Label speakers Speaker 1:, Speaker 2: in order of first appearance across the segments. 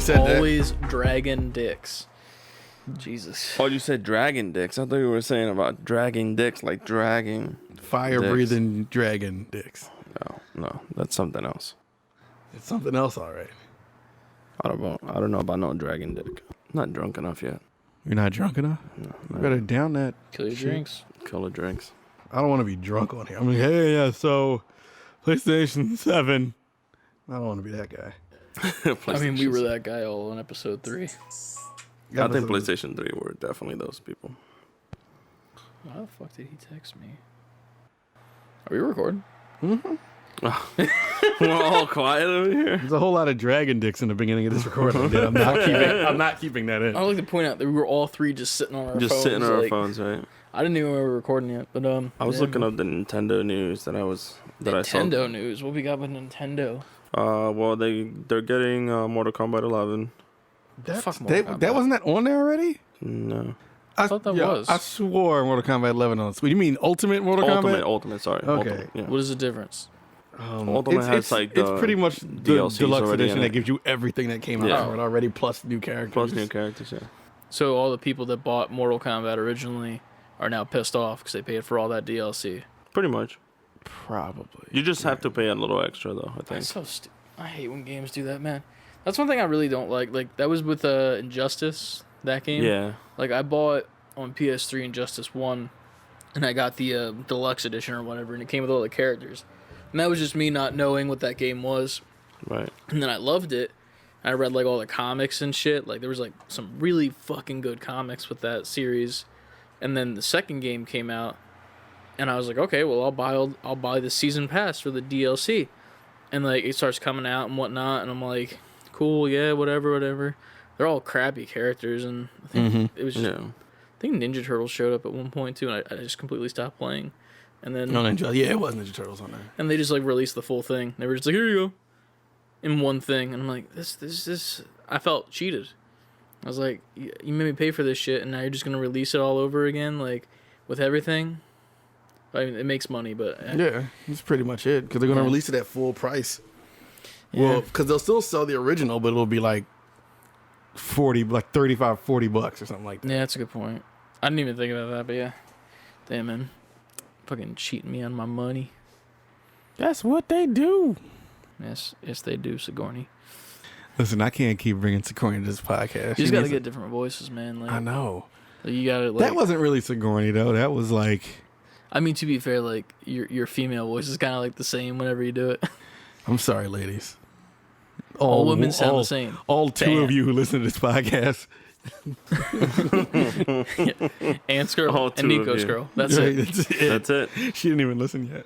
Speaker 1: said that.
Speaker 2: Always dragon dicks. Jesus.
Speaker 3: Oh, you said dragon dicks. I thought you were saying about dragging dicks, like dragging.
Speaker 1: Fire-breathing dragon dicks.
Speaker 3: No, that's something else.
Speaker 1: It's something else, all right.
Speaker 3: I don't know about no dragon dick. I'm not drunk enough yet.
Speaker 1: You're not drunk enough?
Speaker 3: No,
Speaker 1: You better down that.
Speaker 2: Kill your drinks.
Speaker 3: Kill the drinks.
Speaker 1: I don't want to be drunk on here. I'm like, hey, yeah, so PlayStation 7. I don't want to be that guy.
Speaker 2: I mean, we were that guy all in episode 3.
Speaker 3: I think PlayStation 3 were definitely those people.
Speaker 2: Why the fuck did he text me? Are we recording?
Speaker 1: Mm-hmm.
Speaker 3: We're all quiet over here.
Speaker 1: There's a whole lot of dragon dicks in the beginning of this recording. I'm not keeping that in.
Speaker 2: I would like to point out that we were all three just sitting on our phones.
Speaker 3: Just sitting on our phones, right?
Speaker 2: I didn't even know we were recording yet, but
Speaker 3: I was looking up the Nintendo news that I saw.
Speaker 2: Nintendo news. What we got with Nintendo?
Speaker 3: Well, they're getting Mortal Kombat 11.
Speaker 1: That wasn't that on there already?
Speaker 3: No.
Speaker 2: I thought that was.
Speaker 1: I swore Mortal Kombat 11 on. You mean Ultimate Mortal Kombat?
Speaker 3: Ultimate. Sorry.
Speaker 1: Okay.
Speaker 3: Ultimate, yeah.
Speaker 2: What is the difference?
Speaker 3: Ultimate has like
Speaker 1: it's pretty much the
Speaker 3: DLCs
Speaker 1: deluxe edition
Speaker 3: in
Speaker 1: that
Speaker 3: it.
Speaker 1: gives you everything that came out for it already, plus new characters.
Speaker 3: Yeah.
Speaker 2: So all the people that bought Mortal Kombat originally are now pissed off because they paid for all that DLC.
Speaker 3: Pretty much.
Speaker 1: Probably.
Speaker 3: You just have to pay a little extra, though, I think.
Speaker 2: That's so stupid. I hate when games do that, man. That's one thing I really don't like. Like, that was with Injustice, that game.
Speaker 3: Yeah.
Speaker 2: Like, I bought on PS3 Injustice 1, and I got the deluxe edition or whatever, and it came with all the characters. And that was just me not knowing what that game was.
Speaker 3: Right.
Speaker 2: And then I loved it. I read, like, all the comics and shit. Like, there was, like, some really fucking good comics with that series. And then the second game came out, and I was like, okay, well, I'll buy the season pass for the DLC. And, like, it starts coming out and whatnot, and I'm like, cool, yeah, whatever. They're all crappy characters, and I think it was just...
Speaker 3: Yeah.
Speaker 2: I think Ninja Turtles showed up at one point, too, and I just completely stopped playing. And then...
Speaker 1: it was Ninja Turtles on there.
Speaker 2: And they just, like, released the full thing. They were just like, here you go. In one thing. And I'm like, this... I felt cheated. I was like, you made me pay for this shit, and now you're just going to release it all over again, like, with everything? I mean, it makes money, but...
Speaker 1: Yeah, that's pretty much it, because they're going to release it at full price.
Speaker 2: Yeah.
Speaker 1: Well, because they'll still sell the original, but it'll be like 35, 40 bucks or something like that.
Speaker 2: Yeah, that's a good point. I didn't even think about that, but yeah. Damn, man. Fucking cheating me on my money.
Speaker 1: That's what they do.
Speaker 2: Yes, they do, Sigourney.
Speaker 1: Listen, I can't keep bringing Sigourney to this podcast.
Speaker 2: You just gotta get different voices, man. Like,
Speaker 1: I know.
Speaker 2: Like, you gotta, like...
Speaker 1: That wasn't really Sigourney, though. That was like...
Speaker 2: I mean, to be fair, like, your female voice is kind of like the same whenever you do it.
Speaker 1: I'm sorry, ladies.
Speaker 2: All women sound the same.
Speaker 1: All two of you who listen to this podcast.
Speaker 2: Ant's girl and Nicko's girl. That's it.
Speaker 3: That's it.
Speaker 1: She didn't even listen yet.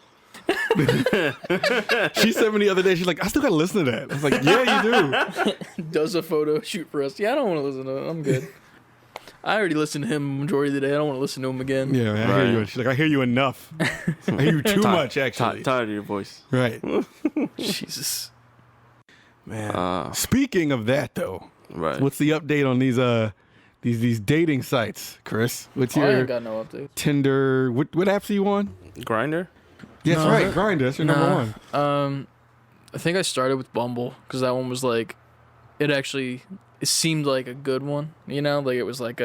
Speaker 1: She sent me the other day. She's like, I still gotta listen to that. I was like, yeah, you do.
Speaker 2: Does a photo shoot for us. Yeah, I don't want to listen to it. I'm good. I already listened to him majority of the day. I don't want to listen to him again.
Speaker 1: Yeah, man, I hear you. She's like, I hear you enough. I hear you too much, actually.
Speaker 3: Tired of your voice.
Speaker 1: Right.
Speaker 2: Jesus.
Speaker 1: Man. Speaking of that, though,
Speaker 3: right?
Speaker 1: What's the update on these dating sites, Chris? What's
Speaker 2: I
Speaker 1: your
Speaker 2: ain't got no update.
Speaker 1: Tinder? What apps are you on?
Speaker 3: Grindr.
Speaker 1: Yeah, that's right, Grindr. That's your number one.
Speaker 2: I think I started with Bumble because that one was like, it seemed like a good one. You know, like it was like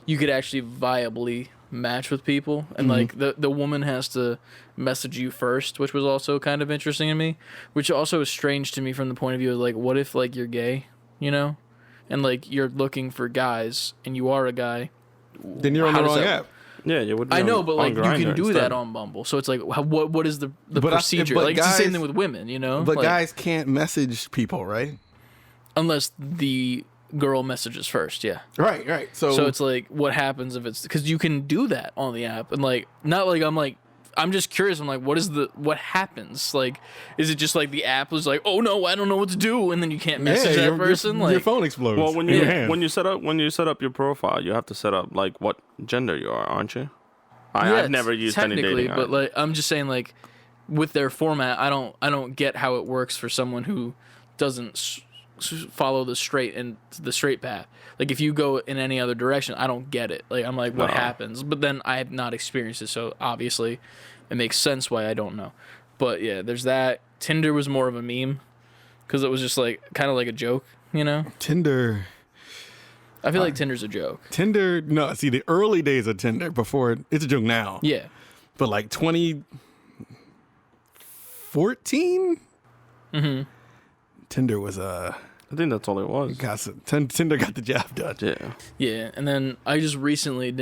Speaker 2: you could actually viably match with people, and like the woman has to message you first, which was also kind of interesting to me, which also is strange to me from the point of view of like, what if like you're gay, you know, and like you're looking for guys and you are a guy,
Speaker 1: then you're on the wrong app.
Speaker 3: Yeah, you would.
Speaker 2: I know, but like you can do
Speaker 3: instead.
Speaker 2: that on Bumble, so it's like what is the procedure? Like
Speaker 1: guys,
Speaker 2: it's the same thing with women, you know.
Speaker 1: But
Speaker 2: like,
Speaker 1: guys can't message people, right?
Speaker 2: Unless the girl messages first, yeah.
Speaker 1: Right. So
Speaker 2: it's like, what happens if it's... Because you can do that on the app. And, like, not like I'm just curious. I'm like, what happens? Like, is it just like the app was like, oh, no, I don't know what to do. And then you can't message that person?
Speaker 1: Your phone explodes.
Speaker 3: Well, when you set up your profile, you have to set up, like, what gender you are, aren't you? I've never used any dating app.
Speaker 2: But, like, I'm just saying, like, with their format, I don't get how it works for someone who doesn't follow the straight path. Like if you go in any other direction, I don't get it. Like I'm like, what happens? But then I have not experienced it, so obviously it makes sense why I don't know. But yeah, there's that. Tinder was more of a meme because it was just like kind of like a joke. You know,
Speaker 1: Tinder.
Speaker 2: I feel like Tinder's a joke.
Speaker 1: Tinder. No, see the early days of Tinder before it's a joke now.
Speaker 2: Yeah.
Speaker 1: But like 2014. Tinder was
Speaker 3: I think that's all it was.
Speaker 1: Tinder got the job done.
Speaker 3: Yeah.
Speaker 2: Yeah, and then I just recently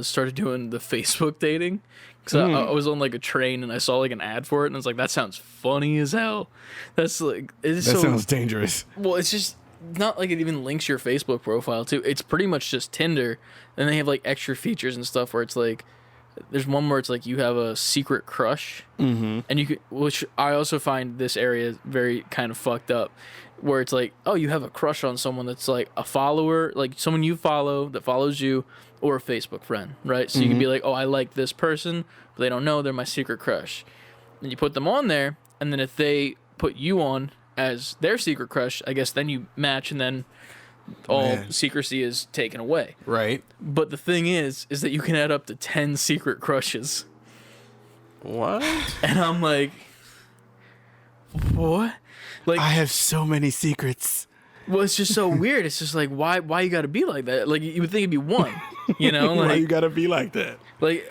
Speaker 2: started doing the Facebook dating because I was on like a train and I saw like an ad for it and I was like, that sounds funny as hell. That's like
Speaker 1: That sounds dangerous.
Speaker 2: Well, it's just not like it even links your Facebook profile to. It's pretty much just Tinder, and they have like extra features and stuff where it's like. There's one where it's like you have a secret crush, and you could, which I also find this area very kind of fucked up, where it's like, oh, you have a crush on someone that's like a follower, like someone you follow that follows you, or a Facebook friend, right? So you can be like, oh, I like this person, but they don't know they're my secret crush, and you put them on there, and then if they put you on as their secret crush, I guess then you match, and then all secrecy is taken away.
Speaker 1: Right.
Speaker 2: But the thing is that you can add up to 10 secret crushes.
Speaker 3: What?
Speaker 2: And I'm like, what? Like,
Speaker 1: I have so many secrets.
Speaker 2: well, it's just so weird. It's just like, why you gotta be like that? Like, you would think it'd be one, you know? Like,
Speaker 1: Why you gotta be like that?
Speaker 2: like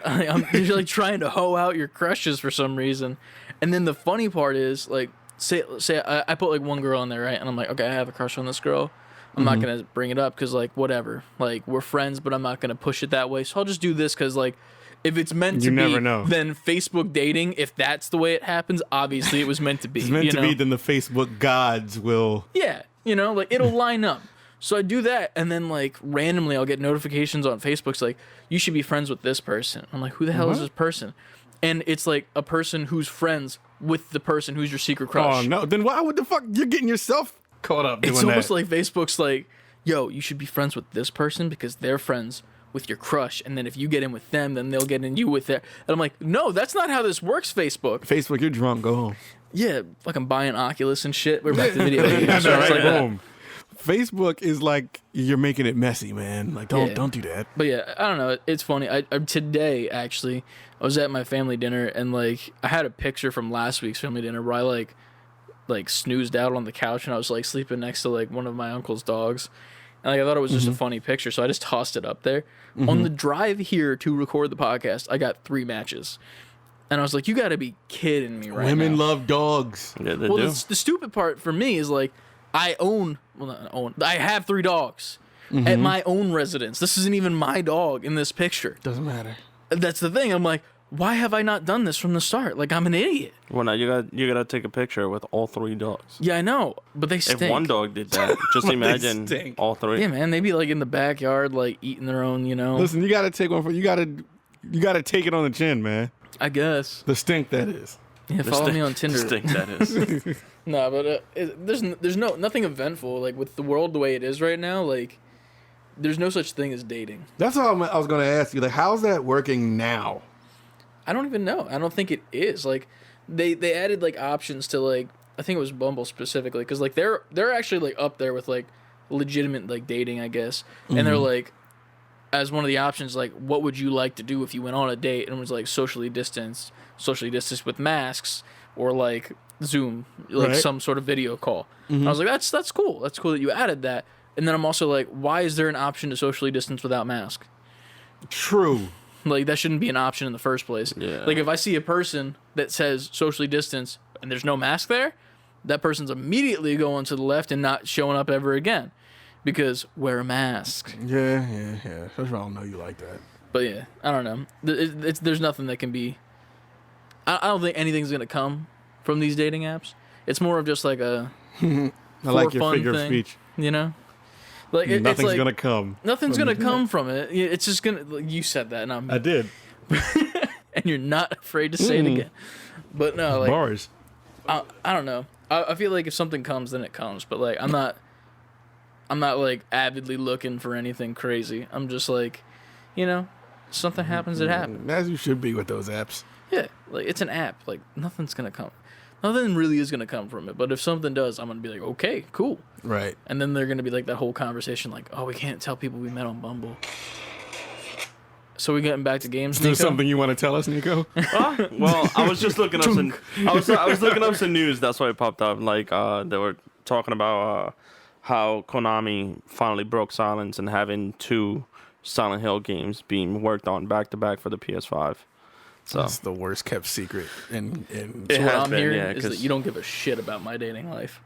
Speaker 2: you're like trying to hoe out your crushes for some reason. And then the funny part is, like, say I put like one girl on there, right? And I'm like, okay, I have a crush on this girl. I'm not going to bring it up because, like, whatever. Like, we're friends, but I'm not going to push it that way. So I'll just do this because, like, if it's meant to be, then Facebook dating, if that's the way it happens, obviously it was meant to be.
Speaker 1: It's meant to be, then the Facebook gods will...
Speaker 2: Yeah, you know, like, it'll line up. So I do that, and then, like, randomly I'll get notifications on Facebook. It's like, you should be friends with this person. I'm like, who the hell is this person? And it's, like, a person who's friends with the person who's your secret crush.
Speaker 1: Oh, no. Then why would the fuck... You're getting yourself... caught up doing
Speaker 2: it's almost
Speaker 1: that.
Speaker 2: like Facebook's like, yo, you should be friends with this person because they're friends with your crush, and then if you get in with them, then they'll get in you with their. And I'm like, no, that's not how this works, Facebook.
Speaker 1: Facebook, you're drunk. Go home.
Speaker 2: Yeah, fucking buying Oculus and shit. We're back to video
Speaker 1: Yeah,
Speaker 2: games. So it's like,
Speaker 1: boom. Facebook is like you're making it messy, man. Like don't do that.
Speaker 2: But yeah, I don't know. It's funny. I today actually, I was at my family dinner and like I had a picture from last week's family dinner where I like snoozed out on the couch and I was like sleeping next to like one of my uncle's dogs. And like I thought it was just a funny picture, so I just tossed it up there. On the drive here to record the podcast, I got 3 matches. And I was like, you got to be kidding me right now.
Speaker 1: Women love dogs.
Speaker 3: Yeah, they do.
Speaker 2: The stupid part for me is like I have 3 dogs at my own residence. This isn't even my dog in this picture.
Speaker 1: Doesn't matter.
Speaker 2: That's the thing. I'm like, why have I not done this from the start? Like, I'm an idiot.
Speaker 3: Well, now you gotta take a picture with all 3 dogs.
Speaker 2: Yeah, I know, but they stink.
Speaker 3: If one dog did that, just imagine all 3.
Speaker 2: Yeah, man, they be like in the backyard, like eating their own, you know.
Speaker 1: Listen, you gotta take one for you gotta take it on the chin, man.
Speaker 2: I guess.
Speaker 1: The stink that is.
Speaker 2: Yeah, follow me on Tinder.
Speaker 3: Stink that is.
Speaker 2: No, but there's nothing eventful like with the world the way it is right now. Like, there's no such thing as dating.
Speaker 1: That's all I was gonna ask you. Like, how's that working now?
Speaker 2: I don't even know. I don't think it is. Like, they added like options to like I think it was Bumble specifically because like they're actually like up there with like legitimate like dating, I guess. And they're like, as one of the options, like, what would you like to do if you went on a date and it was like socially distanced with masks or like Zoom, like some sort of video call. I was like, that's cool. That's cool that you added that. And then I'm also like, why is there an option to socially distance without mask?
Speaker 1: True.
Speaker 2: Like, that shouldn't be an option in the first place.
Speaker 3: Yeah.
Speaker 2: Like, if I see a person that says socially distance and there's no mask there, that person's immediately going to the left and not showing up ever again. Because wear a mask.
Speaker 1: Yeah. That's why I don't know you like that.
Speaker 2: But yeah, I don't know. There's nothing that can be... I don't think anything's going to come from these dating apps. It's more of just like a...
Speaker 1: I like your figure of speech.
Speaker 2: You know? Like
Speaker 1: nothing's
Speaker 2: like,
Speaker 1: gonna come.
Speaker 2: Nothing's gonna come from it. It's just gonna. Like, you said that, and
Speaker 1: I did.
Speaker 2: And you're not afraid to say it again. But no, like
Speaker 1: bars.
Speaker 2: I don't know. I feel like if something comes, then it comes. But like I'm not like avidly looking for anything crazy. I'm just like, you know, something happens, it happens.
Speaker 1: As you should be with those apps.
Speaker 2: Yeah, like it's an app. Like nothing's gonna come. Nothing really is gonna come from it. But if something does, I'm gonna be like, okay, cool.
Speaker 1: Right.
Speaker 2: And then they're gonna be like that whole conversation, like, oh, we can't tell people we met on Bumble. So we getting back to games.
Speaker 1: Is there something you want to tell us, Nicko?
Speaker 3: Well, I was just looking up some. I was looking up some news. That's why it popped up. Like they were talking about how Konami finally broke silence and having 2 Silent Hill games being worked on back to back for the PS5. So
Speaker 1: That's the worst kept secret. And
Speaker 3: It
Speaker 2: So what
Speaker 3: has
Speaker 2: I'm
Speaker 3: been,
Speaker 2: hearing
Speaker 3: yeah,
Speaker 2: is that you don't give a shit about my dating life.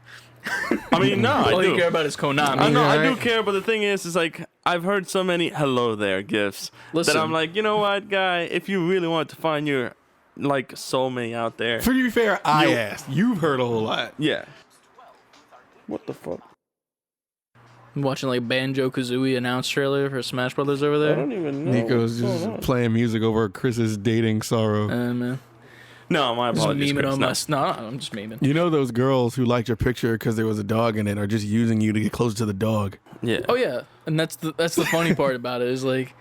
Speaker 3: I mean, no, I
Speaker 2: All you
Speaker 3: do.
Speaker 2: care about is Konami.
Speaker 3: I know, I do
Speaker 1: right?
Speaker 3: care, but the thing is like I've heard so many hello there gifts
Speaker 2: Listen.
Speaker 3: that I'm like, you know what, guy, if you really want to find your like soulmate out there,
Speaker 1: to be fair, I asked. You've heard a whole lot.
Speaker 3: yeah. What the fuck?
Speaker 2: I'm watching like Banjo-Kazooie announce trailer for Smash Brothers over
Speaker 3: I
Speaker 2: there.
Speaker 3: don't even know.
Speaker 1: Nico's
Speaker 3: what's
Speaker 1: just
Speaker 3: going on.
Speaker 1: playing music over Chris's dating sorrow.
Speaker 2: Man.
Speaker 3: No, my
Speaker 2: Just
Speaker 3: apologies.
Speaker 2: memeing
Speaker 3: Chris,
Speaker 2: on
Speaker 3: no.
Speaker 2: my... No, I'm just memeing.
Speaker 1: You know those girls who liked your picture because there was a dog in it are just using you to get closer to the dog.
Speaker 3: Yeah.
Speaker 2: Oh, yeah. And that's the funny part about it is like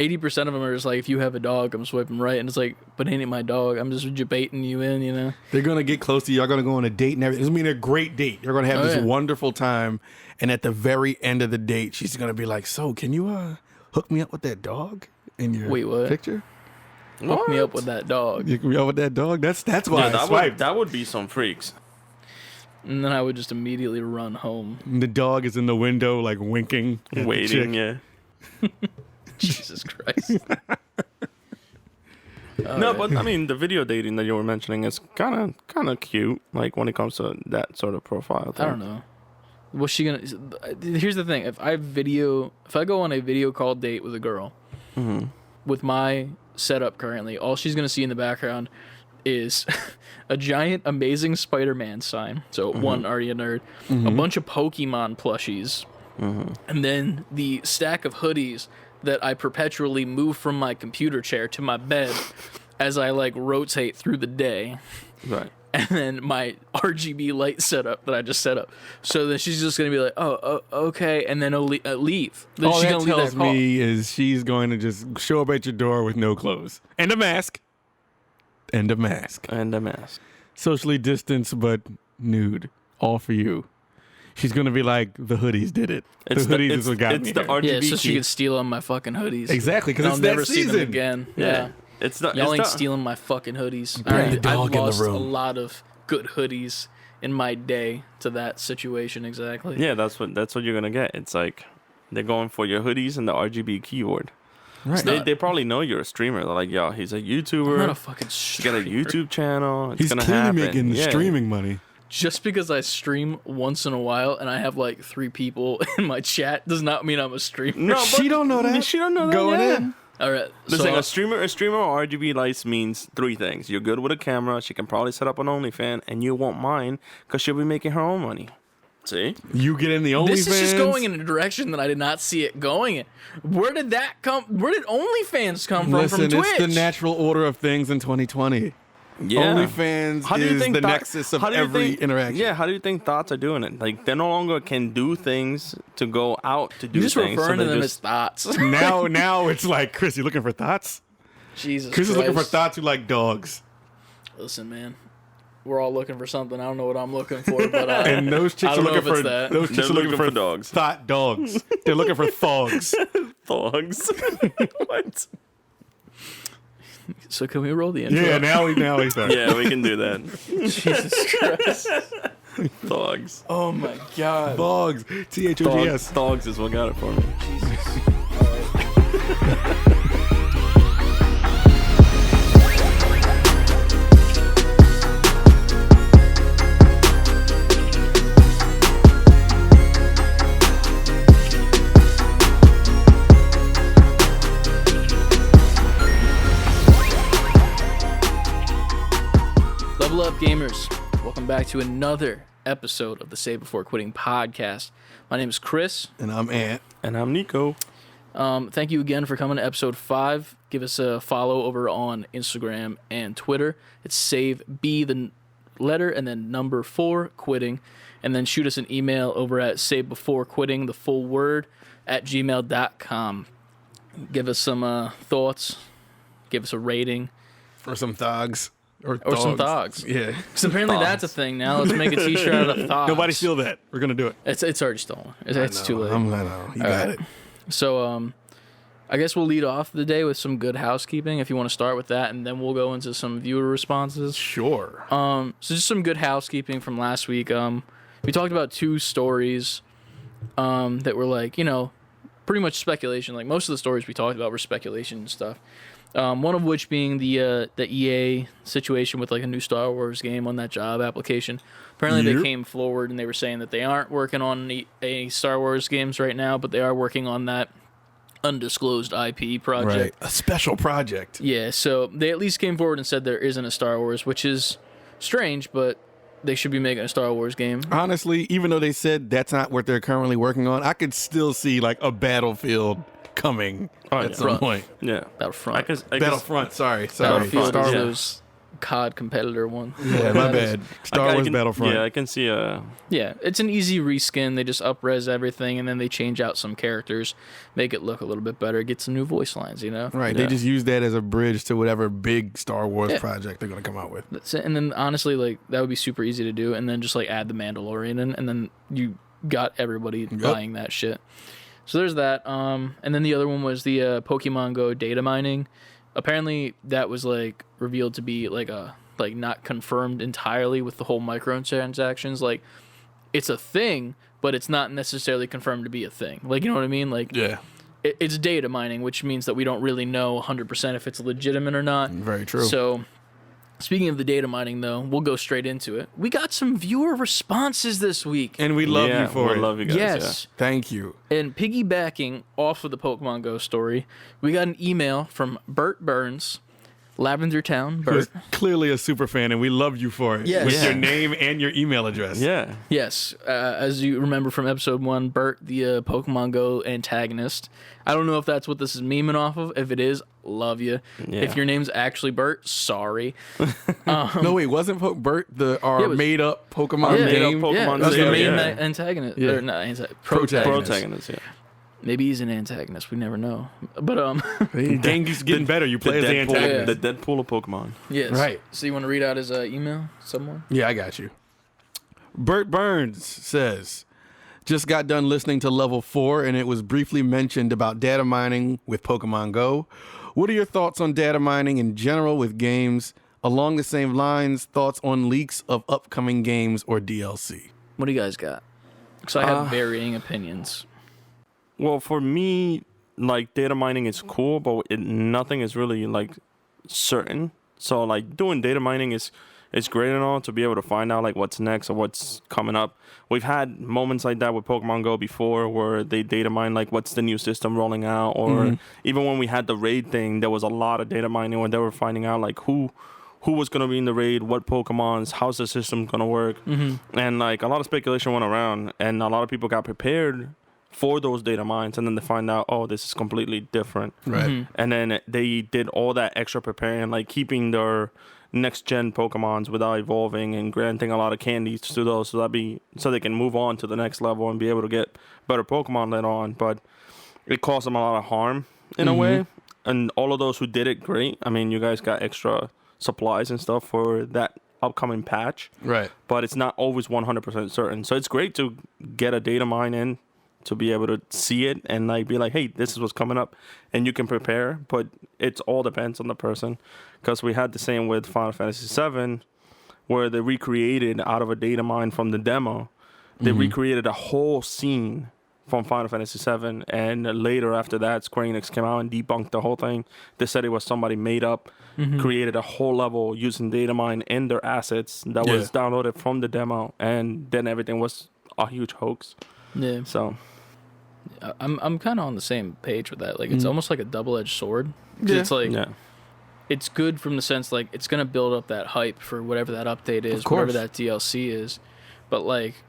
Speaker 2: 80% of them are just like, if you have a dog, I'm swiping right. And it's like, but it ain't my dog. I'm just debating you in, you know?
Speaker 1: They're going to get close to you. You're going to go on a date and everything. It's going to be a great date. You're going to have this wonderful time. And at the very end of the date, she's going to be like, so can you hook me up with that dog in your
Speaker 2: Wait, what?
Speaker 1: picture?
Speaker 2: Hook me up with that dog.
Speaker 1: You can be up with that dog? That's why I swiped.
Speaker 3: that would be some freaks.
Speaker 2: And then I would just immediately run home.
Speaker 1: And the dog is in the window, like winking. at the
Speaker 3: Waiting,
Speaker 1: chick.
Speaker 3: yeah.
Speaker 2: Jesus Christ.
Speaker 3: No, but I mean, the video dating that you were mentioning is kind of cute. Like when it comes to that sort of profile thing.
Speaker 2: I don't know. What's she gonna? Here's the thing: if I go on a video call date with a girl, with my setup currently, all she's gonna see in the background is a giant Amazing Spider-Man sign. So one, already a nerd. A bunch of Pokemon plushies, and then the stack of hoodies that I perpetually move from my computer chair to my bed as I like rotate through the day.
Speaker 3: Right.
Speaker 2: And then my RGB light setup that I just set up. So then she's just gonna be like, "Oh, okay," and then leave. Then
Speaker 1: All
Speaker 2: she's
Speaker 1: that
Speaker 2: gonna leave
Speaker 1: tells
Speaker 2: that call.
Speaker 1: me is she's going to just show up at your door with no clothes and a mask. And a mask.
Speaker 3: And a mask.
Speaker 1: Socially distanced but nude. All for you. She's going to be like, the hoodies did it. The hoodies is what got me
Speaker 3: It's the
Speaker 1: here.
Speaker 3: RGB
Speaker 2: Yeah, so she
Speaker 3: key.
Speaker 2: could steal on my fucking hoodies.
Speaker 1: Exactly, because
Speaker 2: I'll
Speaker 1: it's
Speaker 2: never
Speaker 1: that
Speaker 2: see
Speaker 1: season.
Speaker 2: them again.
Speaker 3: Yeah.
Speaker 2: Yeah.
Speaker 3: It's the
Speaker 2: Y'all
Speaker 3: it's
Speaker 2: ain't
Speaker 3: the,
Speaker 2: stealing my fucking hoodies.
Speaker 1: Bring the
Speaker 2: I've
Speaker 1: dog in the
Speaker 2: lost a
Speaker 1: room.
Speaker 2: lot of good hoodies in my day to that situation exactly.
Speaker 3: Yeah, that's what you're gonna get. It's like they're going for your hoodies and the RGB keyboard.
Speaker 1: Right.
Speaker 3: They probably know you're a streamer. They're like, yo, he's a YouTuber.
Speaker 2: I'm not a fucking
Speaker 3: He's
Speaker 2: streamer.
Speaker 3: got a YouTube channel. It's
Speaker 1: He's
Speaker 3: gonna
Speaker 1: clearly
Speaker 3: happen.
Speaker 1: making
Speaker 3: Yeah.
Speaker 1: streaming money.
Speaker 2: Just because I stream once in a while and I have like 3 people in my chat does not mean I'm a streamer.
Speaker 3: No, but
Speaker 1: She don't know that.
Speaker 3: She don't know that.
Speaker 1: Going
Speaker 3: yeah.
Speaker 1: in.
Speaker 2: All right.
Speaker 3: Listen,
Speaker 2: So,
Speaker 3: a streamer or RGB lights means 3 things. You're good with a camera. She can probably set up an OnlyFans, and you won't mind because she'll be making her own money. See?
Speaker 1: You get in the OnlyFans.
Speaker 2: this is just going in a direction that I did not see it going in. Where did that come? Where did OnlyFans come from
Speaker 1: Listen,
Speaker 2: Twitch?
Speaker 1: it's the natural order of things in 2020.
Speaker 3: Yeah.
Speaker 1: OnlyFans
Speaker 3: How do you
Speaker 1: is
Speaker 3: think
Speaker 1: the
Speaker 3: thought-
Speaker 1: nexus of
Speaker 3: how do you
Speaker 1: every
Speaker 3: think-
Speaker 1: interaction.
Speaker 3: Yeah, how do you think thoughts are doing it? Like, they no longer can do things to go out to do
Speaker 2: You're just
Speaker 3: things.
Speaker 2: referring to
Speaker 3: they
Speaker 2: them
Speaker 3: just,
Speaker 2: as thoughts.
Speaker 1: Now it's like, Chris, you looking for thoughts?
Speaker 2: Jesus
Speaker 1: Chris is looking for
Speaker 2: Christ.
Speaker 1: thoughts who like dogs.
Speaker 2: Listen, man. We're all looking for something. I don't know what I'm looking for, but
Speaker 1: And those chicks
Speaker 2: I
Speaker 1: are
Speaker 2: don't know
Speaker 1: looking
Speaker 2: if it's
Speaker 1: for
Speaker 2: that.
Speaker 1: those chicks
Speaker 3: They're
Speaker 1: are looking
Speaker 3: looking
Speaker 1: for
Speaker 3: for dogs.
Speaker 1: Thought dogs. They're looking for thogs.
Speaker 3: Thugs. What?
Speaker 2: So can we roll the intro?
Speaker 1: Yeah, now we start.
Speaker 3: Yeah, we can do that.
Speaker 2: Jesus Christ.
Speaker 3: Thugs.
Speaker 2: Oh my God.
Speaker 1: Thogs. THOGS.
Speaker 3: Thugs is what got it for me.
Speaker 2: Level up, gamers. Welcome back to another episode of the Save Before Quitting podcast. My name is Chris.
Speaker 1: And I'm Ant.
Speaker 3: And I'm Nicko.
Speaker 2: Thank you again for coming to episode 5. Give us a follow over on Instagram and Twitter. It's save B the letter and then number 4 quitting, and then shoot us an email over at savebeforequitting the full word at gmail.com. Give us some thoughts. Give us a rating.
Speaker 1: For some thogs. Or
Speaker 2: some thogs.
Speaker 1: Yeah.
Speaker 2: Because apparently that's a thing now. Let's make a t-shirt out of thogs.
Speaker 1: Nobody steal that. We're going to do it.
Speaker 2: It's already stolen. It's too late.
Speaker 1: I know. You got it.
Speaker 2: So, I guess we'll lead off the day with some good housekeeping if you want to start with that, and then we'll go into some viewer responses.
Speaker 1: Sure.
Speaker 2: So just some good housekeeping from last week. We talked about 2 stories that were like, pretty much speculation. Like most of the stories we talked about were speculation and stuff. One of which being the EA situation with like a new Star Wars game on that job application. Apparently they came forward and they were saying that they aren't working on any Star Wars games right now, but they are working on that undisclosed IP project.
Speaker 1: Right. A special project.
Speaker 2: Yeah, so they at least came forward and said there isn't a Star Wars, which is strange, but they should be making a Star Wars game.
Speaker 1: Honestly, even though they said that's not what they're currently working on, I could still see like a Battlefield coming at some point.
Speaker 3: Yeah.
Speaker 2: Battlefront.
Speaker 1: Battlefront, sorry.
Speaker 2: Battlefield
Speaker 1: Star
Speaker 2: is
Speaker 1: Wars.
Speaker 2: those COD competitor one.
Speaker 1: Yeah, my bad. Star Wars Battlefront.
Speaker 3: Yeah, I can see
Speaker 2: Yeah, it's an easy reskin. They just up-res everything, and then they change out some characters, make it look a little bit better, get some new voice lines,
Speaker 1: Right,
Speaker 3: Yeah.
Speaker 1: they just use that as a bridge to whatever big Star Wars project they're going to come out with.
Speaker 2: That's it. And then, honestly, like that would be super easy to do, and then just, like, add the Mandalorian in, and then you got everybody buying that shit. So there's that. And then the other one was the Pokemon Go data mining. Apparently, that was, like, revealed to be, like, not confirmed entirely with the whole microtransactions. Like, it's a thing, but it's not necessarily confirmed to be a thing. Like, you know what I mean? Like,
Speaker 1: Yeah.
Speaker 2: It's data mining, which means that we don't really know 100% if it's legitimate or not.
Speaker 1: Very true.
Speaker 2: So, speaking of the data mining, though, we'll go straight into it. We got some viewer responses this week.
Speaker 1: And we love you for it.
Speaker 3: Love you guys.
Speaker 2: Yes.
Speaker 1: Thank you.
Speaker 2: And piggybacking off of the Pokemon Go story, we got an email from Bert Burns, Lavender Town.
Speaker 1: Who's
Speaker 2: Bert.
Speaker 1: clearly a super fan, and we love you for it.
Speaker 2: Yes.
Speaker 1: With
Speaker 3: Yeah.
Speaker 1: your name and your email address.
Speaker 3: Yeah.
Speaker 2: Yes, as you remember from episode 1, Bert, the Pokemon Go antagonist. I don't know if that's what this is memeing off of. If it is, love you.
Speaker 3: Yeah.
Speaker 2: If your name's actually Bert, sorry.
Speaker 1: No, wait, wasn't Bert our
Speaker 2: it was-
Speaker 1: made-up Pokemon
Speaker 2: Yeah.
Speaker 1: name?
Speaker 3: Made-up Pokemon
Speaker 2: It was the
Speaker 3: name,
Speaker 2: main
Speaker 3: yeah.
Speaker 2: antagonist.
Speaker 1: Yeah.
Speaker 2: Or not
Speaker 1: Protagonist.
Speaker 3: Protagonist, yeah.
Speaker 2: Maybe he's an antagonist. We never know. But
Speaker 1: The game keeps getting better. You play as the
Speaker 3: Deadpool,
Speaker 1: antagonist.
Speaker 3: the Deadpool of Pokemon.
Speaker 2: yes.
Speaker 1: Right.
Speaker 2: So you want to read out his email somewhere?
Speaker 1: Yeah, I got you. Bert Burns says, just got done listening to Level 4, and it was briefly mentioned about data mining with Pokemon Go. What are your thoughts on data mining in general with games? Along the same lines, thoughts on leaks of upcoming games or DLC?
Speaker 2: What do you guys got? Because I have varying opinions.
Speaker 3: Well, for me, like data mining is cool, but nothing is really like certain. So like doing data mining is great and all to be able to find out like what's next or what's coming up. We've had moments like that with Pokemon Go before where they data mine like what's the new system rolling out, or even when we had the raid thing, there was a lot of data mining when they were finding out like who was going to be in the raid, what Pokemons, how's the system going to work. And like a lot of speculation went around and a lot of people got prepared for those data mines, and then they find out, oh, this is completely different.
Speaker 1: Right.
Speaker 3: And then they did all that extra preparing, like keeping their next gen Pokemons without evolving and granting a lot of candies to those, so they can move on to the next level and be able to get better Pokemon later on. But it caused them a lot of harm in a way. And all of those who did it, great. I mean, you guys got extra supplies and stuff for that upcoming patch.
Speaker 1: Right.
Speaker 3: But it's not always 100% certain. So it's great to get a data mine in to be able to see it and like be like, hey, this is what's coming up, and you can prepare. But it all depends on the person, because we had the same with Final Fantasy VII, where they recreated out of a data mine from the demo. They recreated a whole scene from Final Fantasy VII, and later after that, Square Enix came out and debunked the whole thing. They said it was somebody made up, created a whole level using data mine in their assets that was downloaded from the demo, and then everything was a huge hoax.
Speaker 2: Yeah.
Speaker 3: So
Speaker 2: I'm kind of on the same page with that. Like, it's almost like a double-edged sword. 'Cause
Speaker 1: Yeah.
Speaker 2: It's like,
Speaker 3: yeah,
Speaker 2: it's good from the sense, like, it's going to build up that hype for whatever that update is,
Speaker 1: course.
Speaker 2: whatever that DLC is. But, like,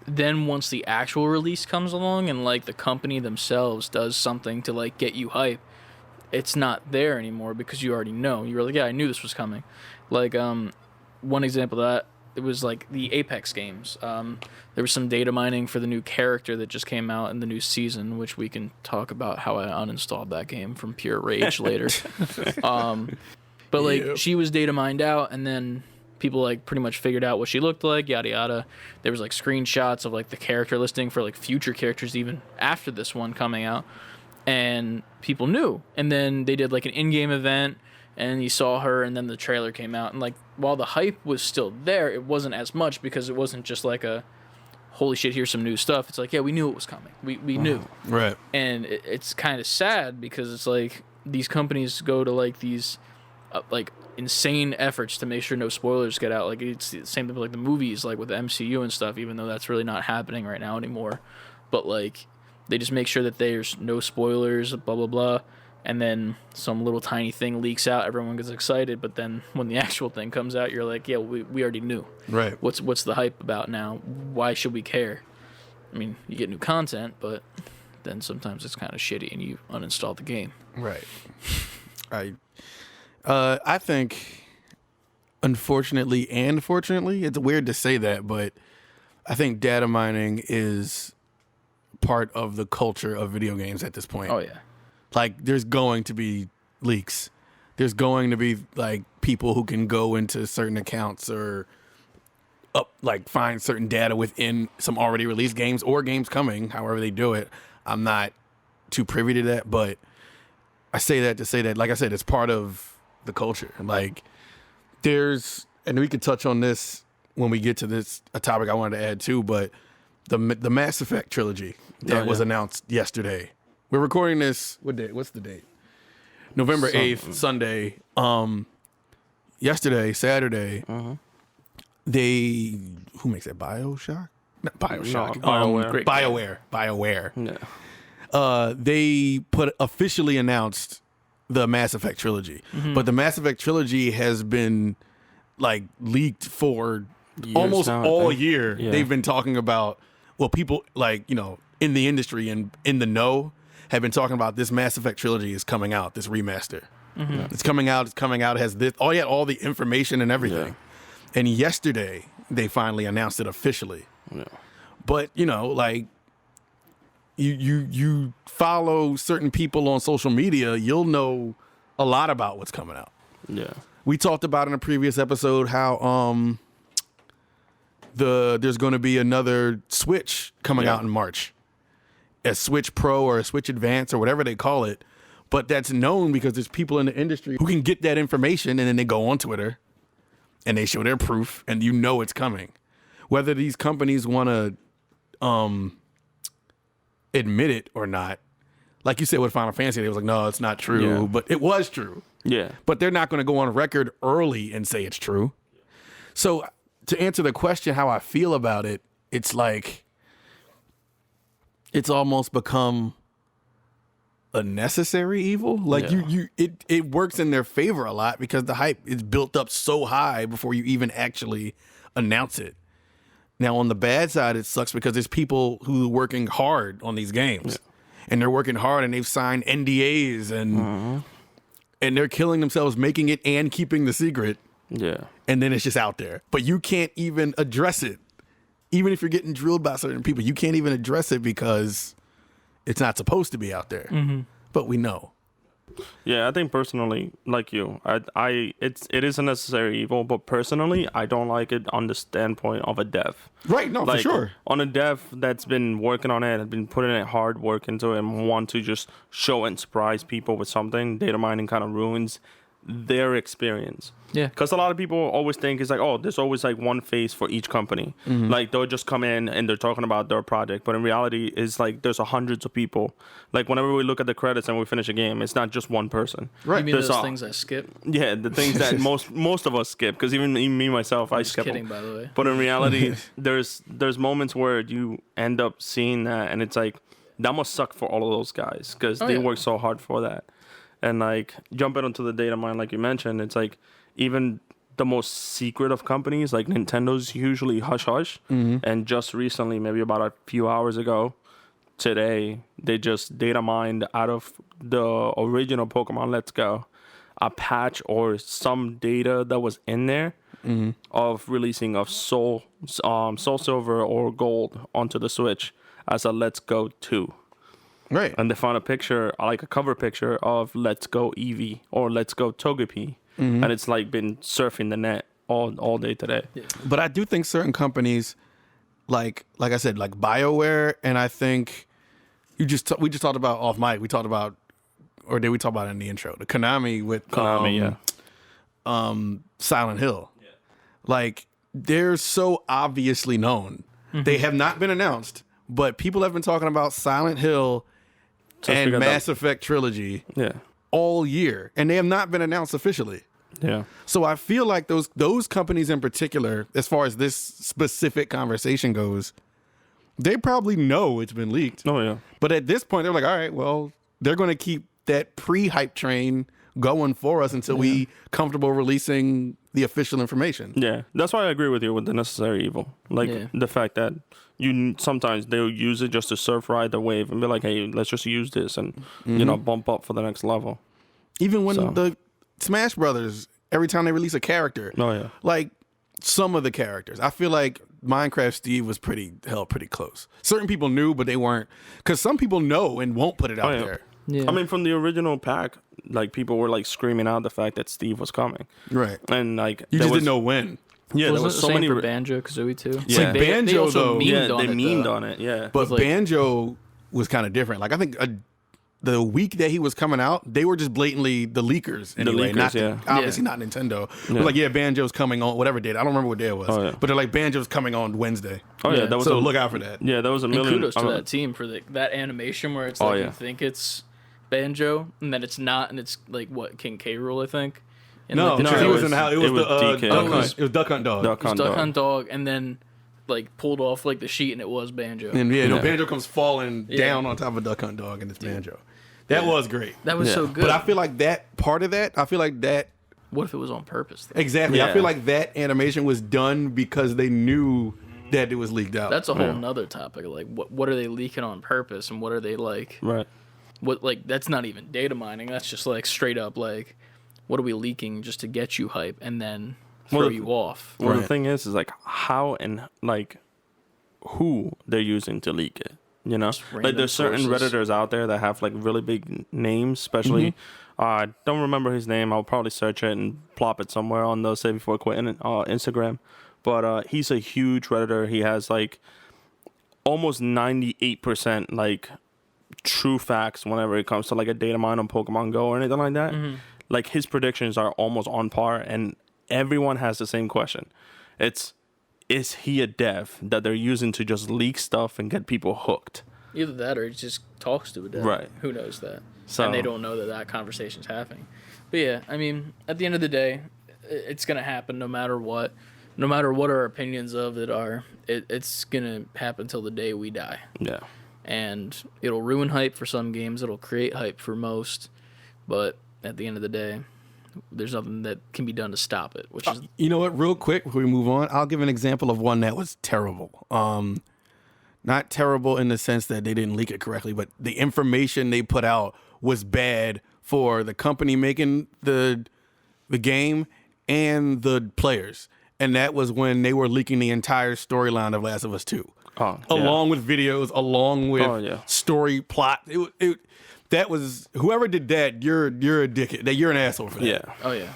Speaker 2: then once the actual release comes along and, like, the company themselves does something to, like, get you hype, it's not there anymore because you already know. You were like, yeah, I knew this was coming. Like, one example of that, it was like the Apex games. There was some data mining for the new character that just came out in the new season, which we can talk about how I uninstalled that game from pure rage later. But like, she was data mined out, and then people like pretty much figured out what she looked like, yada yada. There was like screenshots of like the character listing for like future characters even after this one coming out, and people knew. And then they did like an in-game event, and you saw her, and then the trailer came out, and like while the hype was still there, it wasn't as much because it wasn't just like a holy shit, here's some new stuff. It's like, yeah, we knew it was coming. We knew.
Speaker 1: Right.
Speaker 2: And it's kind of sad because it's like these companies go to like these like insane efforts to make sure no spoilers get out. Like it's the same thing with like the movies, like with the MCU and stuff, even though that's really not happening right now anymore. But like they just make sure that there's no spoilers, blah blah blah. And then some little tiny thing leaks out, everyone gets excited, but then when the actual thing comes out, you're like, yeah, we already knew.
Speaker 1: Right.
Speaker 2: What's the hype about now? Why should we care? I mean, you get new content, but then sometimes it's kind of shitty and you uninstall the game.
Speaker 1: Right. I think, unfortunately and fortunately, it's weird to say that, but I think data mining is part of the culture of video games at this point.
Speaker 2: Oh, yeah.
Speaker 1: Like, there's going to be leaks. There's going to be, like, people who can go into certain accounts or, find certain data within some already released games or games coming, however they do it. I'm not too privy to that, but I say that to say that, like I said, it's part of the culture. Like, and we could touch on this when we get to this, a topic I wanted to add too, but the Mass Effect trilogy that was announced yesterday. We're recording this. What day? What's the date? November 8th, Sunday. Yesterday, Saturday, they, who makes that? BioShock? Not BioShock.
Speaker 3: No,
Speaker 1: BioWare.
Speaker 3: Yeah.
Speaker 1: They officially announced the Mass Effect trilogy. But the Mass Effect trilogy has been like leaked for almost all year.
Speaker 3: Yeah.
Speaker 1: They've been talking about, well, people like, in the industry and in the know have been talking about this Mass Effect trilogy is coming out, this remaster. It's coming out, it has this, all the information and everything.
Speaker 3: Yeah.
Speaker 1: And yesterday, they finally announced it officially.
Speaker 3: Yeah.
Speaker 1: But, like, you follow certain people on social media, you'll know a lot about what's coming out.
Speaker 3: Yeah.
Speaker 1: We talked about in a previous episode how there's going to be another Switch coming out in March. A Switch Pro or a Switch Advance or whatever they call it. But that's known because there's people in the industry who can get that information and then they go on Twitter and they show their proof and it's coming. Whether these companies want to admit it or not. Like you said with Final Fantasy, they was like, no, it's not true.
Speaker 3: Yeah.
Speaker 1: But it was true.
Speaker 3: Yeah.
Speaker 1: But they're not going to go on record early and say it's true. So to answer the question how I feel about it, it's like it's almost become a necessary evil. Like it works in their favor a lot because the hype is built up so high before you even actually announce it. Now on the bad side, it sucks because there's people who are working hard on these games and they're working hard and they've signed NDAs and they're killing themselves making it and keeping the secret.
Speaker 3: Yeah.
Speaker 1: And then it's just out there. But you can't even address it. Even if you're getting drilled by certain people, you can't even address it because it's not supposed to be out there. But we know.
Speaker 3: Yeah, I think personally, like you, it is a necessary evil, but personally, I don't like it on the standpoint of a dev.
Speaker 1: Right, no, for sure.
Speaker 3: On a dev that's been working on it, and been putting it hard work into it, and want to just show and surprise people with something, data mining kind of ruins their experience.
Speaker 2: Yeah.
Speaker 3: Because a lot of people always think it's like, oh, there's always like one face for each company. Like they'll just come in and they're talking about their project. But in reality, it's like there's hundreds of people. Like whenever we look at the credits and we finish a game, it's not just one person.
Speaker 1: Right.
Speaker 2: You mean
Speaker 3: There's
Speaker 2: those things I skip?
Speaker 3: Yeah, the things that most of us skip. Because even me, myself, I skip
Speaker 2: Kidding,
Speaker 3: them.
Speaker 2: by the way.
Speaker 3: But in reality, there's moments where you end up seeing that. And it's like, that must suck for all of those guys. Because they work so hard for that. And like jumping onto the data mine, like you mentioned, it's like even the most secret of companies, like Nintendo's usually hush hush. And just recently, maybe about a few hours ago, today, they just data mined out of the original Pokemon Let's Go a patch or some data that was in there of releasing of Soul Silver or Gold onto the Switch as a Let's Go 2.
Speaker 1: Right.
Speaker 3: And they found a picture, like a cover picture of Let's Go Eevee or Let's Go Togepi. And it's like been surfing the net all day today. Yeah.
Speaker 1: But I do think certain companies, like I said, like BioWare, and I think we just talked about off mic. We talked about, or did we talk about it in the intro? The Konami with Silent Hill. Yeah. Like they're so obviously known They have not been announced, but people have been talking about Silent Hill and Mass Effect trilogy all year, and they have not been announced officially.
Speaker 3: Yeah.
Speaker 1: So I feel like those companies in particular, as far as this specific conversation goes, they probably know it's been leaked.
Speaker 3: Oh, yeah.
Speaker 1: But at this point, they're like, all right, well, they're going to keep that pre-hype train going for us until we comfortable releasing the official information.
Speaker 3: Yeah, that's why I agree with you with the necessary evil. Like the fact that sometimes they'll use it just to surf ride the wave and be like, hey, let's just use this and bump up for the next level.
Speaker 1: Even when the Smash Brothers, every time they release a character, like some of the characters, I feel like Minecraft Steve was held pretty close. Certain people knew, but they weren't, because some people know and won't put it out there.
Speaker 2: Yeah.
Speaker 3: I mean, from the original pack, like people were like screaming out the fact that Steve was coming,
Speaker 1: right?
Speaker 3: And like
Speaker 1: you just didn't know when.
Speaker 3: Yeah,
Speaker 2: Wasn't
Speaker 3: there was
Speaker 2: it
Speaker 3: so
Speaker 2: the same
Speaker 3: many
Speaker 2: for Banjo Kazooie too.
Speaker 1: Yeah, Banjo
Speaker 2: also
Speaker 1: though.
Speaker 2: memed on it.
Speaker 3: Yeah,
Speaker 1: but Banjo was kind of different. Like I think the week that he was coming out, they were just blatantly the leakers anyway. Obviously not Nintendo. It was like, Banjo's coming on whatever date. I don't remember what day it was. But they're like, Banjo's coming on Wednesday.
Speaker 3: Oh yeah, that was
Speaker 1: so look out for that.
Speaker 3: Yeah, that was a million.
Speaker 2: And kudos to that team for that animation where it's like you think it's Banjo and then it's not, and it's like what King K. Rool, I think. And
Speaker 1: no,
Speaker 2: like
Speaker 1: he was in the house. It was
Speaker 3: DK.
Speaker 1: Duck Hunt. It was Duck Hunt Dog.
Speaker 3: Duck Hunt
Speaker 2: Dog, and then like pulled off like the sheet, and it was Banjo.
Speaker 1: And Banjo comes falling down on top of Duck Hunt Dog, and it's Banjo. That was great.
Speaker 2: That was so good.
Speaker 1: But I feel like that part of that,
Speaker 2: what if it was on purpose? Though?
Speaker 1: Exactly. I feel like that animation was done because they knew that it was leaked out.
Speaker 2: That's a whole nother topic. Like, what are they leaking on purpose, and what are they like?
Speaker 3: Right.
Speaker 2: What that's not even data mining. That's just like straight up like, what are we leaking just to get you hype and then throw you off?
Speaker 3: Well, the thing is like how and like who they're using to leak it. You know, like there's certain Redditors out there that have like really big names, especially. I don't remember his name. I'll probably search it and plop it somewhere on the Save Before Quitting Instagram. But he's a huge Redditor. He has like almost 98% like true facts whenever it comes to like a data mine on Pokemon Go or anything like that. Like his predictions are almost on par, and everyone has the same question. Is he a dev that they're using to just leak stuff and get people hooked?
Speaker 2: Either that or he just talks to a dev.
Speaker 3: Right.
Speaker 2: Who knows that?
Speaker 3: So,
Speaker 2: and they don't know that conversation's happening. But yeah, I mean, at the end of the day, it's going to happen no matter what. No matter what our opinions of it are, it's going to happen till the day we die.
Speaker 3: Yeah.
Speaker 2: And it'll ruin hype for some games. It'll create hype for most. But at the end of the day, there's nothing that can be done to stop it. Which is,
Speaker 1: you know what? Real quick before we move on, I'll give an example of one that was terrible. Not terrible in the sense that they didn't leak it correctly, but the information they put out was bad for the company making the game and the players. And that was when they were leaking the entire storyline of Last of Us 2. Along with videos, along with story plot. That was, whoever did that, you're a dickhead. You're an asshole for that.
Speaker 3: Yeah.
Speaker 2: Oh, yeah.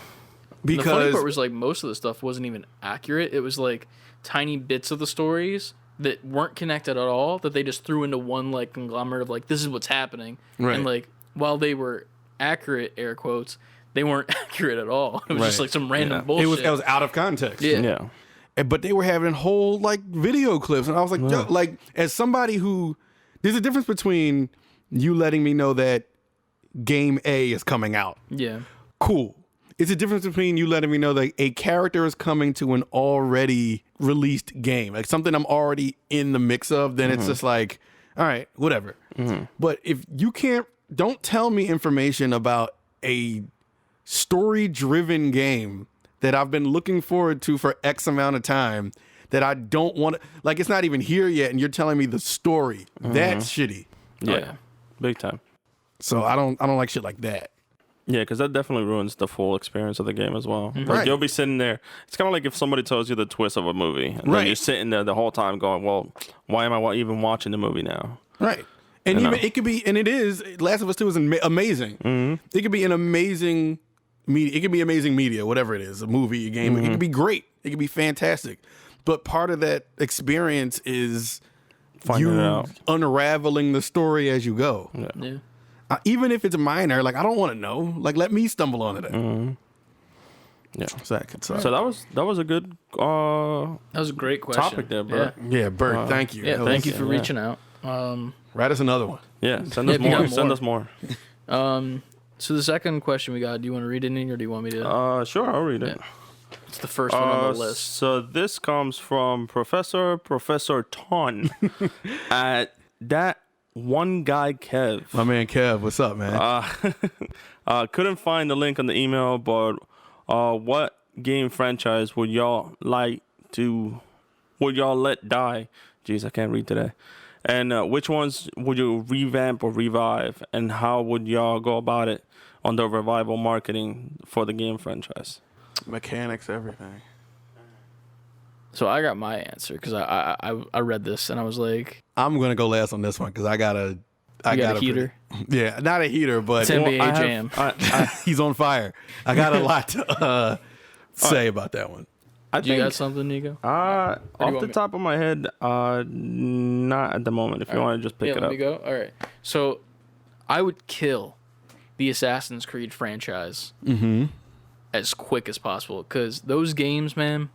Speaker 1: Because
Speaker 2: the funny part was like most of the stuff wasn't even accurate. It was like tiny bits of the stories that weren't connected at all, that they just threw into one like conglomerate of like, this is what's happening.
Speaker 1: Right.
Speaker 2: And like, while they were accurate, air quotes, they weren't accurate at all. It was just like some random bullshit.
Speaker 1: It was out of context.
Speaker 2: Yeah.
Speaker 1: But they were having whole like video clips, and I was like, yo, like as somebody who, there's a difference between you letting me know that game A is coming out.
Speaker 2: Yeah.
Speaker 1: Cool. It's a difference between you letting me know that a character is coming to an already released game, like something I'm already in the mix of. Then it's just like, all right, whatever. But if you don't tell me information about a story-driven game that I've been looking forward to for X amount of time that I don't want to, like it's not even here yet, and you're telling me the story. That's shitty.
Speaker 3: Yeah. Big time.
Speaker 1: So I don't like shit like that.
Speaker 3: Yeah, because that definitely ruins the full experience of the game as well. Like
Speaker 1: Right.
Speaker 3: you'll be sitting there. It's kind of like if somebody tells you the twist of a movie, and then you're sitting there the whole time going, "Well, why am I even watching the movie now?"
Speaker 1: Right. And even it could be, and it is. Last of Us 2 is amazing. It could be an amazing media. It could be amazing media, whatever it is, a movie, a game. It could be great. It could be fantastic. But part of that experience is
Speaker 3: Finding it out.
Speaker 1: unraveling the story as you go.
Speaker 2: Yeah.
Speaker 1: Even if it's minor, like I don't want to know. Like let me stumble onto that.
Speaker 3: Yeah.
Speaker 1: So that could suck.
Speaker 3: So that was a good
Speaker 2: That was a great question.
Speaker 3: topic there, bro.
Speaker 1: Yeah, Bert, thank you.
Speaker 2: Yeah,
Speaker 1: That
Speaker 2: thank
Speaker 1: was-
Speaker 2: you for reaching out.
Speaker 1: Write us another one.
Speaker 3: Yeah, send us
Speaker 2: if you
Speaker 3: more.
Speaker 2: got
Speaker 3: Send
Speaker 2: more.
Speaker 3: us more.
Speaker 2: So the second question we got, do you want to read it in, or do you want me to?
Speaker 3: Sure, I'll read it.
Speaker 2: It's the first one on the list.
Speaker 3: So this comes from Professor Ton at that one guy Kev.
Speaker 1: My man Kev, what's up, man?
Speaker 3: Couldn't find the link on the email, but what game franchise would y'all let die? Jeez, I can't read today. And which ones would you revamp or revive, and how would y'all go about it on the revival marketing for the game franchise?
Speaker 1: Mechanics, everything.
Speaker 3: So
Speaker 2: I got my answer because I read this and I was like,
Speaker 1: I'm gonna go last on this one because I got a
Speaker 2: heater.
Speaker 1: Yeah, not a heater, but
Speaker 2: It's NBA Jam.
Speaker 1: he's on fire. I got a lot to say about that one.
Speaker 2: You got something, Nicko?
Speaker 3: Off
Speaker 2: want
Speaker 3: the
Speaker 2: me-
Speaker 3: top of my head, not at the moment. If you want to just pick it
Speaker 2: let
Speaker 3: up.
Speaker 2: me go. All right. So I would kill the Assassin's Creed franchise as quick as possible because those games, man,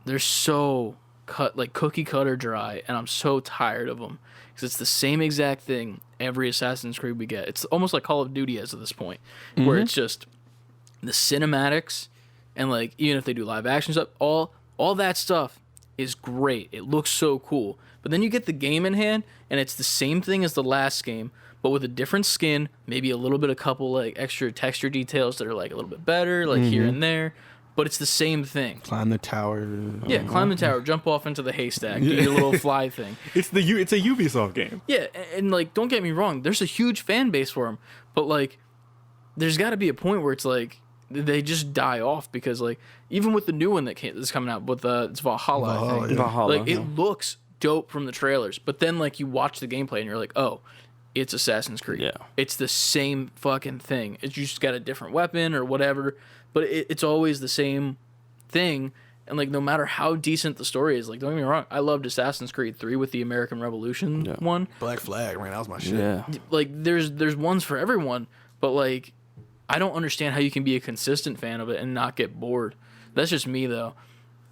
Speaker 2: they're so cookie cutter dry, and I'm so tired of them because it's the same exact thing every Assassin's Creed we get. It's almost like Call of Duty as of this point, where it's just the cinematics and like even if they do live action stuff, all that stuff is great. It looks so cool. But then you get the game in hand, and it's the same thing as the last game, but with a different skin, maybe a little bit of couple like extra texture details that are like a little bit better, like here and there. But it's the same thing.
Speaker 1: Climb the tower.
Speaker 2: Yeah, climb the tower, jump off into the haystack, do your little fly thing.
Speaker 1: It's a Ubisoft game.
Speaker 2: Yeah, and like, don't get me wrong, there's a huge fan base for them, but like, there's got to be a point where it's like they just die off because like even with the new one that's coming out, with it's Valhalla, I think.
Speaker 3: Valhalla,
Speaker 2: Like it looks dope from the trailers, but then like you watch the gameplay and you're like, oh, it's Assassin's Creed.
Speaker 3: Yeah.
Speaker 2: It's the same fucking thing. It's you just got a different weapon or whatever, but it's always the same thing. And like no matter how decent the story is, like don't get me wrong, I loved Assassin's Creed 3 with the American Revolution one.
Speaker 1: Black Flag, man, that was my shit.
Speaker 3: Yeah.
Speaker 2: Like there's ones for everyone, but like I don't understand how you can be a consistent fan of it and not get bored. That's just me though.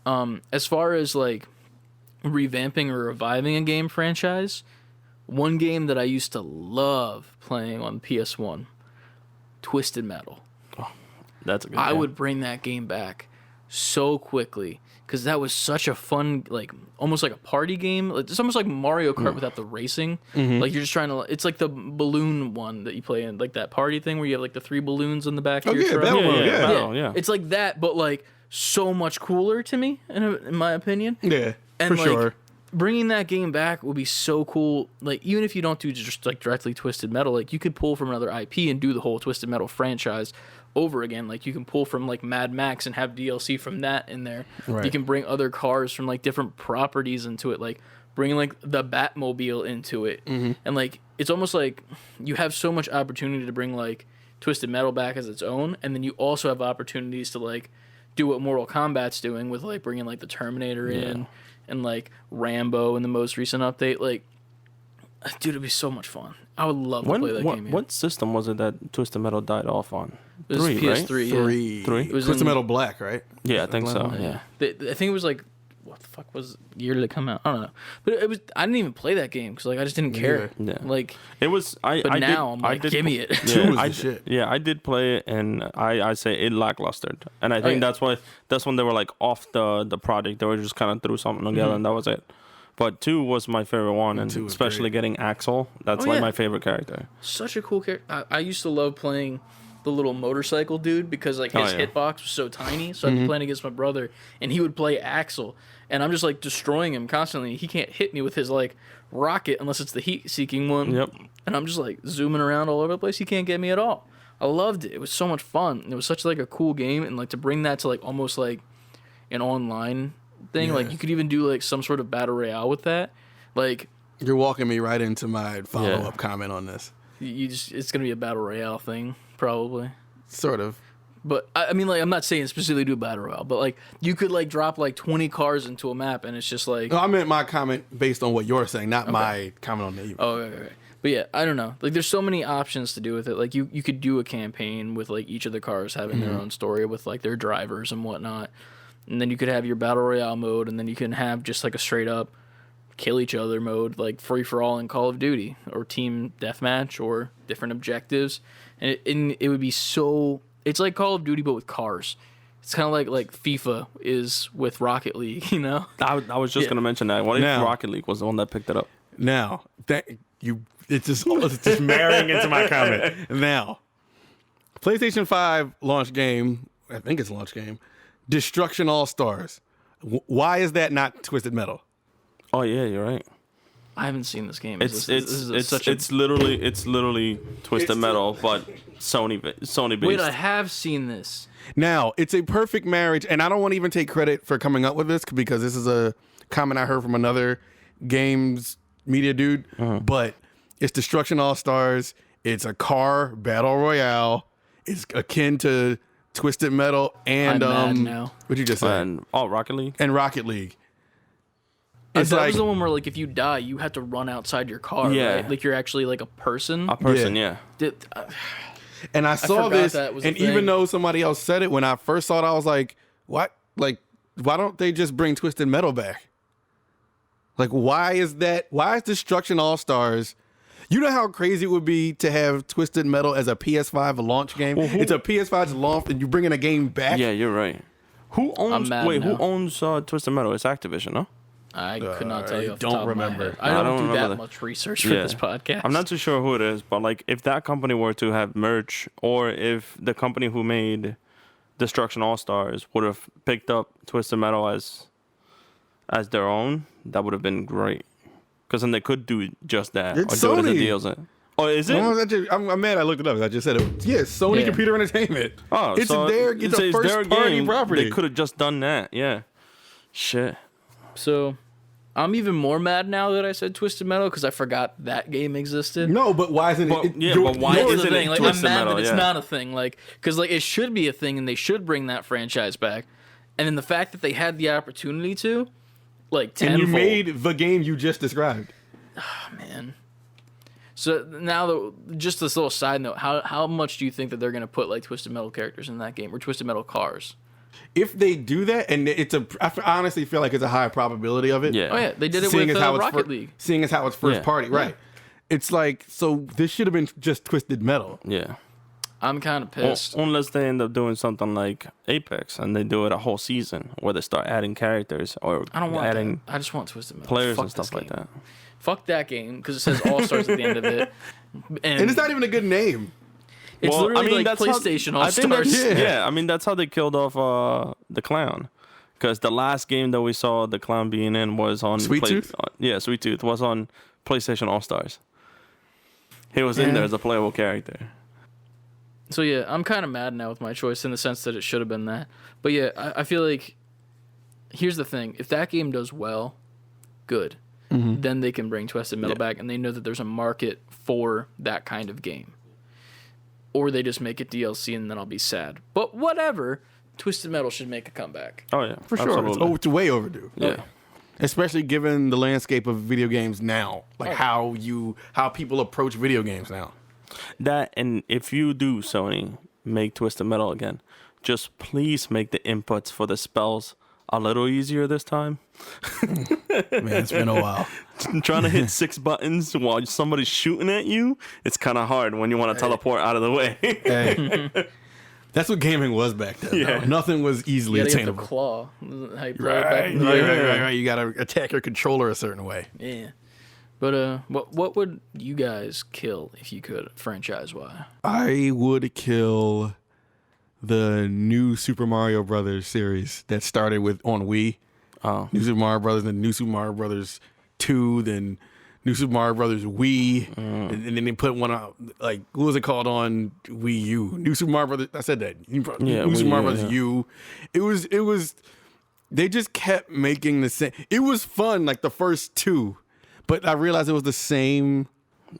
Speaker 2: As far as like revamping or reviving a game franchise, one game that I used to love playing on PS1, Twisted Metal.
Speaker 3: That's a good
Speaker 2: I
Speaker 3: game.
Speaker 2: would bring that game back so quickly because that was such a fun, like almost like a party game. It's almost like Mario Kart without the racing. Like you're just trying to. It's like the balloon one that you play in, like that party thing where you have like the 3 balloons on the back of your truck.
Speaker 1: Battle Mode,
Speaker 3: yeah.
Speaker 1: yeah.
Speaker 3: Yeah.
Speaker 2: It's like that, but like so much cooler to me, in my opinion.
Speaker 1: Yeah,
Speaker 2: And
Speaker 1: for
Speaker 2: like,
Speaker 1: sure.
Speaker 2: bringing that game back would be so cool. Like even if you don't do just like directly Twisted Metal, like you could pull from another IP and do the whole Twisted Metal franchise over again. Like you can pull from like Mad Max and have DLC from that in there.
Speaker 1: Right.
Speaker 2: You can bring other cars from like different properties into it, like bring like the Batmobile into it. And like it's almost like you have so much opportunity to bring like Twisted Metal back as its own, and then you also have opportunities to like do what Mortal Kombat's doing with like bringing like the Terminator in and like Rambo in the most recent update. Like, dude, it'd be so much fun. I would love to play that game. Man.
Speaker 3: What system was it that Twisted Metal died off on?
Speaker 2: It was
Speaker 3: 3,
Speaker 2: PS3.
Speaker 3: right?
Speaker 2: Yeah.
Speaker 1: 3.
Speaker 2: It was
Speaker 1: Twisted
Speaker 2: in-
Speaker 1: Metal Black, right?
Speaker 3: Yeah, I think so.
Speaker 2: Yeah, I think it was like, what the fuck was year did it come out? I don't know, but it was. I didn't even play that game because like I just didn't care.
Speaker 3: Yeah.
Speaker 2: Like,
Speaker 3: It was.
Speaker 2: but now I'm like, give me it.
Speaker 1: Two was
Speaker 3: I
Speaker 1: the shit.
Speaker 3: Yeah, I did play it, and I say it lacklustered, and I think
Speaker 2: yeah.
Speaker 3: that's when they were like off the project. They were just kind of threw something together, and that was it. But 2 was my favorite one, and
Speaker 1: 2 was
Speaker 3: especially
Speaker 1: great.
Speaker 3: getting Axel. That's
Speaker 2: Oh,
Speaker 3: like
Speaker 2: yeah.
Speaker 3: my favorite character.
Speaker 2: Such a cool character. I used to love playing the little motorcycle dude because like his
Speaker 3: yeah.
Speaker 2: hitbox was so tiny. So I'd be playing against my brother, and he would play Axel, and I'm just like destroying him constantly. He can't hit me with his like rocket unless it's the heat-seeking one.
Speaker 3: Yep.
Speaker 2: And I'm just like zooming around all over the place. He can't get me at all. I loved it. It was so much fun. It was such like a cool game, and like to bring that to like almost like an online thing.
Speaker 1: Yeah.
Speaker 2: Like you could even do like some sort of battle royale with that. Like
Speaker 1: You're walking me right into my follow-up comment on this.
Speaker 2: you just, it's gonna be a battle royale thing probably.
Speaker 1: Sort of.
Speaker 2: But I mean, like, I'm not saying specifically do battle royale, but like you could like drop like 20 cars into a map, and it's just like,
Speaker 1: No, I meant my comment based on what you're saying, not my comment on the email.
Speaker 2: oh, okay. But yeah, I don't know. Like, there's so many options to do with it. Like, you could do a campaign with, like, each of the cars having their own story with, like, their drivers and whatnot. And then you could have your Battle Royale mode, and then you can have just, like, a straight-up kill each other mode, like free-for-all in Call of Duty, or Team Deathmatch, or different objectives. And it would be so... It's like Call of Duty, but with cars. It's kind of like FIFA is with Rocket League, you know?
Speaker 3: I was just going to mention that. What if Rocket League was the one that picked it up?
Speaker 1: Now, it's just marrying into my comment. Now, PlayStation 5 launch game, I think it's launch game, Destruction All-Stars. Why is that not Twisted Metal?
Speaker 3: Oh, yeah, you're right.
Speaker 2: I haven't seen this game.
Speaker 3: It's literally Twisted Metal, but Sony based.
Speaker 2: Wait, I have seen this.
Speaker 1: Now, it's a perfect marriage, and I don't want to even take credit for coming up with this because this is a comment I heard from another games media dude, but it's Destruction All-Stars. It's a car battle royale. It's akin to Twisted Metal and
Speaker 2: I'm mad now.
Speaker 1: What you just said?
Speaker 3: And Rocket League.
Speaker 1: And Rocket League.
Speaker 2: That was the one where, like, if you die, you have to run outside your car, right? Like, you're actually, like, a person.
Speaker 3: A person, yeah.
Speaker 1: And I saw this,
Speaker 2: that was a
Speaker 1: and
Speaker 2: thing.
Speaker 1: even though somebody else said it, when I first saw it, I was like, what? Like, why don't they just bring Twisted Metal back? Like, why is Destruction All-Stars... You know how crazy it would be to have Twisted Metal as a PS5 launch game? It's a PS5 launch, and you bring in a game back?
Speaker 3: Yeah, you're right. Who owns Twisted Metal? It's Activision, no?
Speaker 2: I could not tell you off the
Speaker 1: don't
Speaker 2: top
Speaker 1: remember.
Speaker 2: of my head. I don't do
Speaker 3: remember
Speaker 2: that much research for this podcast.
Speaker 3: I'm not too sure who it is, but like if that company were to have merch, or if the company who made Destruction All-Stars would have picked up Twisted Metal as their own, that would have been great. Because then they could do just that.
Speaker 1: It's
Speaker 3: or do
Speaker 1: Sony.
Speaker 3: it as a DLC. Oh, is it?
Speaker 1: I'm mad I looked it up. I just said it. Yeah, Sony Computer Entertainment.
Speaker 3: Oh,
Speaker 1: it's
Speaker 3: so
Speaker 1: it's a first party property.
Speaker 3: They could have just done that. Yeah. Shit.
Speaker 2: So, I'm even more mad now that I said Twisted Metal because I forgot that game existed.
Speaker 1: No, but why isn't
Speaker 3: but,
Speaker 1: it?
Speaker 3: But why isn't
Speaker 2: thing.
Speaker 3: it
Speaker 2: Like,
Speaker 3: Twisted
Speaker 2: I'm mad
Speaker 3: Metal?
Speaker 2: that it's not a thing. Like, because like it should be a thing, and they should bring that franchise back. And then the fact that they had the opportunity to, like, tenfold.
Speaker 1: And you made the game you just described.
Speaker 2: Oh, man. So now, just this little side note, how much do you think that they're going to put, like, Twisted Metal characters in that game, or Twisted Metal cars?
Speaker 1: If they do that, and I honestly feel like it's a high probability of it.
Speaker 3: Yeah.
Speaker 2: Oh, yeah, they did it with Rocket League.
Speaker 1: Seeing as how it's first party, right. It's like, so this should have been just Twisted Metal.
Speaker 3: Yeah.
Speaker 2: I'm kind of pissed.
Speaker 3: Unless they end up doing something like Apex, and they do it a whole season, where they start adding characters, or
Speaker 2: I don't want
Speaker 3: adding
Speaker 2: that. I just want Twisted Metal.
Speaker 3: players
Speaker 2: Fuck
Speaker 3: and stuff like that.
Speaker 2: Fuck that game, because it says All-Stars at the end of it.
Speaker 1: And it's not even a good name.
Speaker 2: It's literally like PlayStation All-Stars.
Speaker 3: Yeah, I mean, that's how they killed off the clown. Because the last game that we saw the clown being in was on...
Speaker 1: Sweet Tooth?
Speaker 3: Sweet Tooth was on PlayStation All-Stars. He was in there as a playable character.
Speaker 2: So yeah, I'm kind of mad now with my choice in the sense that it should have been that. But yeah, I feel like... Here's the thing. If that game does well, good. Mm-hmm. Then they can bring Twisted Metal back, and they know that there's a market for that kind of game. Or they just make it DLC, and then I'll be sad. But whatever, Twisted Metal should make a comeback.
Speaker 3: Oh yeah,
Speaker 1: for sure. It's way overdue.
Speaker 3: Yeah,
Speaker 1: especially given the landscape of video games now, like how people approach video games now.
Speaker 3: That, and if you do, Sony, make Twisted Metal again, just please make the inputs for the spells a little easier this time.
Speaker 1: Man, it's been a while.
Speaker 3: Trying to hit 6 buttons while somebody's shooting at you, it's kind of hard when you want to teleport out of the way.
Speaker 1: Hey, that's what gaming was back then. Yeah. No, nothing was easily attainable.
Speaker 2: Get the claw. How you play
Speaker 1: right.
Speaker 2: It back
Speaker 1: Right. You got to attack your controller a certain way.
Speaker 2: Yeah. But what would you guys kill if you could, franchise-wise?
Speaker 1: I would kill the new Super Mario Brothers series that started on Wii. New Super Mario Brothers, then New Super Mario Brothers 2, then New Super Mario Brothers Wii, and then they put one out, like, what was it called on Wii U? New Super Mario Brothers, I said that. New Super Mario Brothers U. It was, they just kept making the same. It was fun, like the first 2, but I realized it was the same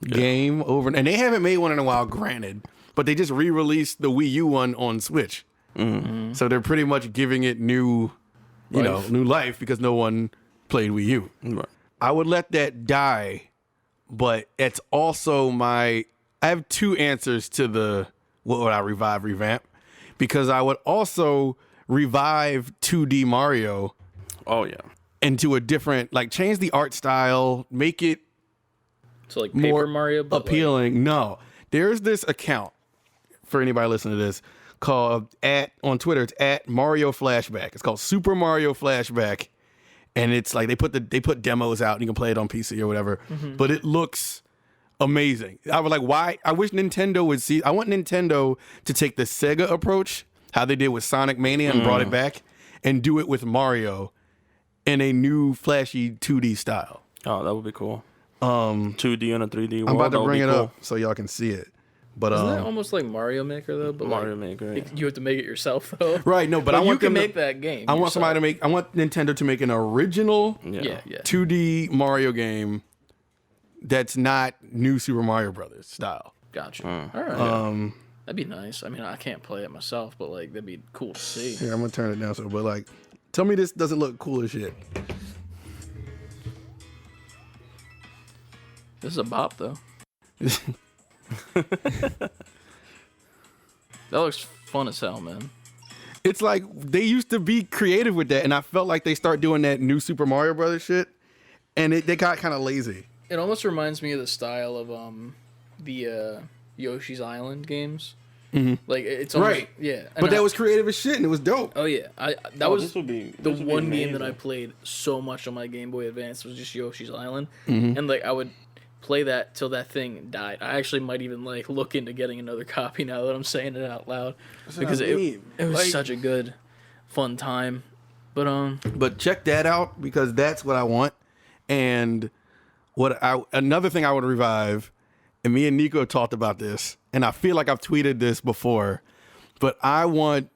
Speaker 1: game over, and they haven't made one in a while, granted. But they just re-released the Wii U one on Switch. Mm-hmm. So they're pretty much giving it new life because no one played Wii U.
Speaker 3: Right.
Speaker 1: I would let that die but it's also I have two answers to the what would I revamp, because I would also revive 2D Mario
Speaker 3: Oh yeah.
Speaker 1: into a different, like, change the art style, make it
Speaker 2: So like
Speaker 1: more
Speaker 2: Paper Mario, but
Speaker 1: appealing. No, there's this account for anybody listening to this called on Twitter. It's at Mario Flashback. It's called Super Mario Flashback, and it's like they put demos out and you can play it on PC or whatever. But it looks amazing. I was like, why? I wish Nintendo would see. I want Nintendo to take the Sega approach, how they did with Sonic Mania and brought it back, and do it with Mario in a new flashy 2D style.
Speaker 3: Oh, that would be cool. 2D and a 3D world.
Speaker 1: I'm about to bring it
Speaker 3: cool.
Speaker 1: up so y'all can see it. But
Speaker 2: isn't that almost like Mario Maker though? But
Speaker 3: Mario Maker. Yeah.
Speaker 2: you have to make it yourself though.
Speaker 1: Right, no, but I
Speaker 2: you
Speaker 1: want
Speaker 2: can
Speaker 1: them to
Speaker 2: make that game.
Speaker 1: I want
Speaker 2: yourself.
Speaker 1: somebody to make. I want Nintendo to make an original
Speaker 2: Yeah.
Speaker 1: 2D Mario game that's not new Super Mario Brothers style.
Speaker 2: Gotcha. All right. That'd be nice. I mean, I can't play it myself, but like that'd be cool to see.
Speaker 1: Here, I'm gonna turn it down so. But like, tell me this doesn't look cool as shit.
Speaker 2: This is a bop though. That looks fun as hell, man.
Speaker 1: It's like they used to be creative with that, and I felt like they start doing that new Super Mario Brothers shit, and they got kind of lazy.
Speaker 2: It almost reminds me of the style of the Yoshi's Island games. Like it's almost,
Speaker 1: Right.
Speaker 2: yeah.
Speaker 1: But that was creative as shit, and it was dope.
Speaker 2: Oh yeah, that was
Speaker 3: this would be
Speaker 2: the
Speaker 3: this would be
Speaker 2: one game that I
Speaker 3: amazing.
Speaker 2: played so much on my Game Boy Advance was just Yoshi's Island, and like I would play that till that thing died. I actually might even like look into getting another copy now that I'm saying it out loud because
Speaker 1: what I mean.
Speaker 2: it was
Speaker 1: Like-
Speaker 2: such a good, fun time. But
Speaker 1: check that out because that's what I want. And another thing I would revive, and me and Nicko talked about this, and I feel like I've tweeted this before, but I want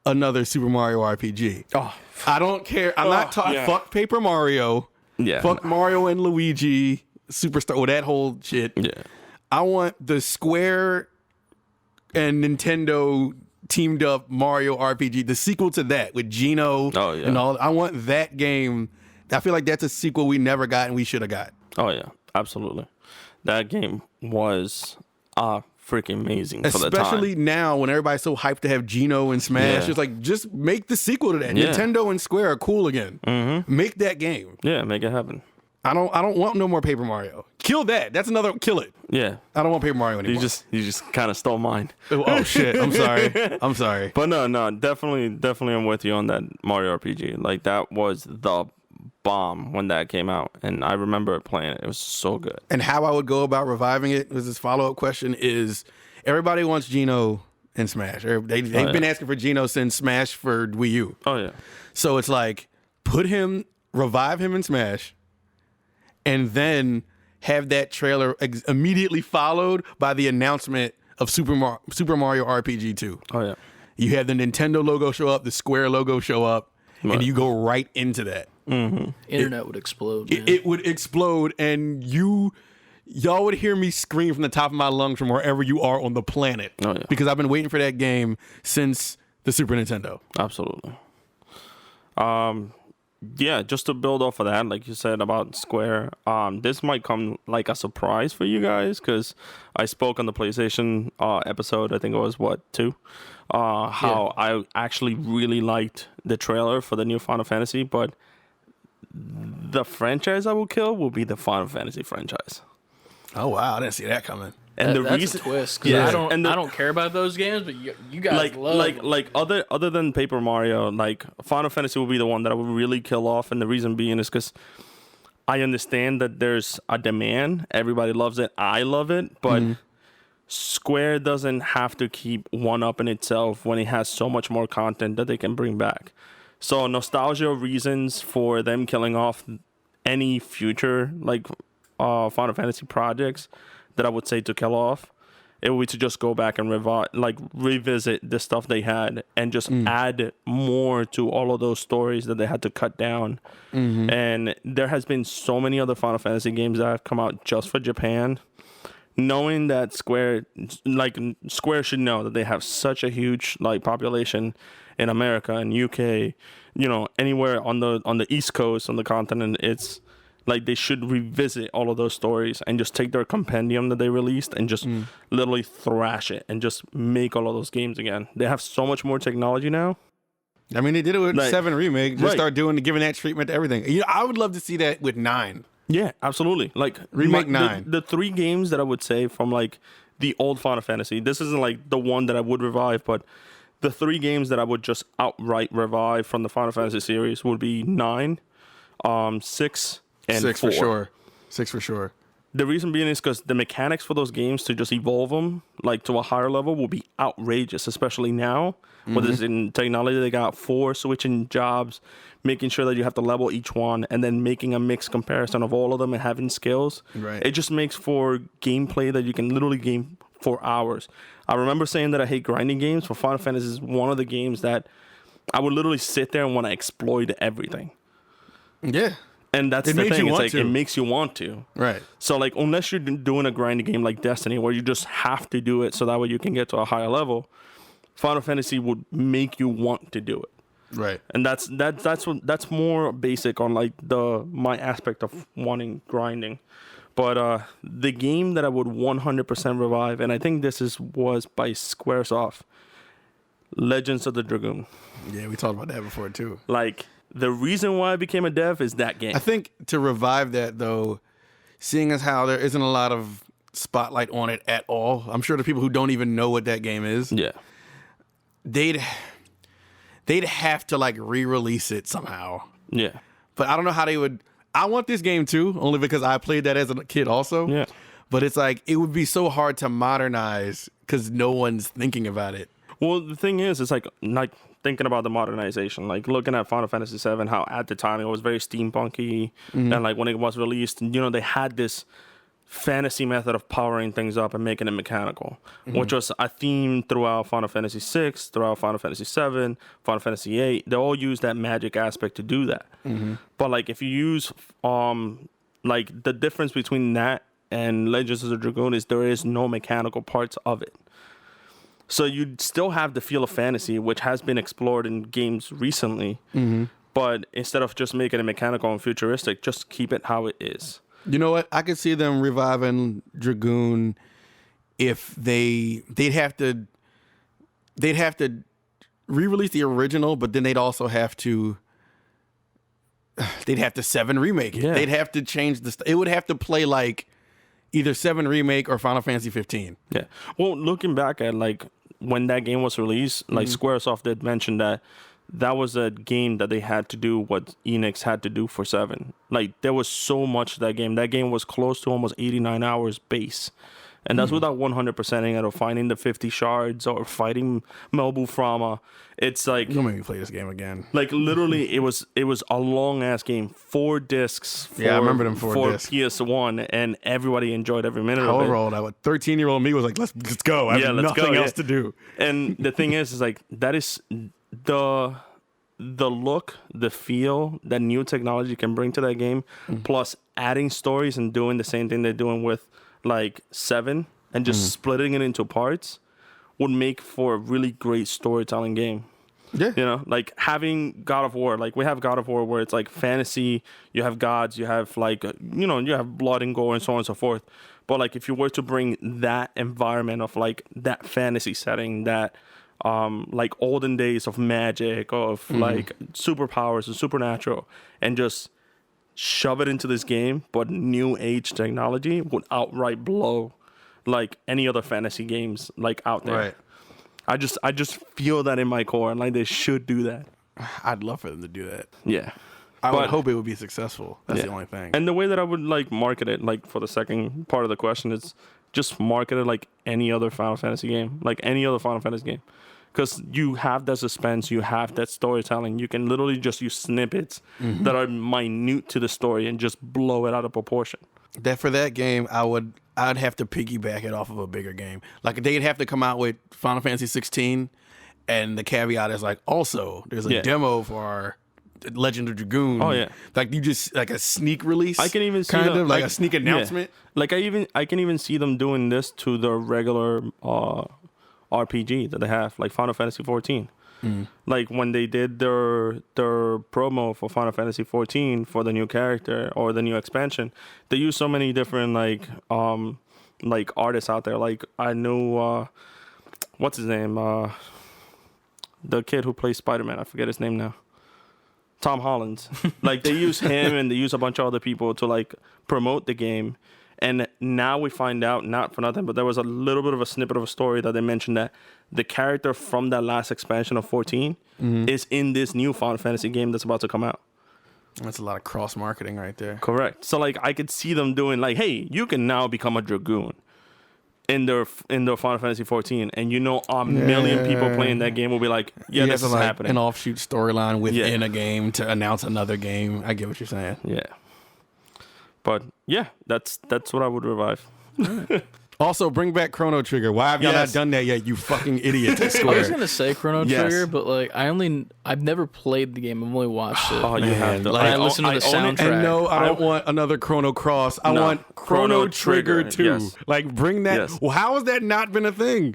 Speaker 1: another Super Mario RPG.
Speaker 3: Oh,
Speaker 1: I don't care. I'm not talking
Speaker 3: yeah.
Speaker 1: fuck Paper Mario.
Speaker 3: yeah.
Speaker 1: Fuck Mario and Luigi, Superstar, or that whole shit.
Speaker 3: Yeah.
Speaker 1: I want the Square and Nintendo teamed up Mario RPG, the sequel to that with Geno
Speaker 3: Oh, yeah.
Speaker 1: and all. I want that game. I feel like that's a sequel we never got and we should have got.
Speaker 3: Oh yeah, absolutely. That game was freaking amazing for the
Speaker 1: Especially
Speaker 3: time.
Speaker 1: now when everybody's so hyped to have Geno and Smash.
Speaker 3: Yeah.
Speaker 1: It's like, just make the sequel to that.
Speaker 3: Yeah.
Speaker 1: Nintendo and Square are cool again. Make that game.
Speaker 3: Yeah, make it happen.
Speaker 1: I don't want no more Paper Mario. Kill that. That's another kill it.
Speaker 3: Yeah.
Speaker 1: I don't want Paper Mario anymore.
Speaker 3: You just kind of stole mine.
Speaker 1: Oh shit. I'm sorry. I'm sorry.
Speaker 3: But no, definitely I'm with you on that Mario RPG. Like that was the bomb when that came out, and I remember playing it. It was so good.
Speaker 1: And how I would go about reviving it was this follow-up question is everybody wants Geno in Smash. They've been asking for Geno since Smash for Wii U.
Speaker 3: Oh yeah.
Speaker 1: So it's like revive him in Smash, and then have that trailer immediately followed by the announcement of Super Mario RPG 2.
Speaker 3: Oh yeah.
Speaker 1: You have the Nintendo logo show up, the Square logo show up, and you go right into that.
Speaker 2: internet would explode. Man.
Speaker 1: It would explode, and y'all would hear me scream from the top of my lungs from wherever you are on the planet.
Speaker 3: Oh, yeah.
Speaker 1: Because I've been waiting for that game since the Super Nintendo.
Speaker 3: Absolutely. Yeah, just to build off of that, like you said about Square, this might come like a surprise for you guys because I spoke on the PlayStation episode, I think it was, 2? How I actually really liked the trailer for the new Final Fantasy, but the franchise I will kill will be the Final Fantasy franchise.
Speaker 1: Oh, wow. I didn't see that coming.
Speaker 3: And the
Speaker 2: that's
Speaker 3: reason,
Speaker 2: a twist. 'Cause
Speaker 3: Yeah.
Speaker 2: I don't.
Speaker 3: And
Speaker 2: I don't care about those games, but you guys love them.
Speaker 3: like other than Paper Mario, like Final Fantasy will be the one that I would really kill off, and the reason being is because I understand that there's a demand. Everybody loves it. I love it, but Square doesn't have to keep one up in itself when it has so much more content that they can bring back. So nostalgia reasons for them killing off any future like Final Fantasy projects that I would say to kill off, it would be to just go back and revisit the stuff they had and just add more to all of those stories that they had to cut down. And there has been so many other Final Fantasy games that have come out just for Japan. Knowing that Square should know that they have such a huge like population in America and UK, anywhere on the East Coast on the continent, it's Like, they should revisit all of those stories and just take their compendium that they released and just literally thrash it and just make all of those games again. They have so much more technology now.
Speaker 1: I mean, they did it with
Speaker 3: Like,
Speaker 1: 7 Remake. Just
Speaker 3: right.
Speaker 1: start giving that treatment to everything. You know, I would love to see that with 9.
Speaker 3: Yeah, absolutely. Like,
Speaker 1: Remake 9.
Speaker 3: The 3 games that I would say from, like, the old Final Fantasy, this isn't, like, the one that I would revive, but the 3 games that I would just outright revive from the Final Fantasy series would be 9, 6, and
Speaker 1: 6
Speaker 3: 4.
Speaker 1: for sure. 6 for sure.
Speaker 3: The reason being is because the mechanics for those games to just evolve them like to a higher level will be outrageous, especially now. Whether it's in technology, they got 4 switching jobs, making sure that you have to level each one, and then making a mixed comparison of all of them and having skills.
Speaker 1: Right.
Speaker 3: It just makes for gameplay that you can literally game for hours. I remember saying that I hate grinding games, but Final Fantasy is one of the games that I would literally sit there and want to exploit everything.
Speaker 1: Yeah.
Speaker 3: And that's
Speaker 1: It
Speaker 3: the
Speaker 1: makes
Speaker 3: thing.
Speaker 1: you
Speaker 3: It's
Speaker 1: want
Speaker 3: like
Speaker 1: to.
Speaker 3: it makes you want to.
Speaker 1: Right.
Speaker 3: So like unless you're doing a grinding game like Destiny where you just have to do it so that way you can get to a higher level, Final Fantasy would make you want to do it.
Speaker 1: Right.
Speaker 3: And that's more basic on like my aspect of wanting grinding. But the game that I would 100% revive, and I think this was by Squaresoft, Legends of the Dragoon.
Speaker 1: Yeah, we talked about that before too.
Speaker 3: Like the reason why I became a dev is that game.
Speaker 1: I think to revive that though, seeing as how there isn't a lot of spotlight on it at all, I'm sure the people who don't even know what that game is,
Speaker 3: Yeah.
Speaker 1: they'd have to like re-release it somehow.
Speaker 3: Yeah.
Speaker 1: But I don't know how they would. I want this game too, only because I played that as a kid also.
Speaker 3: Yeah.
Speaker 1: But it's like it would be so hard to modernize because no one's thinking about it.
Speaker 3: Well, the thing is, it's like thinking about the modernization, like looking at Final Fantasy VII, how at the time it was very steampunky, and like when it was released, you know, they had this fantasy method of powering things up and making it mechanical, which was a theme throughout Final Fantasy VI, throughout Final Fantasy VII, Final Fantasy VIII. They all use that magic aspect to do that. But like if you use like the difference between that and Legends of the Dragoon is there is no mechanical parts of it. So you'd still have the feel of fantasy, which has been explored in games recently. But instead of just making it mechanical and futuristic, just keep it how it is.
Speaker 1: You know what? I could see them reviving Dragoon if they'd have to re-release the original, but then they'd also have to 7 remake it.
Speaker 3: Yeah.
Speaker 1: They'd have to change it would have to play like either 7 remake or Final Fantasy 15.
Speaker 3: Yeah. Well, looking back at like when that game was released, like Squaresoft did mention that was a game that they had to do what Enix had to do for 7. Like there was so much to that game. That game was close to almost 89 hours base. And that's without 100%ing it or finding the 50 shards or fighting Melbu Frama. It's like
Speaker 1: Don't make me play this game again.
Speaker 3: like literally it was a long ass game, 4 discs for,
Speaker 1: Yeah, I remember them 4 discs.
Speaker 3: PS1 and everybody enjoyed every minute of it.
Speaker 1: However old I was, 13-year-old me was like, let's go. I have
Speaker 3: let's
Speaker 1: nothing
Speaker 3: go,
Speaker 1: else to do.
Speaker 3: And the thing is like that is the look, the feel that new technology can bring to that game, plus adding stories and doing the same thing they're doing with like 7 and just splitting it into parts would make for a really great storytelling game.
Speaker 1: Yeah.
Speaker 3: You know, like having God of War, like we have God of War where it's like fantasy, you have gods, you have like, you know, you have blood and gore and so on and so forth. But like if you were to bring that environment of like that fantasy setting, that like olden days of magic, of like superpowers and supernatural, and just shove it into this game, but new age technology would outright blow like any other fantasy games like out there.
Speaker 1: Right.
Speaker 3: I just feel that in my core, and like they should do that.
Speaker 1: I'd love for them to do that.
Speaker 3: Yeah.
Speaker 1: I would
Speaker 3: But-
Speaker 1: hope it would be successful. That's the
Speaker 3: Yeah.
Speaker 1: only thing.
Speaker 3: And the way that I would like market it, like for the second part of the question, is just market it like any other Final Fantasy game, like any other Final Fantasy game. Because you have that suspense, you have that storytelling. You can literally just use snippets that are minute to the story and just blow it out of proportion.
Speaker 1: That for that game, I'd have to piggyback it off of a bigger game. Like they'd have to come out with Final Fantasy 16, and the caveat is like also there's a
Speaker 3: Yeah.
Speaker 1: demo for our Legend of Dragoon.
Speaker 3: Oh, yeah.
Speaker 1: Like you just like a sneak release.
Speaker 3: I can even see
Speaker 1: kind
Speaker 3: them,
Speaker 1: of like a sneak announcement.
Speaker 3: Yeah. Like I can even see them doing this to the regular RPG that they have, like Final Fantasy 14. Like when they did their promo for Final Fantasy 14 for the new character or the new expansion, they used so many different like artists out there. Like I knew what's his name? The kid who plays Spider-Man. I forget his name now. Tom Holland. Like they use him and they use a bunch of other people to like promote the game. And now we find out, not for nothing, but there was a little bit of a snippet of a story that they mentioned that the character from that last expansion of 14 is in this new Final Fantasy game that's about to come out.
Speaker 1: That's a lot of cross marketing right there.
Speaker 3: Correct. So like I could see them doing like, hey, you can now become a Dragoon in their Final Fantasy 14, and a million people playing that game will be like, yeah, this is happening.
Speaker 1: An offshoot storyline within a game to announce another game. I get what you're saying.
Speaker 3: Yeah. But yeah, that's what I would revive.
Speaker 1: Also, bring back Chrono Trigger. Why have y'all not done that yet, you fucking idiots at
Speaker 2: I
Speaker 1: Square?
Speaker 2: was gonna say Chrono Trigger, but like I've never played the game. I've only watched it.
Speaker 3: Oh, you have to.
Speaker 2: Like, I listen to the soundtrack.
Speaker 1: And no, I don't want another Chrono Cross. I want Chrono Trigger 2.
Speaker 3: Yes.
Speaker 1: Like, bring that.
Speaker 3: Yes.
Speaker 1: Well, how has that not been a thing?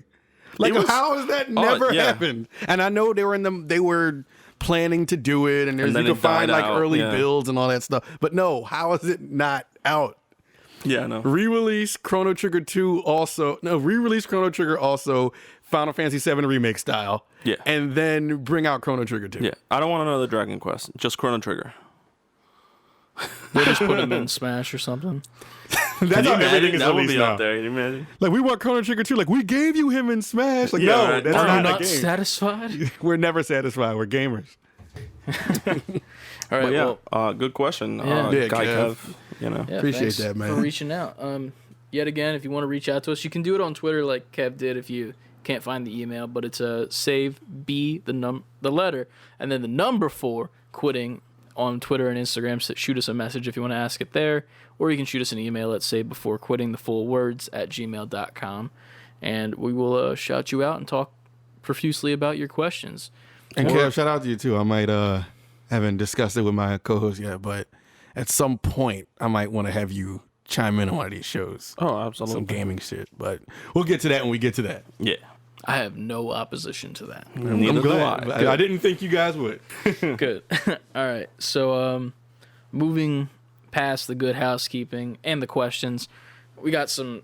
Speaker 1: Like, how has that never happened? And I know they were planning to do it, and you can find like early builds and all that stuff. But no, how is it not out?
Speaker 3: Yeah, no.
Speaker 1: Re-release Chrono Trigger 2 also. No, re-release Chrono Trigger also Final Fantasy 7 remake style.
Speaker 3: Yeah.
Speaker 1: And then bring out Chrono Trigger 2.
Speaker 3: Yeah. I don't want another Dragon Quest. Just Chrono Trigger.
Speaker 2: We'll just put him in Smash or something.
Speaker 1: That's how everything is
Speaker 3: that would
Speaker 1: released
Speaker 3: be
Speaker 1: now.
Speaker 3: up there. Can you imagine?
Speaker 1: Like, we want Chrono Trigger 2. Like, we gave you him in Smash. Like,
Speaker 3: Yeah,
Speaker 1: no,
Speaker 3: right.
Speaker 1: that's
Speaker 2: Are you
Speaker 1: not a
Speaker 2: not
Speaker 1: game.
Speaker 2: satisfied?
Speaker 1: We're never satisfied. We're gamers.
Speaker 2: All right.
Speaker 3: But yeah,
Speaker 2: Well,
Speaker 3: good question.
Speaker 2: Yeah.
Speaker 1: Yeah,
Speaker 3: Guy
Speaker 1: Kev.
Speaker 3: Kev, you know.
Speaker 2: yeah,
Speaker 1: appreciate
Speaker 2: thanks
Speaker 1: that, man.
Speaker 2: for reaching out. Yet again, if you want to reach out to us, you can do it on Twitter, like Kev did. If you can't find the email, but it's save B the letter and then the number 4 quitting on Twitter and Instagram. So shoot us a message if you want to ask it there, or you can shoot us an email at savebeforequitting the full words @gmail.com, and we will shout you out and talk profusely about your questions.
Speaker 1: And Kev, shout out to you, too. I might, haven't discussed it with my co-host yet, but at some point, I might want to have you chime in on one of these shows.
Speaker 3: Oh, absolutely.
Speaker 1: Some gaming shit. But we'll get to that when we get to that.
Speaker 3: Yeah.
Speaker 2: I have no opposition to that.
Speaker 3: Neither
Speaker 1: I'm
Speaker 3: do
Speaker 1: glad. I didn't think you guys would.
Speaker 2: Good. All right. So, moving past the good housekeeping and the questions, we got some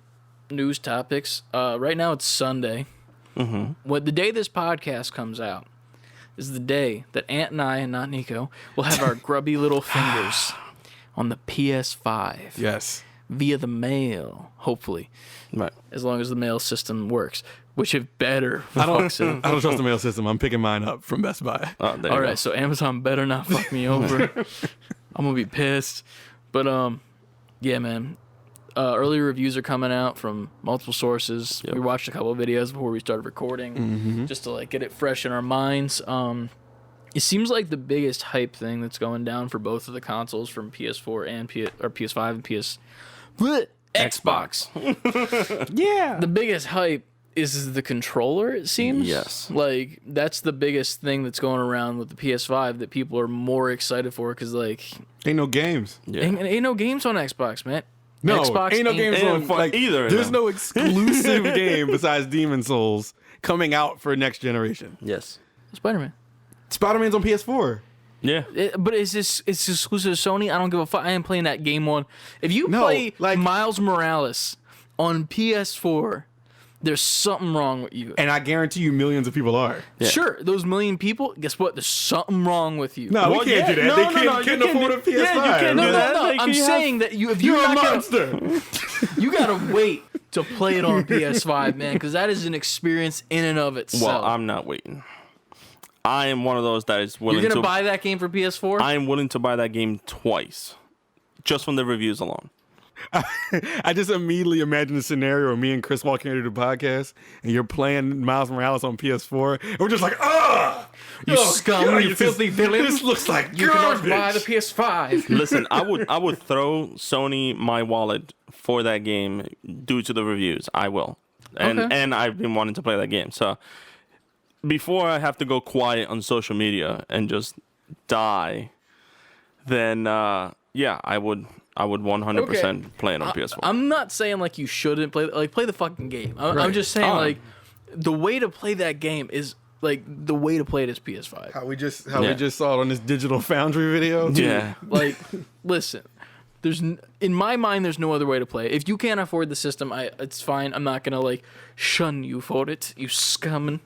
Speaker 2: news topics. Right now it's Sunday.
Speaker 3: Mm-hmm.
Speaker 2: What the day this podcast comes out is the day that Ant and I, and not Nicko, will have our grubby little fingers on the PS5.
Speaker 1: Yes.
Speaker 2: Via the mail, hopefully.
Speaker 3: Right.
Speaker 2: As long as the mail system works, which it better.
Speaker 1: I don't trust the mail system. I'm picking mine up from Best Buy.
Speaker 3: There you
Speaker 2: All
Speaker 3: go.
Speaker 2: right, so Amazon better not fuck me over. I'm gonna be pissed. But yeah, man. Early reviews are coming out from multiple sources.
Speaker 3: Yep.
Speaker 2: We watched a couple of videos before we started recording, just to like get it fresh in our minds. It seems like the biggest hype thing that's going down for both of the consoles, from PS4 and PS5 and Xbox.
Speaker 1: Yeah.
Speaker 2: The biggest hype is the controller, it seems.
Speaker 3: Yes.
Speaker 2: Like, that's the biggest thing that's going around with the PS5 that people are more excited for, because, like,
Speaker 1: Ain't no games.
Speaker 3: Yeah.
Speaker 2: ain't no games on Xbox, man.
Speaker 1: No,
Speaker 2: Xbox
Speaker 1: ain't no games
Speaker 3: ain't
Speaker 1: on
Speaker 3: fun
Speaker 1: like,
Speaker 3: either of
Speaker 1: There's
Speaker 3: them.
Speaker 1: no exclusive game besides Demon Souls coming out for next generation.
Speaker 3: Yes.
Speaker 2: Spider-Man.
Speaker 1: Spider-Man's on PS4.
Speaker 3: Yeah.
Speaker 2: But it's exclusive to Sony. I don't give a fuck. I am playing that game on. If you
Speaker 1: No,
Speaker 2: play
Speaker 1: like-
Speaker 2: Miles Morales on PS4, there's something wrong with you.
Speaker 1: And I guarantee you millions of people are.
Speaker 3: Yeah.
Speaker 2: Sure, those million people, guess what? There's something wrong with you.
Speaker 1: No,
Speaker 3: Well,
Speaker 1: we can't
Speaker 3: yeah.
Speaker 1: do that.
Speaker 3: No,
Speaker 1: They
Speaker 3: no,
Speaker 1: can't,
Speaker 3: no, you
Speaker 1: couldn't
Speaker 3: can
Speaker 1: afford a
Speaker 3: do-
Speaker 1: PS5.
Speaker 3: yeah, you can
Speaker 2: No,
Speaker 3: do
Speaker 2: no,
Speaker 3: that.
Speaker 2: no.
Speaker 3: Like,
Speaker 2: I'm
Speaker 3: you
Speaker 2: saying that if
Speaker 1: You're
Speaker 2: you're
Speaker 1: a
Speaker 2: not gonna,
Speaker 1: monster.
Speaker 2: you gotta wait to play it on PS5, man, because that is an experience in and of itself.
Speaker 3: Well, I'm not waiting. I am one of those that is willing
Speaker 2: You're gonna
Speaker 3: to
Speaker 2: buy that game for PS4?
Speaker 3: I am willing to buy that game twice, just from the reviews alone.
Speaker 1: I just immediately imagine the scenario of me and Chris walking into the podcast and you're playing Miles Morales on PS4 and we're just like,
Speaker 2: You scum, you filthy villain.
Speaker 1: This looks like
Speaker 2: You cannot
Speaker 1: garbage.
Speaker 2: buy the PS5.
Speaker 3: Listen, I would throw Sony my wallet for that game due to the reviews. I will, and
Speaker 2: Okay.
Speaker 3: and I've been wanting to play that game. So before I have to go quiet on social media and just die, then yeah, I would 100% play it on PS4.
Speaker 2: I'm not saying like you shouldn't play the fucking game. I'm
Speaker 1: Right.
Speaker 2: just saying like the way to play that game is like the way to play it is PS5.
Speaker 1: How we just saw it on this Digital Foundry video.
Speaker 3: Yeah.
Speaker 2: Like, listen, in my mind, there's no other way to play it. If you can't afford the system, it's fine. I'm not gonna like shun you for it, you scum.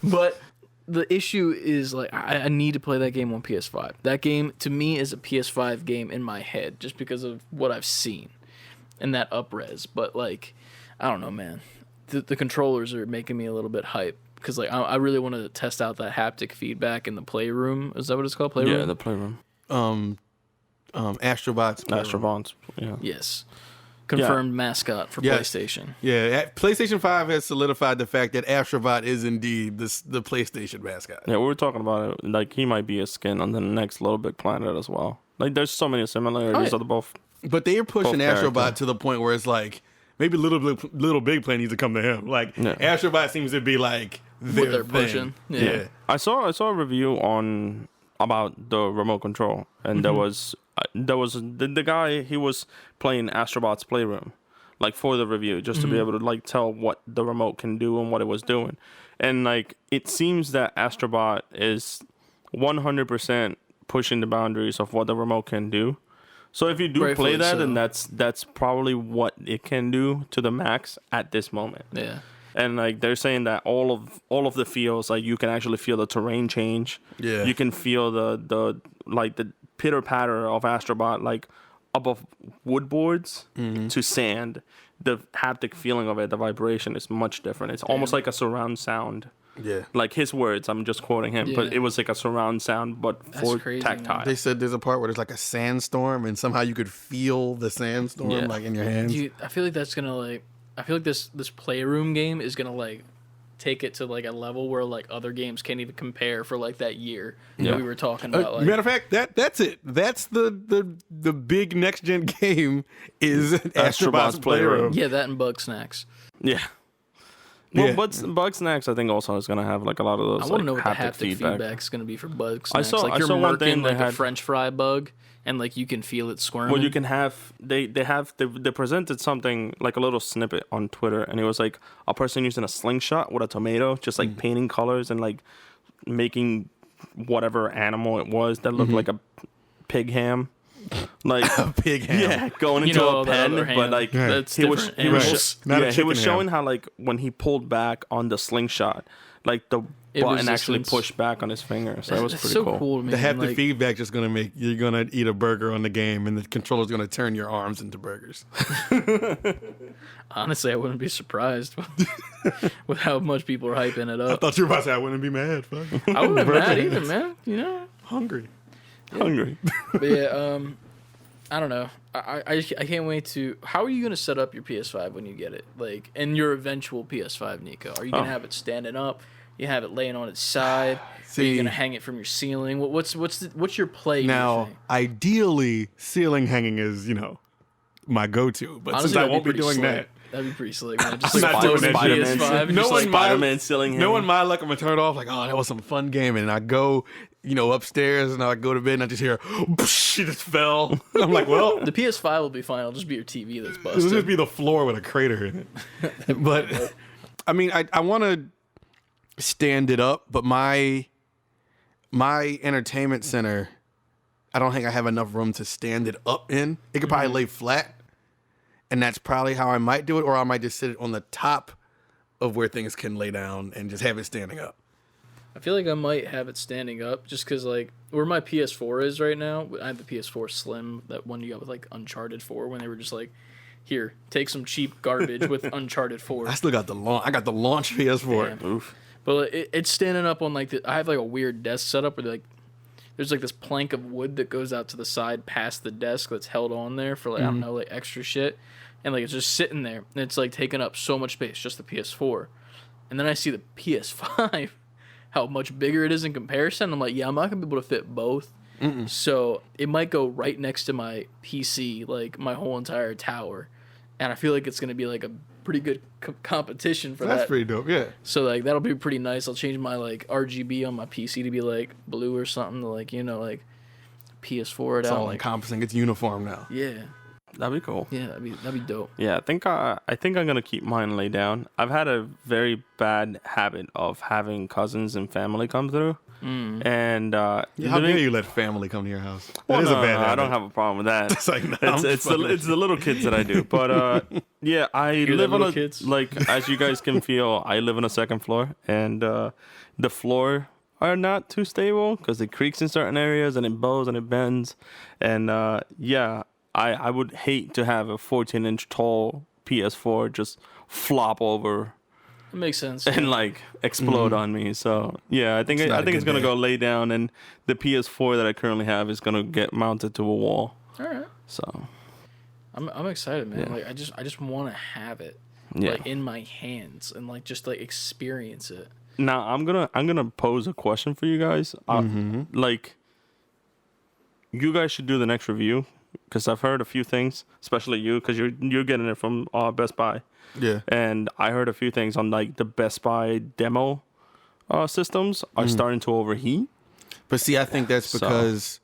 Speaker 2: But the issue is like I need to play that game on PS5. That game to me is a PS5 game in my head, just because of what I've seen and that up-res. But like, I don't know, man. The controllers are making me a little bit hype. Because like I really wanted to test out that haptic feedback in the playroom. Is that what it's called? Playroom?
Speaker 3: Yeah, the playroom.
Speaker 1: Astrobots.
Speaker 3: Astrobots. Yeah.
Speaker 2: Yes. Confirmed mascot for
Speaker 1: Yes.
Speaker 2: PlayStation.
Speaker 1: Yeah, PlayStation 5 has solidified the fact that Astrobot is indeed the PlayStation mascot.
Speaker 3: Yeah, we were talking about it. Like, he might be a skin on the next Little Big Planet as well. Like, there's so many similarities of the both.
Speaker 1: But they are pushing
Speaker 3: Both
Speaker 1: Astrobot
Speaker 3: character.
Speaker 1: to the point where it's like, maybe Little Big Planet needs to come to him. Like, Astrobot seems to be like
Speaker 2: What they're
Speaker 1: thing.
Speaker 2: pushing. Yeah.
Speaker 3: I saw a review about the remote control, and there was the guy, he was playing Astrobot's Playroom, like, for the review, just to be able to like tell what the remote can do and what it was doing. And like, it seems that Astrobot is 100% pushing the boundaries of what the remote can do. So if you do
Speaker 2: Rightfully
Speaker 3: play that,
Speaker 2: so.
Speaker 3: then that's probably what it can do to the max at this moment.
Speaker 2: Yeah.
Speaker 3: And like, they're saying that all of the feels, like, you can actually feel the terrain change.
Speaker 1: Yeah.
Speaker 3: You can feel the pitter patter of Astrobot, like, above wood boards to sand. The haptic feeling of it, the vibration is much different. It's almost like a surround sound.
Speaker 1: Yeah.
Speaker 3: Like his words, I'm just quoting him, but
Speaker 2: Yeah.
Speaker 3: it was like a surround sound, but for
Speaker 2: crazy,
Speaker 3: tactile.
Speaker 1: They said there's a part where there's like a sandstorm, and somehow you could feel the sandstorm
Speaker 3: Yeah.
Speaker 1: like in your hands.
Speaker 2: I feel like that's gonna like. I feel like this Playroom game is gonna like take it to like a level where like other games can't even compare for like that year that we were talking about. Like,
Speaker 1: Matter of fact, that's it. That's the big next gen game is Astrobot's Playroom.
Speaker 2: yeah, that and Bug Snacks.
Speaker 3: Yeah. Well,
Speaker 1: Yeah.
Speaker 3: Bug Snacks, I think, also is gonna have like a lot of those.
Speaker 2: I want to
Speaker 3: like,
Speaker 2: know what the
Speaker 3: haptic
Speaker 2: haptic feedback is going to be for Bug
Speaker 3: I
Speaker 2: Snacks.
Speaker 3: saw-
Speaker 2: like
Speaker 3: I
Speaker 2: you're
Speaker 3: saw one
Speaker 2: murking
Speaker 3: thing they
Speaker 2: like a
Speaker 3: had-
Speaker 2: French fry bug, and like you can feel it squirming.
Speaker 3: Well, you can have they presented something like a little snippet on Twitter, and it was like a person using a slingshot with a tomato, just like painting colors and like making whatever animal it was that looked like a pig ham, like
Speaker 1: Pig ham.
Speaker 3: yeah, going
Speaker 2: You
Speaker 3: into
Speaker 2: know,
Speaker 3: a
Speaker 2: that
Speaker 3: pen,
Speaker 2: other
Speaker 3: but
Speaker 2: ham.
Speaker 3: like
Speaker 2: That's
Speaker 3: he was
Speaker 2: different
Speaker 3: he was
Speaker 2: animals.
Speaker 1: Not a
Speaker 3: yeah, he
Speaker 1: chicken
Speaker 3: was
Speaker 1: ham.
Speaker 3: showing how like when he pulled back on the slingshot, like the button actually
Speaker 2: resistance.
Speaker 3: pushed back on his finger, so that was
Speaker 2: That's
Speaker 3: pretty
Speaker 2: so
Speaker 3: cool.
Speaker 2: to me.
Speaker 1: The
Speaker 2: man.
Speaker 1: haptic
Speaker 2: Like,
Speaker 1: feedback just gonna make you're gonna eat a burger on the game, and the controller's gonna turn your arms into burgers.
Speaker 2: honestly, I wouldn't be surprised with how much people are hyping it
Speaker 1: I
Speaker 2: up.
Speaker 1: thought you were about to say I wouldn't be mad. Fuck.
Speaker 2: I wouldn't be mad
Speaker 1: Burger.
Speaker 2: either, man. You know.
Speaker 1: Hungry.
Speaker 3: Hungry.
Speaker 2: But yeah, I don't know. I can't wait to. How are you gonna set up your PS5 when you get it? Like, and your eventual PS5, Nico? Are you gonna have it standing up? You have it laying on its side? Are
Speaker 1: See-
Speaker 2: you gonna hang it from your ceiling? What's your play?
Speaker 1: Now,
Speaker 2: thing?
Speaker 1: ideally, ceiling hanging is my go-to, but
Speaker 2: Honestly,
Speaker 1: since I
Speaker 2: that'd
Speaker 1: won't be
Speaker 2: pretty
Speaker 1: doing
Speaker 2: slick.
Speaker 1: that,
Speaker 2: That'd be pretty slick, man. Just
Speaker 1: I'm
Speaker 2: like
Speaker 1: not doing that
Speaker 2: floating
Speaker 1: shit.
Speaker 2: PS5.
Speaker 1: No
Speaker 2: just
Speaker 1: one
Speaker 2: like,
Speaker 1: mind-
Speaker 3: Spider-Man ceiling him.
Speaker 1: no one my luck. I'm gonna turn it off. Like, oh, that was some fun gaming, and I go, upstairs, and I go to bed, and I just hear, it just fell. I'm like, well,
Speaker 2: the PS5 will be fine. It'll just be your TV that's
Speaker 1: it'll just
Speaker 2: busted.
Speaker 1: be the floor with a crater in it. But I mean, I want to stand it up, but my entertainment center, I don't think I have enough room to stand it up in. It could probably lay flat, and that's probably how I might do it, or I might just sit it on the top of where things can lay down and just have it standing up.
Speaker 2: I feel like I might have it standing up just because, like, where my PS4 is right now, I have the PS4 Slim, that one you got with, like, Uncharted 4, when they were just like, here, take some cheap garbage with Uncharted 4.
Speaker 1: I still got the launch. I got the launch PS4.
Speaker 2: Damn.
Speaker 3: Oof.
Speaker 2: But like, it's standing up on, like, I have, like, a weird desk setup where, like, there's, like, this plank of wood that goes out to the side past the desk that's held on there for, like, I don't know, like, extra shit. And, like, it's just sitting there. And it's, like, taking up so much space, just the PS4. And then I see the PS5. How much bigger it is in comparison. I'm like, yeah, I'm not gonna be able to fit both. So it might go right next to my PC, like my whole entire tower, and I feel like it's gonna be like a pretty good competition for
Speaker 1: That's
Speaker 2: that.
Speaker 1: pretty dope. Yeah.
Speaker 2: So like that'll be pretty nice. I'll change my like RGB on my PC to be like blue or something to like like PS4 it
Speaker 1: It's
Speaker 2: out.
Speaker 1: all
Speaker 2: Like,
Speaker 1: encompassing. It's uniform now.
Speaker 2: yeah,
Speaker 3: That'd be cool.
Speaker 2: Yeah, that'd be dope.
Speaker 3: Yeah, I think I'm gonna keep mine laid down. I've had a very bad habit of having cousins and family come through, and
Speaker 1: How dare you let family come to your house?
Speaker 3: Well,
Speaker 1: That is
Speaker 3: no,
Speaker 1: a bad
Speaker 3: no,
Speaker 1: habit.
Speaker 3: I don't have a problem with that.
Speaker 1: It's like, no,
Speaker 3: it's the little kids that I do. But yeah, I live on a
Speaker 2: kids?
Speaker 3: like as you guys can feel, I live on a second floor, and the floor are not too stable because it creaks in certain areas and it bows and it bends, and yeah. I would hate to have a 14-inch tall PS4 just flop over
Speaker 2: It makes sense.
Speaker 3: and like explode on me. So yeah, I think it's gonna go lay down, and the PS4 that I currently have is gonna get mounted to a wall.
Speaker 2: All right.
Speaker 3: So
Speaker 2: I'm excited, man.
Speaker 3: Yeah.
Speaker 2: Like I just want to have it
Speaker 3: yeah.
Speaker 2: like in my hands and like just like experience it.
Speaker 3: Now I'm gonna pose a question for you guys. Like, you guys should do the next review. Because I've heard a few things, especially you, because you're getting it from Best Buy.
Speaker 1: Yeah.
Speaker 3: And I heard a few things on like the Best Buy demo systems are starting to overheat.
Speaker 1: But see, I think that's
Speaker 3: So-
Speaker 1: because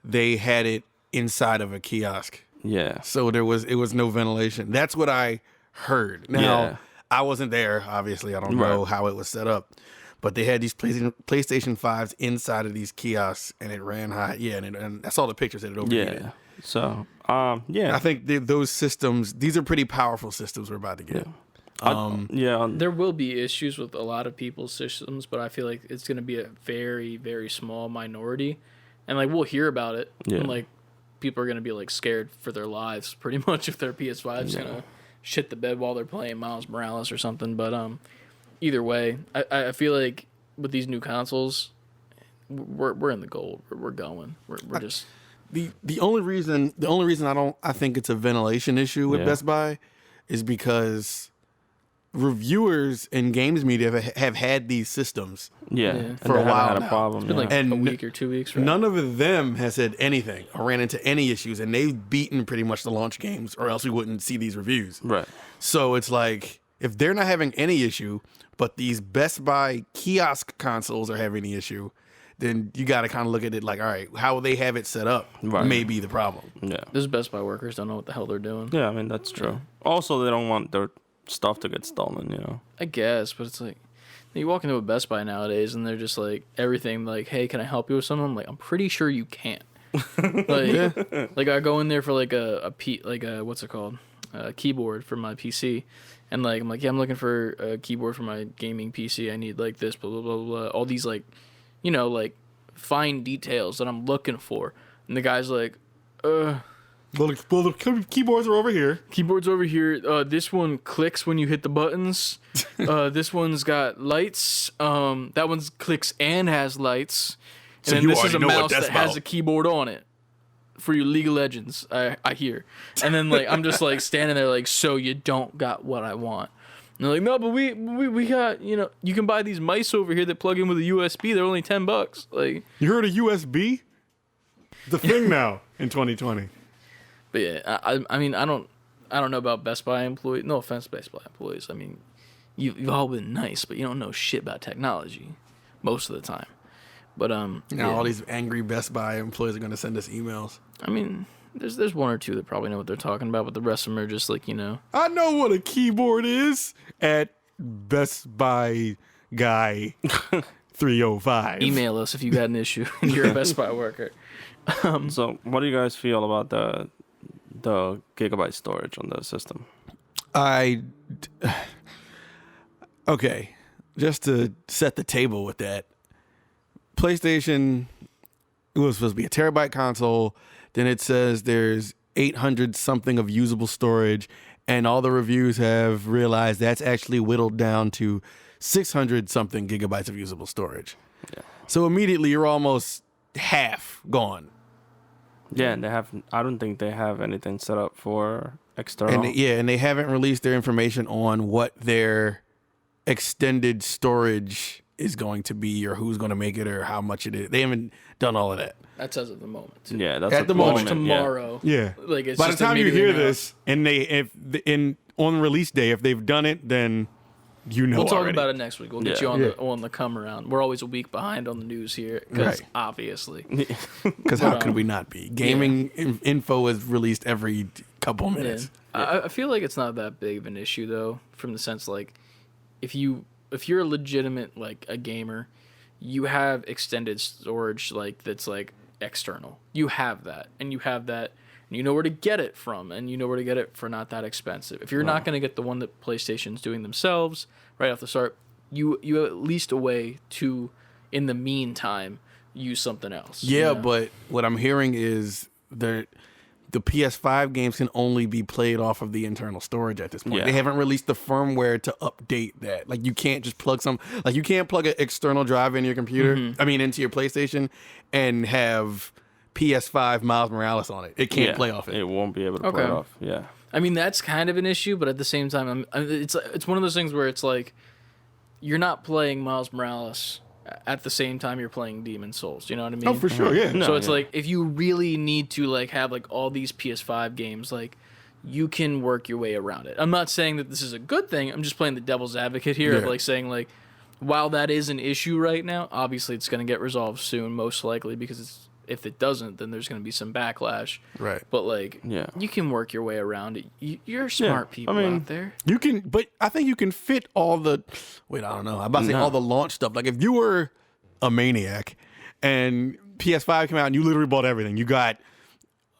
Speaker 1: they had it inside of a kiosk.
Speaker 3: Yeah.
Speaker 1: So it was no ventilation. That's what I heard. Now,
Speaker 3: Yeah.
Speaker 1: I wasn't there, obviously. I don't
Speaker 3: Right.
Speaker 1: know how it was set up. But they had these PlayStation 5s inside of these kiosks, and it ran hot. Yeah, and that's all the pictures that it overheated.
Speaker 3: Yeah. So yeah.
Speaker 1: I think those systems, these are pretty powerful systems we're about to get.
Speaker 3: Yeah.
Speaker 2: There will be issues with a lot of people's systems, but I feel like it's going to be a very, very small minority. And like we'll hear about it.
Speaker 3: Yeah.
Speaker 2: And like people are going to be like scared for their lives pretty much if their PS5 is going to shit the bed while they're playing Miles Morales or something. But either way, I feel like with these new consoles, we're in the gold. We're going. We're just
Speaker 1: The only reason I think it's a ventilation issue with
Speaker 3: Yeah.
Speaker 1: Best Buy is because reviewers and games media have had these systems.
Speaker 3: Yeah.
Speaker 2: Yeah.
Speaker 3: And
Speaker 1: For a
Speaker 3: they haven't
Speaker 1: while
Speaker 3: had
Speaker 1: now.
Speaker 3: a problem.
Speaker 2: it's been like
Speaker 1: And
Speaker 2: a week or 2 weeks. Right?
Speaker 1: None of them has said anything or ran into any issues, and they've beaten pretty much the launch games, or else we wouldn't see these reviews.
Speaker 3: Right.
Speaker 1: So it's like, if they're not having any issue, but these Best Buy kiosk consoles are having the issue, then you got to kind of look at it like, all right, how they have it set up
Speaker 3: Right.
Speaker 1: may be the problem.
Speaker 3: Yeah.
Speaker 2: Those Best Buy workers don't know what the hell they're doing.
Speaker 3: Yeah. I mean, that's true. Also, they don't want their stuff to get stolen. You know.
Speaker 2: I guess, but it's like you walk into a Best Buy nowadays and they're just like everything like, hey, can I help you with something? I'm like, I'm pretty sure you can't. Like I go in there for like a what's it called? A keyboard for my PC. And like I'm like, yeah, I'm looking for a keyboard for my gaming PC. I need like this, blah blah blah blah. All these like, you know, like fine details that I'm looking for. And the guy's like,
Speaker 1: Well, the keyboards are over here.
Speaker 2: keyboard's over here. This one clicks when you hit the buttons. This one's got lights. That one's clicks and has lights. And
Speaker 1: So
Speaker 2: then
Speaker 1: you
Speaker 2: this is a
Speaker 1: already know what
Speaker 2: mouse
Speaker 1: that's
Speaker 2: that has
Speaker 1: about.
Speaker 2: a keyboard on it. For your League of Legends, I hear. And then like I'm just like standing there like, so you don't got what I want. And they're like, no, but we got, you know, you can buy these mice over here that plug in with a USB. They're only $10. Like,
Speaker 1: You heard of USB? The thing now in 2020.
Speaker 2: but yeah, I mean I don't know about Best Buy employees. No offense, Best Buy employees. I mean, you've all been nice, but you don't know shit about technology most of the time. But
Speaker 1: Now
Speaker 2: yeah.
Speaker 1: all these angry Best Buy employees are going to send us emails.
Speaker 2: I mean, there's one or two that probably know what they're talking about, but the rest of them are just like, you know.
Speaker 1: I know what a keyboard is at Best Buy Guy 305.
Speaker 2: Email us if you got an issue and you're a Best Buy worker.
Speaker 3: So, what do you guys feel about the gigabyte storage on the system?
Speaker 1: Okay, just to set the table with that, PlayStation, it was supposed to be a terabyte console. Then it says there's 800 something of usable storage, and all the reviews have realized that's actually whittled down to 600 something gigabytes of usable storage.
Speaker 3: Yeah.
Speaker 1: So immediately you're almost half gone.
Speaker 3: Yeah, and I don't think they have anything set up for external.
Speaker 1: And they haven't released their information on what their extended storage is going to be, or who's going to make it, or how much it is. They haven't done all of that.
Speaker 2: That's as of the moment.
Speaker 3: Yeah, that's
Speaker 1: At the moment,
Speaker 2: Tomorrow.
Speaker 1: Yeah.
Speaker 2: Like it's
Speaker 1: By the
Speaker 2: just
Speaker 1: time you
Speaker 2: immediately
Speaker 1: hear
Speaker 2: announced.
Speaker 1: this, and on release day, if they've done it, then you know
Speaker 2: We'll talk
Speaker 1: already.
Speaker 2: about it next week. We'll get
Speaker 3: Yeah.
Speaker 2: you
Speaker 1: Yeah.
Speaker 2: on the come around. We're always a week behind on the news here, because
Speaker 1: Right.
Speaker 2: obviously.
Speaker 1: Because how
Speaker 2: But,
Speaker 1: could we not be? Gaming info is released every couple minutes.
Speaker 2: I feel like it's not that big of an issue though, from the sense like, if you're a legitimate like a gamer, you have extended storage like that's like external. You have that, and you know where to get it from, and you know where to get it for not that expensive. If you're not going to get the one that PlayStation's doing themselves right off the start, you have at least a way to, in the meantime, use something else.
Speaker 1: Yeah,
Speaker 2: you know?
Speaker 1: but what I'm hearing is the PS5 games can only be played off of the internal storage at this point.
Speaker 3: Yeah.
Speaker 1: They haven't released the firmware to update that. Like, you can't just you can't plug an external drive into your computer, into your PlayStation, and have PS5 Miles Morales on it. It can't play off it.
Speaker 3: It won't be able to play
Speaker 2: Okay.
Speaker 3: it off. Yeah.
Speaker 2: I mean, that's kind of an issue, but at the same time, it's one of those things where it's like, you're not playing Miles Morales at the same time you're playing Demon's Souls. You know what I mean?
Speaker 1: Oh, for sure, yeah.
Speaker 3: No,
Speaker 2: So it's
Speaker 3: yeah.
Speaker 2: like, if you really need to like have like all these PS5 games, like, you can work your way around it. I'm not saying that this is a good thing. I'm just playing the devil's advocate here of
Speaker 1: Yeah.
Speaker 2: like saying like, while that is an issue right now, obviously it's going to get resolved soon, most likely, because if it doesn't, then there's going to be some backlash.
Speaker 1: Right.
Speaker 2: But like,
Speaker 3: Yeah.
Speaker 2: you can work your way around it. You're smart people
Speaker 3: mean,
Speaker 2: out there.
Speaker 1: You can, but I think you can fit all the. Wait, I don't know. I'm about to say
Speaker 3: No.
Speaker 1: all the launch stuff. Like, if you were a maniac and PS5 came out and you literally bought everything, you got.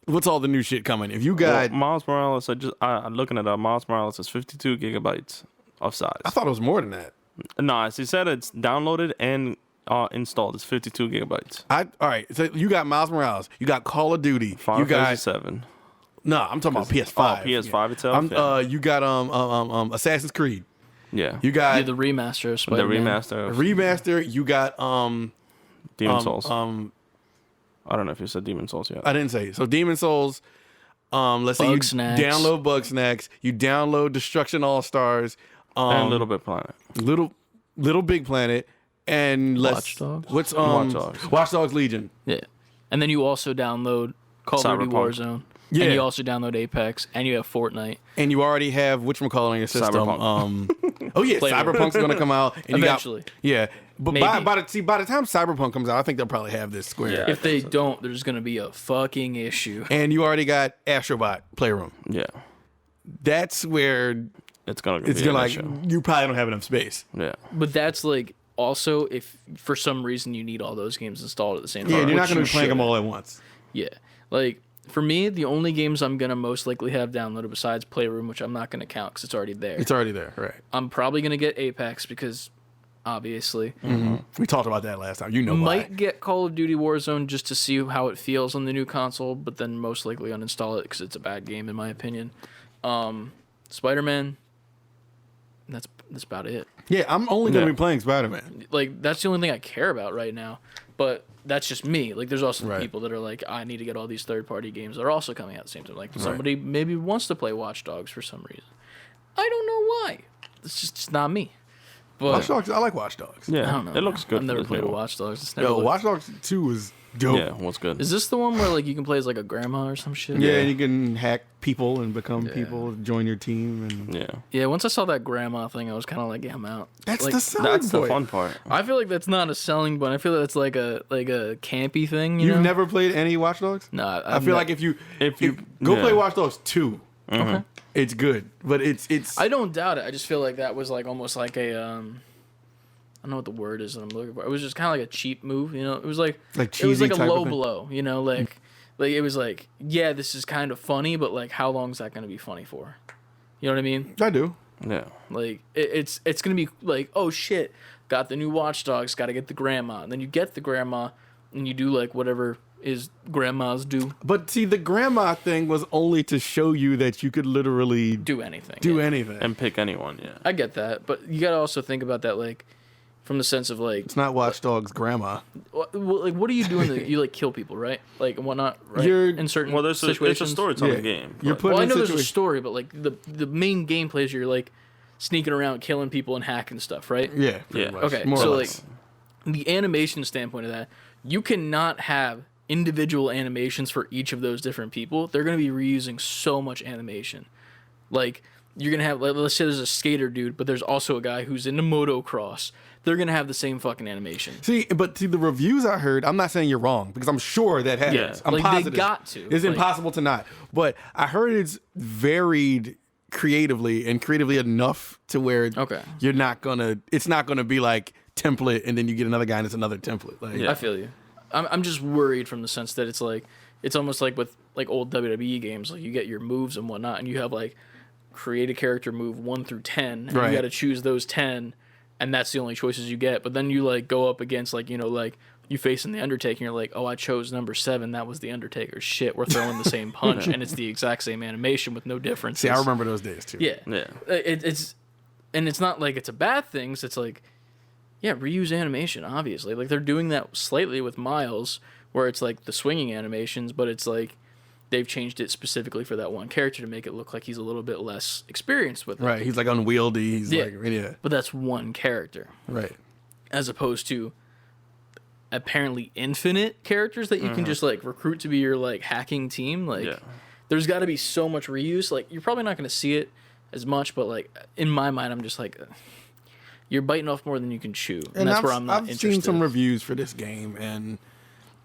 Speaker 1: What's all the new shit coming? If you got.
Speaker 3: Miles Morales, I'm looking at Miles Morales is 52 gigabytes of size.
Speaker 1: I thought it was more than that.
Speaker 3: No, as he said, it's downloaded and installed. It's 52 gigabytes.
Speaker 1: All right. So you got Miles Morales. You got Call of Duty.
Speaker 3: Final
Speaker 1: you got.
Speaker 3: Fantasy 7.
Speaker 1: No, I'm talking about PS5.
Speaker 3: Oh, PS5 itself.
Speaker 1: You got Assassin's Creed.
Speaker 3: Yeah.
Speaker 1: You got
Speaker 2: The remaster of
Speaker 3: the
Speaker 2: Spider-Man.
Speaker 3: remaster of
Speaker 1: remaster. You got
Speaker 3: Demon Souls.
Speaker 1: I
Speaker 3: I don't know if you said Demon Souls yet.
Speaker 1: didn't say it. So Demon Souls. Let's say you
Speaker 2: Bugsnax.
Speaker 1: download Bugsnax. You download Destruction All Stars.
Speaker 3: And Little Bit Planet.
Speaker 1: Little Big Planet, and
Speaker 2: Watch Dogs?
Speaker 1: What's
Speaker 3: Watch Dogs.
Speaker 1: Watch Dogs Legion.
Speaker 2: Yeah. And then you also download Call of Duty
Speaker 3: Cyberpunk.
Speaker 2: Warzone.
Speaker 1: Yeah.
Speaker 2: And you also download Apex, and you have Fortnite.
Speaker 1: And you already have whatchamacallit on your system.
Speaker 3: Cyberpunk.
Speaker 1: Oh yeah,
Speaker 2: Flavor.
Speaker 1: Cyberpunk's gonna come out and
Speaker 2: Eventually.
Speaker 1: You got, yeah, but
Speaker 2: Maybe.
Speaker 1: by the time Cyberpunk comes out, I think they'll probably have this square.
Speaker 3: Yeah.
Speaker 2: If they don't, there's going to be a fucking issue.
Speaker 1: And you already got Astrobot Playroom.
Speaker 3: Yeah.
Speaker 1: That's where
Speaker 3: It's gonna
Speaker 1: it's
Speaker 3: be
Speaker 1: gonna
Speaker 3: an
Speaker 1: like
Speaker 3: issue.
Speaker 1: you probably don't have enough space.
Speaker 3: Yeah.
Speaker 2: But that's like, also, if for some reason you need all those games installed at the same time.
Speaker 1: Yeah, and you're not
Speaker 2: which
Speaker 1: gonna be
Speaker 2: you
Speaker 1: playing them
Speaker 2: should.
Speaker 1: all at once.
Speaker 2: Yeah. Like, for me, the only games I'm going to most likely have downloaded besides Playroom, which I'm not going to count because it's already there.
Speaker 1: It's already there, right?
Speaker 2: I'm probably going to get Apex because, obviously.
Speaker 1: We talked about that last time. You know
Speaker 2: Might
Speaker 1: why?
Speaker 2: get Call of Duty Warzone just to see how it feels on the new console, but then most likely uninstall it because it's a bad game in my opinion. Spider-Man, that's about it.
Speaker 1: Yeah, I'm only gonna
Speaker 3: Yeah.
Speaker 1: be playing Spider-Man.
Speaker 2: Like, that's the only thing I care about right now. But that's just me. Like, there's also
Speaker 1: Right.
Speaker 2: people that are like, I need to get all these third-party games that are also coming out at the same time. Like, somebody maybe wants to play Watch Dogs for some reason. I don't know why. It's not me. But
Speaker 1: Watch Dogs, I like Watch Dogs.
Speaker 3: Yeah.
Speaker 2: I don't know.
Speaker 3: It looks good.
Speaker 2: I've never
Speaker 3: for
Speaker 2: played
Speaker 3: this
Speaker 2: a
Speaker 3: new
Speaker 2: Watch Dogs. It's never
Speaker 1: Yo,
Speaker 2: looked-
Speaker 1: Watch Dogs 2 was dope.
Speaker 3: Yeah, what's good?
Speaker 2: Is this the one where like you can play as like a grandma or some shit?
Speaker 1: Yeah, and you can hack people and become people, join your team, and
Speaker 3: Yeah.
Speaker 2: Yeah, once I saw that grandma thing, I was kind of like, yeah, I'm out.
Speaker 1: that's
Speaker 2: Like,
Speaker 1: the selling
Speaker 3: That's the
Speaker 1: point.
Speaker 3: fun part.
Speaker 2: I feel like that's not a selling point. I feel that's like a campy thing. You
Speaker 1: You've
Speaker 2: know?
Speaker 1: never played any Watch Dogs?
Speaker 2: No,
Speaker 1: I feel like if you
Speaker 3: If you-
Speaker 1: go
Speaker 3: yeah.
Speaker 1: play Watch Dogs 2,
Speaker 2: Okay.
Speaker 1: it's good, but it's
Speaker 2: I don't doubt it. I just feel like that was like almost like a I don't know what the word is that I'm looking for. It was just kind of like a cheap move, you know. It was like it was
Speaker 1: cheesy
Speaker 2: like a
Speaker 1: type of
Speaker 2: low
Speaker 1: thing?
Speaker 2: blow, you know, like it was like, yeah, this is kind of funny, but like how long is that going to be funny for? You know what I mean?
Speaker 1: I do.
Speaker 3: Yeah.
Speaker 2: Like it's going to be like, oh shit, got the new Watch Dogs, got to get the grandma. And then you get the grandma and you do like whatever is grandmas do.
Speaker 1: But see, the grandma thing was only to show you that you could literally
Speaker 2: Do anything.
Speaker 1: do
Speaker 2: yeah.
Speaker 1: anything.
Speaker 3: And pick anyone. Yeah.
Speaker 2: I get that, but you got to also think about that like from the sense of like
Speaker 1: It's not Watch Dogs grandma.
Speaker 2: like what are you doing that you like kill people, right? Like and whatnot, right?
Speaker 1: You're-
Speaker 2: in certain
Speaker 3: Well, it's
Speaker 2: situations.
Speaker 3: a storytelling
Speaker 1: Yeah.
Speaker 3: game.
Speaker 1: You're
Speaker 3: but-
Speaker 1: putting
Speaker 2: Well, I
Speaker 1: in
Speaker 2: know there's a
Speaker 1: situation-
Speaker 2: story, but like the main gameplay is you're like sneaking around, killing people, and hacking stuff, right?
Speaker 1: Yeah. pretty
Speaker 3: Yeah.
Speaker 1: much.
Speaker 2: Okay,
Speaker 1: More
Speaker 2: so
Speaker 1: or
Speaker 2: like
Speaker 1: less.
Speaker 2: the animation standpoint of that, you cannot have individual animations for each of those different people. They're going to be reusing so much animation. Like you're gonna have, like, let's say there's a skater dude, but there's also a guy who's into motocross. They're gonna have the same fucking animation.
Speaker 1: See, the reviews I heard, I'm not saying you're wrong because I'm sure that happens.
Speaker 2: Yeah,
Speaker 1: I'm
Speaker 2: like,
Speaker 1: positive.
Speaker 2: they got to.
Speaker 1: It's impossible to not. But I heard it's varied creatively enough to where you're not gonna. It's not gonna be like template, and then you get another guy and it's another template. Like,
Speaker 2: I feel you. I'm just worried from the sense that it's like it's almost like with like old WWE games, like you get your moves and whatnot, and you have like create a character move 1 through 10, and you got to choose those 10. And that's the only choices you get. But then you like go up against like, you know, like you facing the Undertaker and you're like, oh, I chose number 7. That was the Undertaker. Shit, we're throwing the same punch and it's the exact same animation with no difference.
Speaker 1: See, I remember those days too.
Speaker 2: Yeah. It's not like it's a bad thing. So it's like, yeah, reuse animation, obviously. Like they're doing that slightly with Miles, where it's like the swinging animations, but it's like they've changed it specifically for that one character to make it look like he's a little bit less experienced with it.
Speaker 1: Right. He's like unwieldy. He's
Speaker 2: But that's one character.
Speaker 1: Right.
Speaker 2: As opposed to apparently infinite characters that you can just like recruit to be your like hacking team. Like there's got to be so much reuse. Like you're probably not going to see it as much, but like in my mind, I'm just like, you're biting off more than you can chew. And that's where I'm not interested.
Speaker 1: I've seen some reviews for this game, and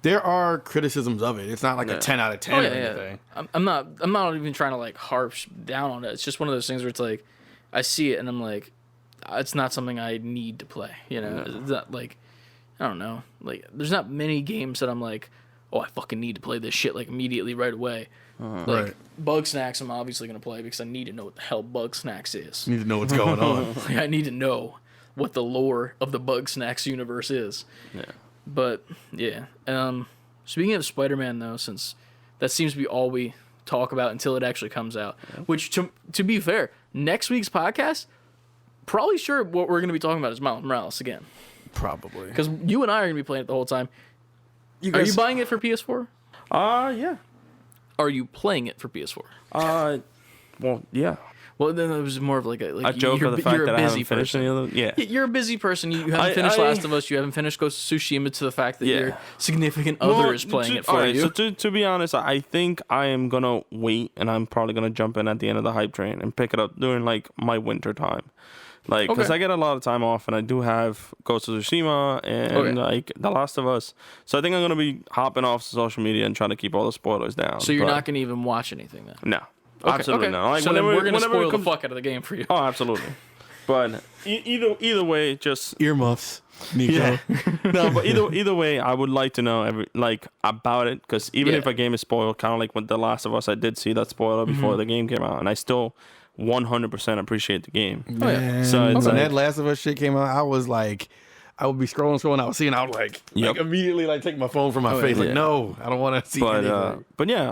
Speaker 1: there are criticisms of it. It's not like a 10 out of 10 or anything.
Speaker 2: I'm not even trying to like harp down on it. It's just one of those things where it's like I see it and I'm like, it's not something I need to play. You know, it's not like, I don't know. Like there's not many games that I'm like, oh, I fucking need to play this shit like immediately right away. Like Bug Snacks, I'm obviously gonna play because I need to know what the hell Bug Snacks is.
Speaker 1: You need to know what's going on.
Speaker 2: Like, I need to know what the lore of the Bug Snacks universe is. Yeah. But yeah, speaking of Spider-Man though, since that seems to be all we talk about until it actually comes out, which to be fair, next week's podcast, probably sure what we're going to be talking about is Miles Morales again.
Speaker 1: Probably.
Speaker 2: Because you and I are going to be playing it the whole time. Are you buying it for PS4?
Speaker 3: Yeah.
Speaker 2: Are you playing it for PS4?
Speaker 3: Well, yeah.
Speaker 2: Well, then it was more of like
Speaker 3: a joke of the fact that I haven't finished any of them. Yeah,
Speaker 2: you're a busy person. You haven't finished Last of Us. You haven't finished Ghost of Tsushima. To the fact that your significant other is playing it for you.
Speaker 3: So to be honest, I think I am gonna wait, and I'm probably gonna jump in at the end of the hype train and pick it up during like my winter time, like because I get a lot of time off, and I do have Ghost of Tsushima and like The Last of Us. So I think I'm gonna be hopping off social media and trying to keep all the spoilers down.
Speaker 2: So you're not gonna even watch anything then?
Speaker 3: No. Absolutely not. Like,
Speaker 2: so then we're gonna spoil the fuck out of the game for you.
Speaker 3: Oh, absolutely. But either way, just
Speaker 1: earmuffs, Nicko.
Speaker 3: Yeah. No, but either way, I would like to know about it, because even if a game is spoiled, kind of like with The Last of Us, I did see that spoiler before the game came out, and I still 100% appreciate the game.
Speaker 1: Man. So it's when that Last of Us shit came out, I was like, I would be scrolling, I would see, and I would like immediately like take my phone from my face. Like, no, I don't want to see anything.
Speaker 3: But yeah,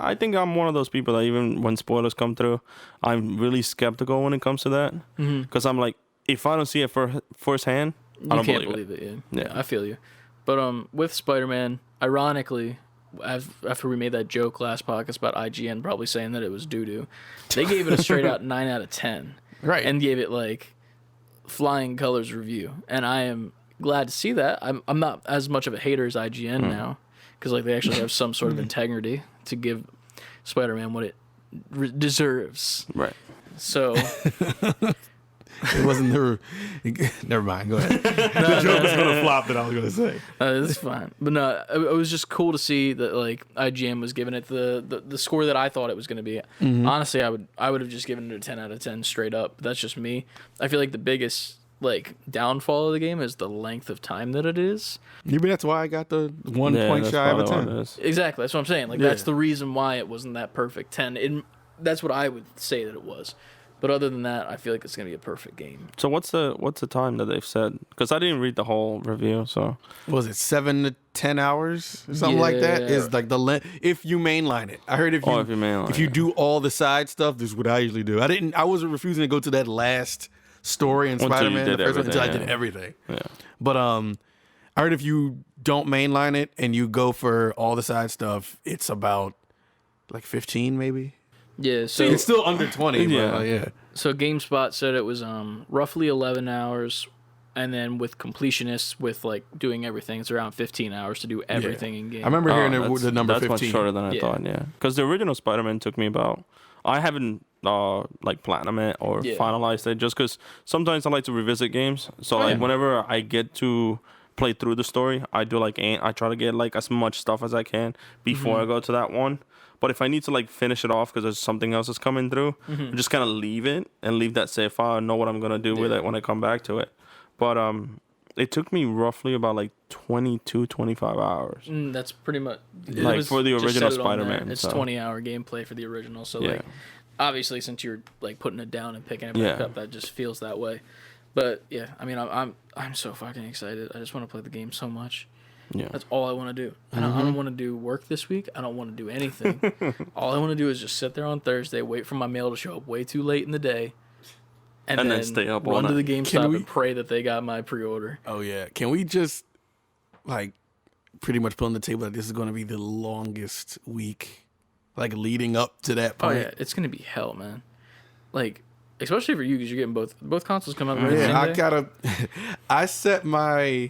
Speaker 3: I think I'm one of those people that even when spoilers come through, I'm really skeptical when it comes to that. Because I'm like, if I don't see it firsthand, I don't believe
Speaker 2: it. Yeah, I feel you. But with Spider-Man, ironically, after we made that joke last podcast about IGN probably saying that it was doo-doo, they gave it a straight out 9 out of 10.
Speaker 1: Right.
Speaker 2: And gave it like flying colors review, and I am glad to see that. I'm not as much of a hater as IGN now, because like they actually have some sort of integrity to give Spider-Man what it deserves.
Speaker 3: Right.
Speaker 2: So
Speaker 1: it wasn't the. Never mind. Go ahead. The joke was gonna flop that I was gonna say.
Speaker 2: It's fine, but no, it was just cool to see that like IGN was giving it the score that I thought it was gonna be. Honestly, I would have just given it a 10 out of 10 straight up. But that's just me. I feel like the biggest like downfall of the game is the length of time that it is.
Speaker 1: Maybe that's why I got the 1 point shy of a 10.
Speaker 2: Exactly, that's what I'm saying. Like that's the reason why it wasn't that perfect 10. That's what I would say that it was. But other than that, I feel like it's gonna be a perfect game.
Speaker 3: So what's the time that they've said? Because I didn't read the whole review. So
Speaker 1: was it 7 to 10 hours or something like that? Is like the if you mainline it. I heard if you do all the side stuff, this is what I usually do. I wasn't refusing to go to that last story in Spider-Man until I did everything.
Speaker 3: Yeah.
Speaker 1: But I heard if you don't mainline it and you go for all the side stuff, it's about like 15 maybe.
Speaker 2: Yeah, so
Speaker 1: it's still under 20.
Speaker 2: Yeah. So GameSpot said it was roughly 11 hours, and then with completionists, with like doing everything, it's around 15 hours to do everything in game.
Speaker 1: I remember hearing the number 15.
Speaker 3: That's much shorter than I thought. Yeah, because the original Spider-Man took me about. I haven't like platinum it or
Speaker 2: Yeah.
Speaker 3: finalized it, just because sometimes I like to revisit games. So like
Speaker 2: yeah.
Speaker 3: whenever I get to play through the story, I do like I try to get like as much stuff as I can before I go to that one. But if I need to like finish it off because there's something else that's coming through, I just kind of leave it and leave that save file and know what I'm gonna do with it when I come back to it. But it took me roughly about like 25 hours.
Speaker 2: That's pretty much
Speaker 3: Like for the
Speaker 2: just
Speaker 3: original
Speaker 2: said it on there.
Speaker 3: Spider-Man.
Speaker 2: It's
Speaker 3: so.
Speaker 2: 20-hour gameplay for the original. So
Speaker 3: Yeah.
Speaker 2: like, obviously, since you're like putting it down and picking it back
Speaker 3: Yeah.
Speaker 2: up, that just feels that way. But yeah, I mean, I'm so fucking excited. I just want to play the game so much.
Speaker 3: Yeah.
Speaker 2: That's all I want to do. I don't want to do work this week. I don't want to do anything. All I want to do is just sit there on Thursday, wait for my mail to show up way too late in the day, and then
Speaker 3: stay up all
Speaker 2: run to
Speaker 3: night.
Speaker 2: the GameStop
Speaker 1: we-
Speaker 2: and pray that they got my pre-order.
Speaker 1: Oh yeah. Can we just like pretty much put on the table that this is going to be the longest week, like leading up to that
Speaker 2: Oh
Speaker 1: point?
Speaker 2: yeah, it's gonna be hell, man. Like, especially for you because you're getting both consoles come out. the
Speaker 1: Yeah,
Speaker 2: same
Speaker 1: I
Speaker 2: day.
Speaker 1: gotta. I set my.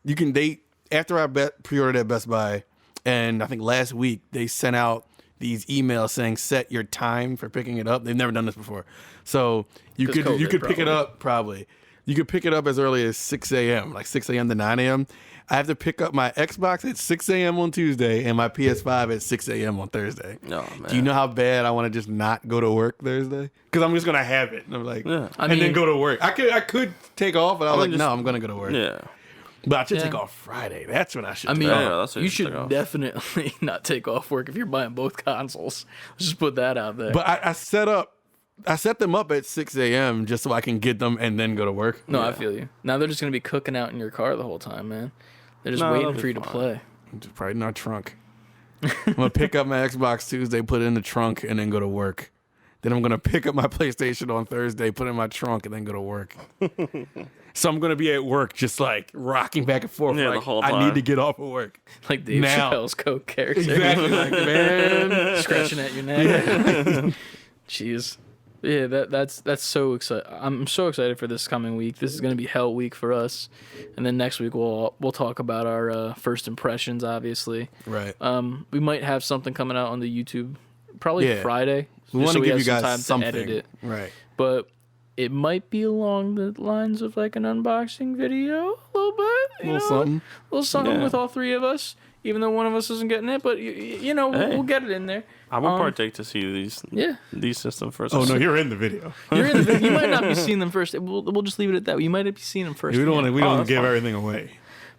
Speaker 1: You can date after I pre-ordered at Best Buy, and I think last week they sent out these emails saying set your time for picking it up. They've never done this before, so you
Speaker 2: 'Cause
Speaker 1: could
Speaker 2: COVID,
Speaker 1: pick it
Speaker 2: probably.
Speaker 1: up probably. You could pick it up as early as 6 a.m., like 6 a.m. to 9 a.m. I have to pick up my Xbox at 6 a.m. on Tuesday and my PS5 at 6 a.m. on Thursday.
Speaker 3: Oh, man.
Speaker 1: Do you know how bad I want to just not go to work Thursday? Because I'm just gonna have it. And I'm like,
Speaker 3: Yeah.
Speaker 2: I
Speaker 1: and then
Speaker 2: mean-
Speaker 1: go to work. I could take off, but I was like,
Speaker 3: just-
Speaker 1: no, I'm gonna go to work.
Speaker 3: Yeah.
Speaker 1: But I should
Speaker 2: Yeah.
Speaker 1: take off Friday. That's when I should.
Speaker 2: I
Speaker 1: take
Speaker 2: mean,
Speaker 1: off.
Speaker 3: Yeah, that's what
Speaker 2: you
Speaker 3: you should
Speaker 2: should
Speaker 3: take off.
Speaker 2: definitely not take off work if you're buying both consoles. Let's just put that out there.
Speaker 1: But I set them up at 6 a.m. just so I can get them and then go to work.
Speaker 2: no, I feel you. Now they're just gonna be cooking out in your car the whole time, man. They're just
Speaker 3: No,
Speaker 2: waiting
Speaker 3: that'll
Speaker 2: for
Speaker 3: be
Speaker 2: you to
Speaker 3: fine.
Speaker 2: play.
Speaker 1: Just right in our trunk. I'm gonna pick up my Xbox Tuesday, put it in the trunk, and then go to work. Then I'm gonna pick up my PlayStation on Thursday, put it in my trunk, and then go to work. So I'm gonna be at work just like rocking back and forth.
Speaker 3: Yeah,
Speaker 1: like,
Speaker 3: the whole
Speaker 1: I need
Speaker 3: time.
Speaker 1: to get off of work.
Speaker 2: Like Dave
Speaker 1: Now.
Speaker 2: Chappelle's Coke character.
Speaker 1: Exactly. Like, man.
Speaker 2: Scratching at your neck. Jeez. Yeah, that's so exciting. I'm so excited for this coming week. This is gonna be hell week for us, and then next week we'll talk about our first impressions. Obviously,
Speaker 1: Right.
Speaker 2: we might have something coming out on the YouTube, probably
Speaker 1: Yeah.
Speaker 2: Friday.
Speaker 1: We
Speaker 2: just
Speaker 1: want
Speaker 2: so
Speaker 1: to give
Speaker 2: have
Speaker 1: you
Speaker 2: some
Speaker 1: guys
Speaker 2: time
Speaker 1: something.
Speaker 2: to edit it,
Speaker 1: Right.
Speaker 2: but it might be along the lines of like an unboxing video, a little bit,
Speaker 1: A little something.
Speaker 2: a little something
Speaker 3: Yeah.
Speaker 2: with all three of us. Even though one of us isn't getting it, but you know
Speaker 3: Hey.
Speaker 2: we'll get it in there.
Speaker 3: I will partake to see
Speaker 2: Yeah.
Speaker 3: these systems first.
Speaker 1: Oh no, you're in the video.
Speaker 2: You're in the, you might not be seeing them first. We'll just leave it at that. You might be seeing them first.
Speaker 1: We don't want to. We
Speaker 3: Oh,
Speaker 1: don't
Speaker 3: that's
Speaker 1: give
Speaker 3: fine.
Speaker 1: everything away.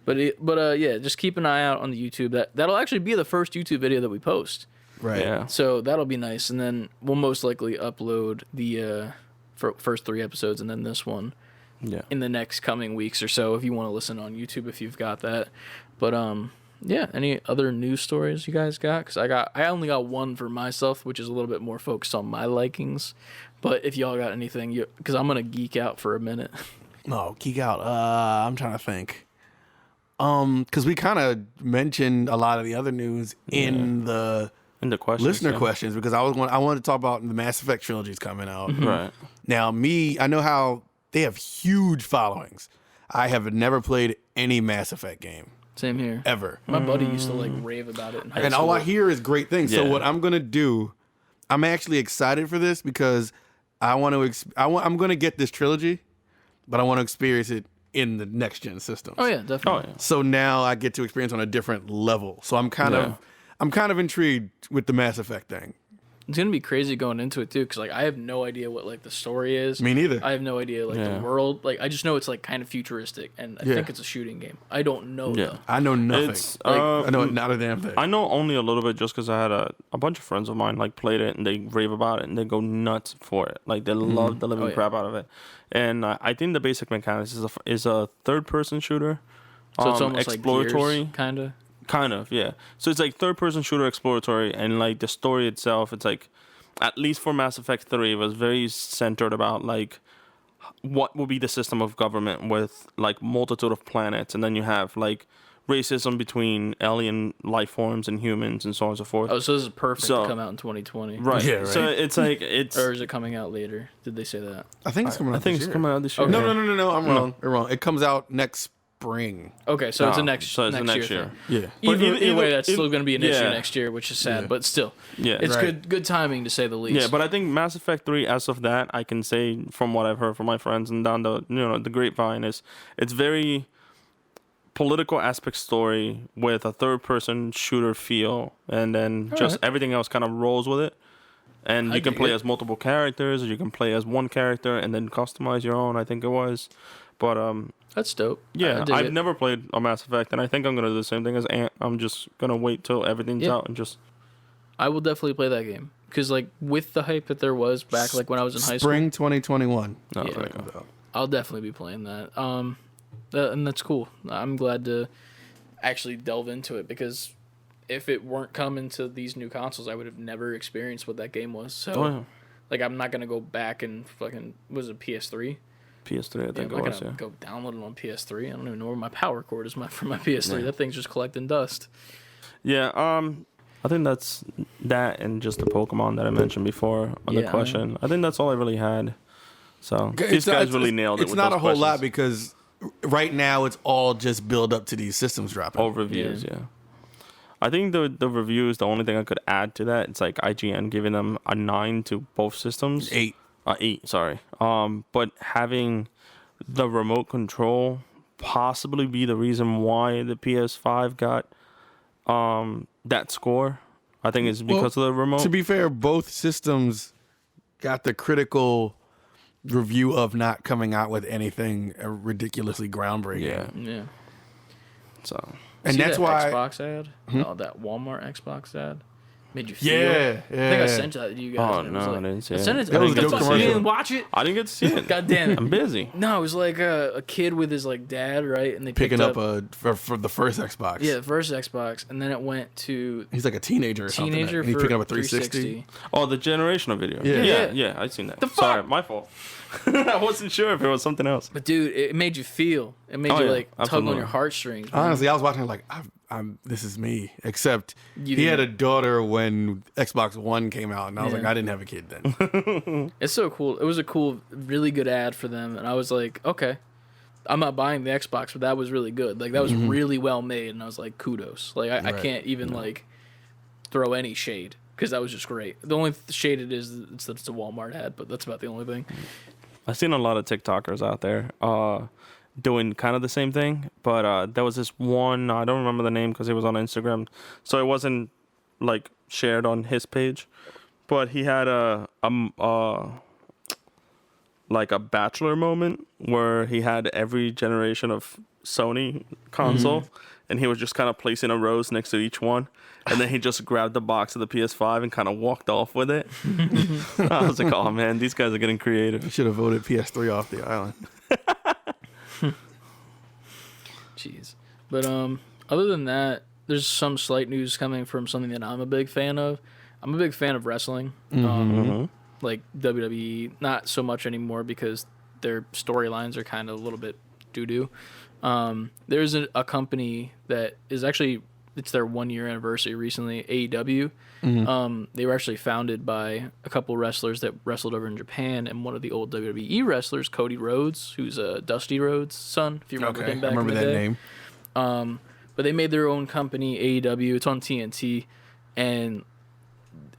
Speaker 2: But yeah, just keep an eye out on the YouTube. That'll actually be the first YouTube video that we post.
Speaker 1: Right.
Speaker 3: Yeah.
Speaker 2: So that'll be nice, and then we'll most likely upload the first 3 episodes, and then this one
Speaker 3: Yeah.
Speaker 2: in the next coming weeks or so. If you want to listen on YouTube, if you've got that. But yeah. Any other news stories you guys got? Because I only got one for myself, which is a little bit more focused on my likings. But if y'all got anything, because I'm gonna geek out for a minute.
Speaker 1: No, geek out. I'm trying to think. Because we kind of mentioned a lot of the other news in the
Speaker 3: In the questions.
Speaker 1: listener
Speaker 3: yeah.
Speaker 1: questions because I wanted to talk about the Mass Effect trilogies coming out.
Speaker 3: Right.
Speaker 1: Now, I know how they have huge followings. I have never played any Mass Effect game
Speaker 2: Same here.
Speaker 1: ever,
Speaker 2: My buddy used to like rave about it in high
Speaker 1: and
Speaker 2: school.
Speaker 1: all I hear is great things. So
Speaker 3: Yeah.
Speaker 1: what I'm gonna do, I'm actually excited for this because I want to. I'm gonna get this trilogy, but I want to experience it in the next gen systems.
Speaker 2: Oh yeah,
Speaker 3: Oh
Speaker 2: definitely.
Speaker 3: yeah.
Speaker 1: So now I get to experience on a different level. So I'm kind of intrigued with the Mass Effect thing.
Speaker 2: It's gonna be crazy going into it too, because like I have no idea what like the story is.
Speaker 1: Me neither.
Speaker 2: I have no idea like
Speaker 3: Yeah.
Speaker 2: the world. Like I just know it's like kind of futuristic, and I
Speaker 1: Yeah.
Speaker 2: think it's a shooting game. I don't know.
Speaker 3: Yeah.
Speaker 2: Though.
Speaker 1: I know nothing.
Speaker 3: It's
Speaker 1: I know not a damn thing.
Speaker 3: I know only a little bit just because I had a bunch of friends of mine like played it and they rave about it and they go nuts for it. Like they love the living
Speaker 2: Oh, yeah.
Speaker 3: crap out of it. And I think the basic mechanics is a third person shooter.
Speaker 2: So it's almost
Speaker 3: exploratory.
Speaker 2: like kind of.
Speaker 3: Kind of, yeah. So it's like third person shooter exploratory and like the story itself, it's like at least for Mass Effect 3 it was very centered about like what would be the system of government with like multitude of planets, and then you have like racism between alien life forms and humans and so on and so forth.
Speaker 2: Oh, so this is perfect
Speaker 3: So-
Speaker 2: to come out in 2020.
Speaker 3: Right.
Speaker 1: Yeah, right.
Speaker 3: So it's like it's
Speaker 2: Or is it coming out later? Did they say that?
Speaker 1: I think it's coming out
Speaker 3: I think
Speaker 1: this
Speaker 3: it's
Speaker 1: year.
Speaker 3: coming out this year.
Speaker 1: No. I'm wrong. I'm wrong. It comes out next spring.
Speaker 2: Okay, so it's a
Speaker 3: Oh,
Speaker 2: next
Speaker 3: so it's a next year.
Speaker 2: thing.
Speaker 1: Yeah.
Speaker 3: But
Speaker 2: Either way, that's
Speaker 3: if-
Speaker 2: still going to be an issue
Speaker 3: yeah.
Speaker 2: next year, which is sad.
Speaker 1: Yeah.
Speaker 2: But still,
Speaker 3: Yeah.
Speaker 2: it's
Speaker 1: Right.
Speaker 2: good timing to say the least.
Speaker 3: Yeah, but I think Mass Effect 3, as of that, I can say from what I've heard from my friends and down the grapevine, is it's very political aspect story with a third-person shooter feel, and then just everything else kind of rolls with it. And
Speaker 2: I
Speaker 3: you can
Speaker 2: dig
Speaker 3: play
Speaker 2: it.
Speaker 3: as multiple characters, or you can play as one character and then customize your own. I think it was, but
Speaker 2: That's dope.
Speaker 3: yeah,
Speaker 2: I dig
Speaker 3: I've
Speaker 2: it.
Speaker 3: never played a Mass Effect, and I think I'm gonna do the same thing as Ant. I'm just gonna wait till everything's
Speaker 2: Yeah.
Speaker 3: out and just.
Speaker 2: I will definitely play that game because, like, with the hype that there was back, like when I was in high school,
Speaker 1: Spring 2021.
Speaker 3: No,
Speaker 2: Yeah.
Speaker 3: there you go.
Speaker 2: I'll definitely be playing that. And that's cool. I'm glad to actually delve into it because if it weren't coming to these new consoles, I would have never experienced what that game was. So,
Speaker 3: Oh yeah,
Speaker 2: like, I'm not gonna go back and fucking was it PS3?
Speaker 3: PS3, I
Speaker 2: Yeah,
Speaker 3: think
Speaker 2: I'm
Speaker 3: it
Speaker 2: not
Speaker 3: was.
Speaker 2: gonna
Speaker 3: Yeah.
Speaker 2: go download it on PS3. I don't even know where my power cord is for my PS3.
Speaker 3: Yeah.
Speaker 2: That thing's just collecting dust.
Speaker 3: Yeah, I think that's that and just the Pokemon that I mentioned before on the
Speaker 2: Yeah,
Speaker 3: question. I think that's all I really had. So
Speaker 1: It's
Speaker 3: these
Speaker 1: not-
Speaker 3: guys
Speaker 1: it's-
Speaker 3: really nailed it.
Speaker 1: It's
Speaker 3: with
Speaker 1: not
Speaker 3: those
Speaker 1: a whole lot
Speaker 3: questions.
Speaker 1: because right now it's all just build up to these systems dropping.
Speaker 3: All reviews,
Speaker 2: Yeah.
Speaker 3: yeah. I think the reviews, the only thing I could add to that, it's like IGN giving them a 9 to both systems.
Speaker 1: 8.
Speaker 3: 8, sorry. But having the remote control possibly be the reason why the PS5 got that score. I think it's because of the remote.
Speaker 1: To be fair, both systems got the critical review of not coming out with anything ridiculously groundbreaking.
Speaker 3: yeah.
Speaker 2: Yeah.
Speaker 3: So
Speaker 1: And
Speaker 2: See
Speaker 1: that's
Speaker 2: that
Speaker 1: why.
Speaker 2: Xbox ad. Oh, that Walmart Xbox ad made you feel.
Speaker 1: Yeah,
Speaker 2: I think I
Speaker 1: yeah.
Speaker 2: sent that to you guys.
Speaker 3: Oh,
Speaker 2: and it was
Speaker 3: no,
Speaker 2: like,
Speaker 3: I didn't see
Speaker 2: I
Speaker 3: it.
Speaker 2: sent it.
Speaker 1: That was a
Speaker 2: the
Speaker 1: dope
Speaker 2: fuck,
Speaker 1: commercial.
Speaker 2: You didn't watch it.
Speaker 3: I didn't get to see it.
Speaker 2: God damn it.
Speaker 3: I'm busy.
Speaker 2: No, it was like a kid with his like dad, right? And they
Speaker 1: Picking
Speaker 2: picked
Speaker 1: up for the first Xbox.
Speaker 2: yeah, the first Xbox, and then it went to
Speaker 1: He's like a teenager or something.
Speaker 2: teenager
Speaker 1: And he's
Speaker 2: for
Speaker 1: picking up a 360.
Speaker 2: 360.
Speaker 3: Oh, the generational video.
Speaker 1: Yeah.
Speaker 3: yeah,
Speaker 2: Yeah.
Speaker 3: I seen that.
Speaker 2: The fuck?
Speaker 3: Sorry, my fault. I wasn't sure if it was something else.
Speaker 2: But dude, it made you feel. It made
Speaker 3: Oh,
Speaker 2: you
Speaker 3: yeah,
Speaker 2: like tug
Speaker 3: absolutely.
Speaker 2: on your heartstrings. man.
Speaker 1: Honestly, I was watching it like, I'm. This is me. Except
Speaker 2: You
Speaker 1: he had a
Speaker 2: didn't-
Speaker 1: daughter when Xbox One came out, and I was
Speaker 2: Yeah.
Speaker 1: like, I didn't have a kid then.
Speaker 2: It's so cool. It was a cool, really good ad for them, and I was like, okay, I'm not buying the Xbox, but that was really good. Like that was really well made, and I was like, kudos. Like I
Speaker 1: Right.
Speaker 2: can't even like throw any shade because that was just great. The only shade it is it's that it's a Walmart ad, but that's about the only thing.
Speaker 3: I've seen a lot of TikTokers out there doing kind of the same thing, but there was this one, I don't remember the name because it was on Instagram, so it wasn't like shared on his page, but he had a like a bachelor moment where he had every generation of Sony console, and he was just kind of placing a rose next to each one, and then he just grabbed the box of the PS5 and kind of walked off with it. I was like, oh man, these guys are getting creative.
Speaker 1: I should have voted PS3 off the island.
Speaker 2: Jeez. But other than that, there's some slight news coming from something that I'm a big fan of. I'm a big fan of wrestling. Like WWE, not so much anymore because their storylines are kind of a little bit doo-doo. There's a company that is actually, it's their 1 year anniversary recently, AEW. They were actually founded by a couple wrestlers that wrestled over in Japan, and one of the old WWE wrestlers, Cody Rhodes, who's Dusty Rhodes' son, if you remember him back
Speaker 1: I remember
Speaker 2: in the
Speaker 1: that
Speaker 2: day.
Speaker 1: name.
Speaker 2: But they made their own company, AEW. It's on TNT, and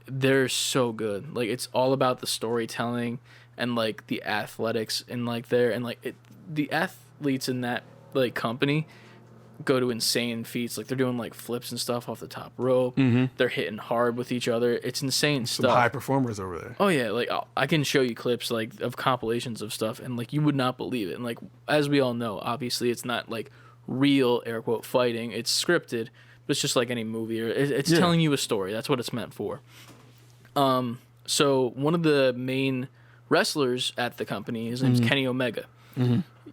Speaker 2: they're so good. Like it's all about the storytelling and like the athletics and like there and like the athletes in that like company go to insane feats. Like they're doing like flips and stuff off the top rope. They're hitting hard with each other. It's insane
Speaker 1: Some
Speaker 2: stuff.
Speaker 1: high performers over there.
Speaker 2: Oh yeah, like I can show you clips like of compilations of stuff, and like you would not believe it. And like as we all know, obviously it's not like real air quote fighting. It's scripted, but it's just like any movie. Or it's telling you a story. That's what it's meant for. So one of the main wrestlers at the company, his name's Kenny Omega.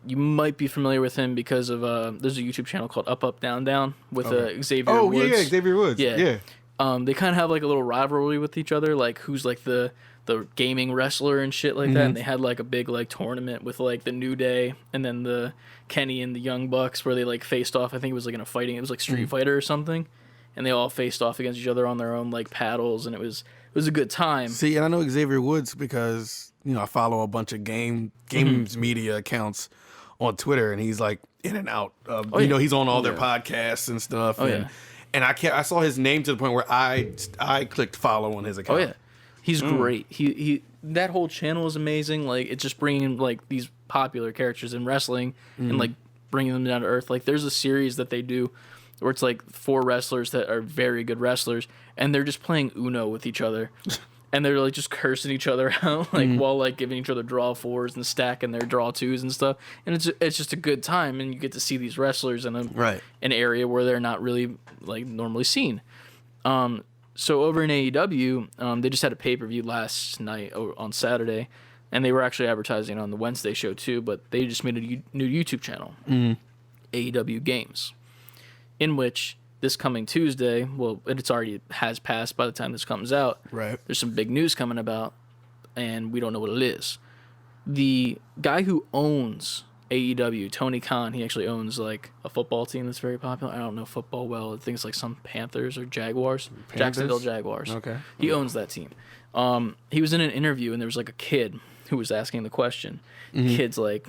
Speaker 2: You might be familiar with him because of there's a YouTube channel called Up Up Down Down with Xavier
Speaker 1: Oh
Speaker 2: Woods.
Speaker 1: yeah, Xavier Woods.
Speaker 2: Yeah.
Speaker 1: Yeah.
Speaker 2: They kind of have like a little rivalry with each other, like who's like the gaming wrestler and shit like that. And they had like a big like tournament with like the New Day and then the Kenny and the Young Bucks where they like faced off. I think it was like in a fighting. It was like Street Fighter or something, and they all faced off against each other on their own like paddles, and it was a good time.
Speaker 1: See, and I know Xavier Woods because I follow a bunch of games media accounts on Twitter, and he's like in and out. He's on all their podcasts and stuff. And I saw his name to the point where I clicked follow on his account.
Speaker 2: Oh yeah, he's great. He that whole channel is amazing. Like it's just bringing like these popular characters in wrestling and like bringing them down to earth. Like there's a series that they do where it's like 4 wrestlers that are very good wrestlers, and they're just playing Uno with each other. And they're like just cursing each other out, like while like giving each other draw 4s and stacking their draw 2s and stuff. And it's just a good time, and you get to see these wrestlers in an area where they're not really like normally seen. So over in AEW, they just had a pay-per-view last night on Saturday, and they were actually advertising on the Wednesday show too. But they just made a new YouTube channel, AEW Games, in which this coming Tuesday, well, it's already has passed by the time this comes out.
Speaker 1: Right.
Speaker 2: There's some big news coming about, and we don't know what it is. The guy who owns AEW, Tony Khan, he actually owns like a football team that's very popular. I don't know football well. I think it's like some Panthers or Jaguars. Jacksonville Jaguars.
Speaker 1: Okay.
Speaker 2: He owns that team. He was in an interview, and there was like a kid who was asking the question. Kid's like,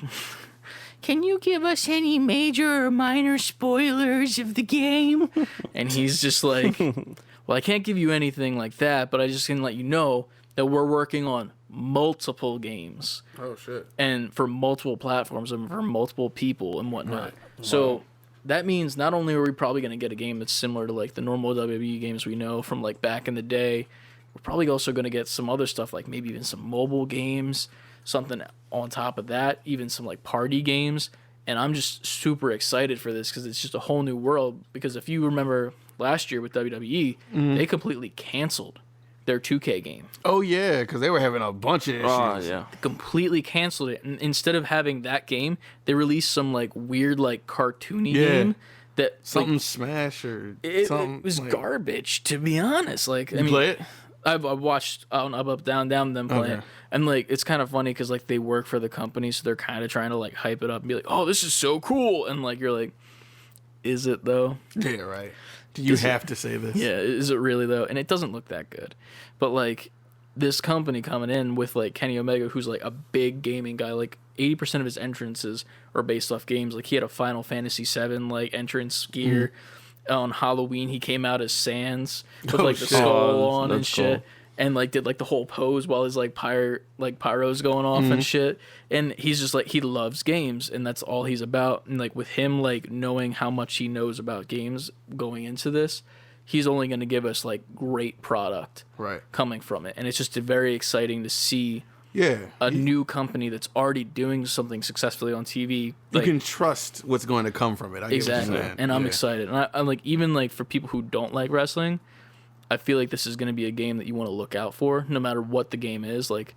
Speaker 2: can you give us any major or minor spoilers of the game? And he's just like, well, I can't give you anything like that, but I just can let you know that we're working on multiple games.
Speaker 1: Oh, shit.
Speaker 2: And for multiple platforms and for multiple people and whatnot. Right. So that means not only are we probably going to get a game that's similar to like the normal WWE games we know from like back in the day, we're probably also going to get some other stuff like maybe even some mobile games, something on top of that, even some like party games. And I'm just super excited for this because it's just a whole new world. Because if you remember last year with WWE, they completely canceled their 2K game.
Speaker 1: Oh, yeah, because they were having a bunch of issues.
Speaker 3: Yeah.
Speaker 2: Completely canceled it. And instead of having that game, they released some like weird, like cartoony game that
Speaker 1: something
Speaker 2: like,
Speaker 1: Smash or
Speaker 2: it
Speaker 1: something.
Speaker 2: It was like, garbage, to be honest. Like, I mean,
Speaker 1: play it?
Speaker 2: I've watched up, down, them playing.
Speaker 1: Okay.
Speaker 2: And like it's kind of funny because like they work for the company, so they're kind of trying to like hype it up and be like, "Oh, this is so cool," and like you're like, "Is it though?"
Speaker 1: Yeah, right. Do you have to say this?
Speaker 2: Yeah, is it really though? And it doesn't look that good. But like this company coming in with like Kenny Omega, who's like a big gaming guy, like 80% of his entrances are based off games. Like he had a Final Fantasy VII like entrance gear. On Halloween, he came out as Sans with like the skull on and shit. Cool. And like did like the whole pose while his like pyro's going off and shit. And he's just like he loves games, and that's all he's about. And like with him like knowing how much he knows about games going into this, he's only going to give us like great product coming from it. And it's just very exciting to see a new company that's already doing something successfully on TV.
Speaker 1: Like, you can trust what's going to come from it.
Speaker 2: Exactly. And I'm excited. And I'm like, even like for people who don't like wrestling, I feel like this is going to be a game that you want to look out for, no matter what the game is. Like,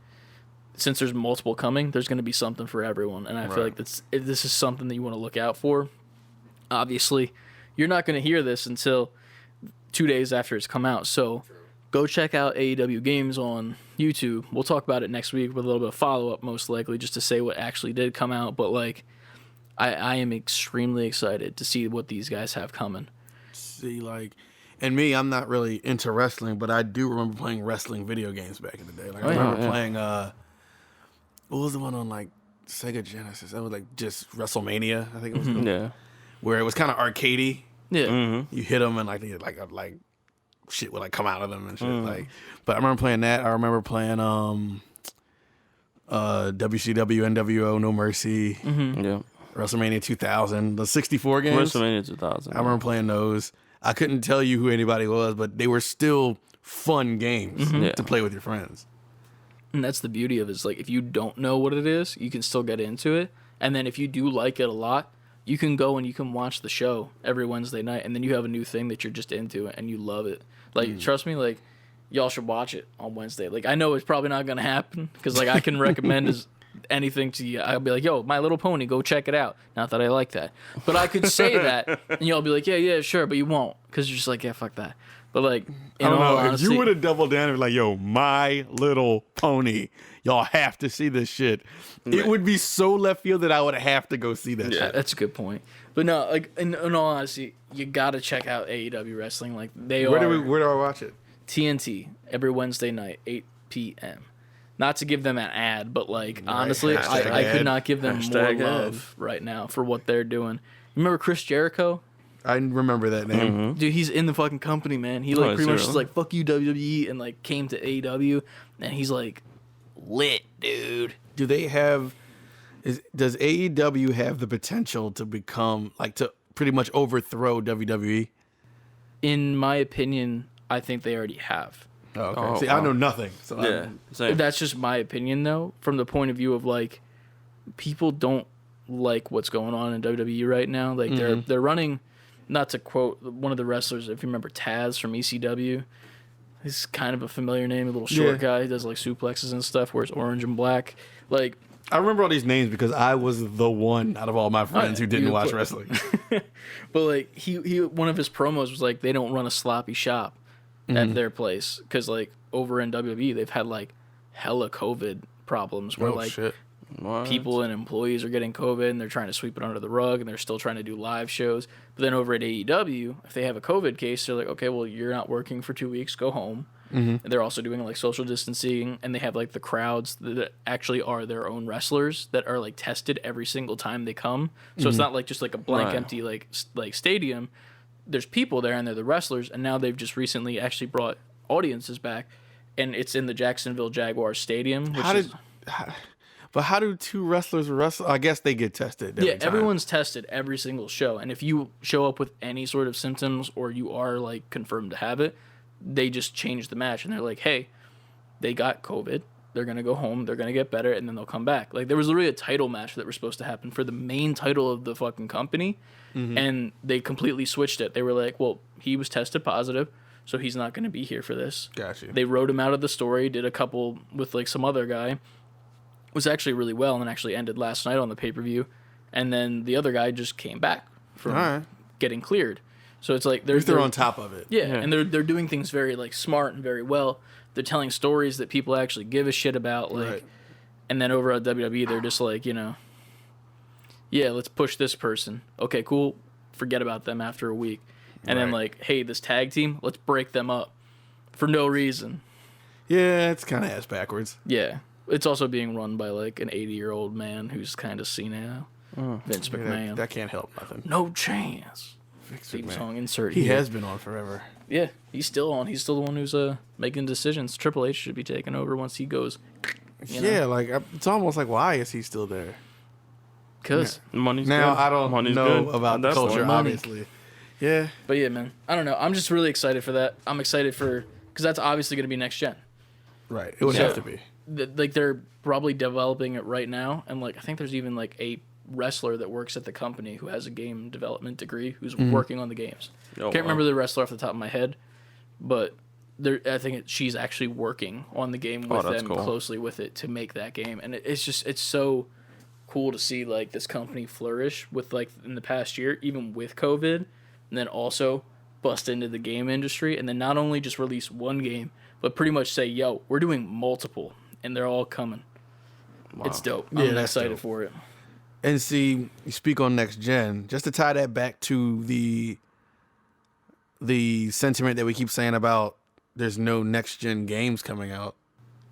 Speaker 2: since there's multiple coming, there's going to be something for everyone, and I feel like this is something that you want to look out for. Obviously, you're not going to hear this until 2 days after it's come out, so go check out AEW Games on YouTube. We'll talk about it next week with a little bit of follow-up, most likely, just to say what actually did come out, but, like, I am extremely excited to see what these guys have coming.
Speaker 1: See, like... And me, I'm not really into wrestling, but I do remember playing wrestling video games back in the day. Like I remember playing, what was the one on like Sega Genesis? That was like just WrestleMania, I think it was.
Speaker 3: Yeah.
Speaker 1: Where it was kind of arcadey.
Speaker 2: Yeah.
Speaker 1: You hit them and like shit would like come out of them and shit. Like, but I remember playing that. I remember playing WCW, NWO, No Mercy.
Speaker 3: Yeah.
Speaker 1: WrestleMania 2000, the 64 games.
Speaker 3: WrestleMania 2000.
Speaker 1: I remember playing those. I couldn't tell you who anybody was, but they were still fun games to play with your friends.
Speaker 2: And that's the beauty of it, is like if you don't know what it is, you can still get into it. And then if you do like it a lot, you can go and you can watch the show every Wednesday night, and then you have a new thing that you're just into and you love it. Like, trust me, like, y'all should watch it on Wednesday. Like, I know it's probably not going to happen because, like, I can recommend anything to you. I'll be like, yo, My Little Pony, go check it out. Not that I like that. But I could say that, and y'all be like, yeah, sure, but you won't because you're just like, yeah, fuck that. But, like,
Speaker 1: I don't know. Honesty, if you would have doubled down and be like, yo, My Little Pony, y'all have to see this shit. Right. It would be so left field that I would have to go see that shit.
Speaker 2: That's a good point. But no, like, in all honesty, you got to check out AEW Wrestling. Like, where do I watch it? TNT, every Wednesday night, 8 p.m. not to give them an ad, but like honestly, I could not give them more love right now for what they're doing. Remember Chris Jericho?
Speaker 1: I remember that name.
Speaker 3: Mm-hmm.
Speaker 2: Dude, he's in the fucking company, man. He like pretty much just like fuck you WWE and like came to AEW, and he's like lit, dude.
Speaker 1: Do they have? Does AEW have the potential to become like to pretty much overthrow WWE?
Speaker 2: In my opinion, I think they already have.
Speaker 1: Oh, okay. See, I know nothing. So
Speaker 3: Same.
Speaker 2: That's just my opinion, though, from the point of view of like people don't like what's going on in WWE right now. Like they're running. Not to quote one of the wrestlers, if you remember Taz from ECW, he's kind of a familiar name, a little short guy. He does like suplexes and stuff, wears orange and black. Like
Speaker 1: I remember all these names because I was the one out of all my friends who didn't watch wrestling.
Speaker 2: But like he one of his promos was like they don't run a sloppy shop at their place because like over in WWE they've had like hella COVID problems where
Speaker 1: shit.
Speaker 2: People and employees are getting COVID and they're trying to sweep it under the rug and they're still trying to do live shows. But then over at AEW, if they have a COVID case, they're like, okay, well, you're not working for 2 weeks, go home. And they're also doing like social distancing, and they have like the crowds that actually are their own wrestlers that are like tested every single time they come. So it's not like just like a blank empty like stadium. There's people there and they're the wrestlers, and now they've just recently actually brought audiences back, and it's in the Jacksonville Jaguars stadium. Which
Speaker 1: But how do two wrestlers wrestle? I guess they get tested. Every time.
Speaker 2: Everyone's tested every single show. And if you show up with any sort of symptoms or you are like confirmed to have it, they just change the match. And they're like, hey, they got COVID. They're going to go home. They're going to get better. And then they'll come back. Like there was literally a title match that was supposed to happen for the main title of the fucking company. And they completely switched it. They were like, well, he was tested positive, so he's not going to be here for this.
Speaker 1: Gotcha.
Speaker 2: They wrote him out of the story, did a couple with like some other guy. Was actually really well and actually ended last night on the pay-per-view, and then the other guy just came back from getting cleared. So it's like they're
Speaker 1: on top of it.
Speaker 2: Yeah, and they're doing things very like smart and very well. They're telling stories that people actually give a shit about, like, and then over at WWE they're just like, yeah, let's push this person. Okay, cool. Forget about them after a week, and then like, hey, this tag team, let's break them up for no reason.
Speaker 1: Yeah, it's kind of ass backwards.
Speaker 2: Yeah. It's also being run by like an 80-year-old man who's kind of senile. Vince McMahon.
Speaker 1: That can't help nothing.
Speaker 2: No chance. Theme song insert.
Speaker 1: He has been on forever.
Speaker 2: Yeah, he's still on. He's still the one who's making decisions. Triple H should be taking over once he goes.
Speaker 1: Yeah, like it's almost like, why is he still there?
Speaker 2: Because
Speaker 3: money's
Speaker 1: now
Speaker 3: good.
Speaker 1: I don't
Speaker 3: money's
Speaker 1: know
Speaker 3: good.
Speaker 1: about the culture, obviously. Yeah,
Speaker 2: but yeah, man, I don't know. I'm just really excited for that. I'm excited because that's obviously going to be next gen.
Speaker 1: Right. It would have to be.
Speaker 2: Like they're probably developing it right now, and like I think there's even like a wrestler that works at the company who has a game development degree who's working on the games. Can't remember the wrestler off the top of my head, but I think she's actually working on the game with them closely with it to make that game, and it's so cool to see like this company flourish with like in the past year, even with COVID, and then also bust into the game industry, and then not only just release one game, but pretty much say, yo, we're doing multiple. And they're all coming. Wow. It's dope. I'm excited for it.
Speaker 1: And see, you speak on next gen, just to tie that back to the sentiment that we keep saying about there's no next gen games coming out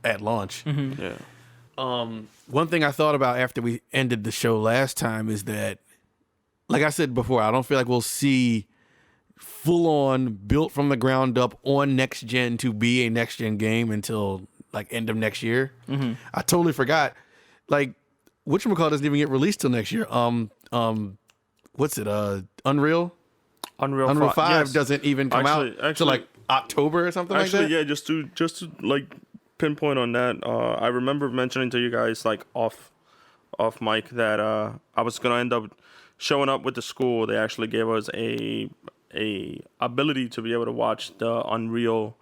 Speaker 1: at launch.
Speaker 3: Yeah.
Speaker 1: One thing I thought about after we ended the show last time is that, like I said before, I don't feel like we'll see full on built from the ground up on next gen to be a next gen game until like end of next year. I totally forgot. Like, whatchamacallit doesn't even get released till next year. What's it? Unreal 5
Speaker 3: yes.
Speaker 1: doesn't even come out till like October or something like that.
Speaker 3: Yeah, just to like pinpoint on that. I remember mentioning to you guys like off mic that I was gonna end up showing up with the school. They actually gave us a ability to be able to watch the Unreal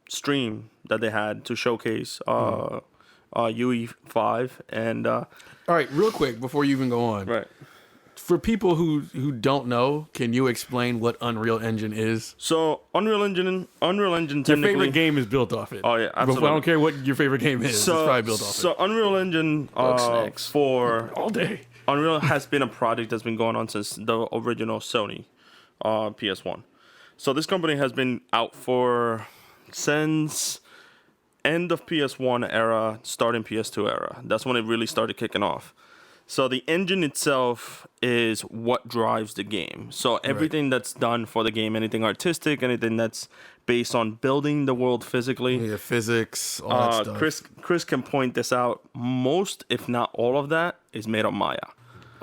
Speaker 3: stream that they had to showcase UE5 and
Speaker 1: all right, real quick before you even go on,
Speaker 3: right,
Speaker 1: for people who don't know, can you explain what Unreal Engine is?
Speaker 3: So Unreal Engine
Speaker 1: your favorite game is built off it.
Speaker 3: Oh yeah, absolutely.
Speaker 1: But I don't care what your favorite game is, it's probably built off it.
Speaker 3: So Unreal Engine for
Speaker 1: all day.
Speaker 3: Unreal has been a project that's been going on since the original Sony PS1. So this company has been out since end of PS1 era, starting PS2 era. That's when it really started kicking off. So the engine itself is what drives the game. So everything that's done for the game, anything artistic, anything that's based on building the world physically.
Speaker 1: Yeah, physics, all that stuff.
Speaker 3: Chris can point this out. Most, if not all of that, is made on Maya.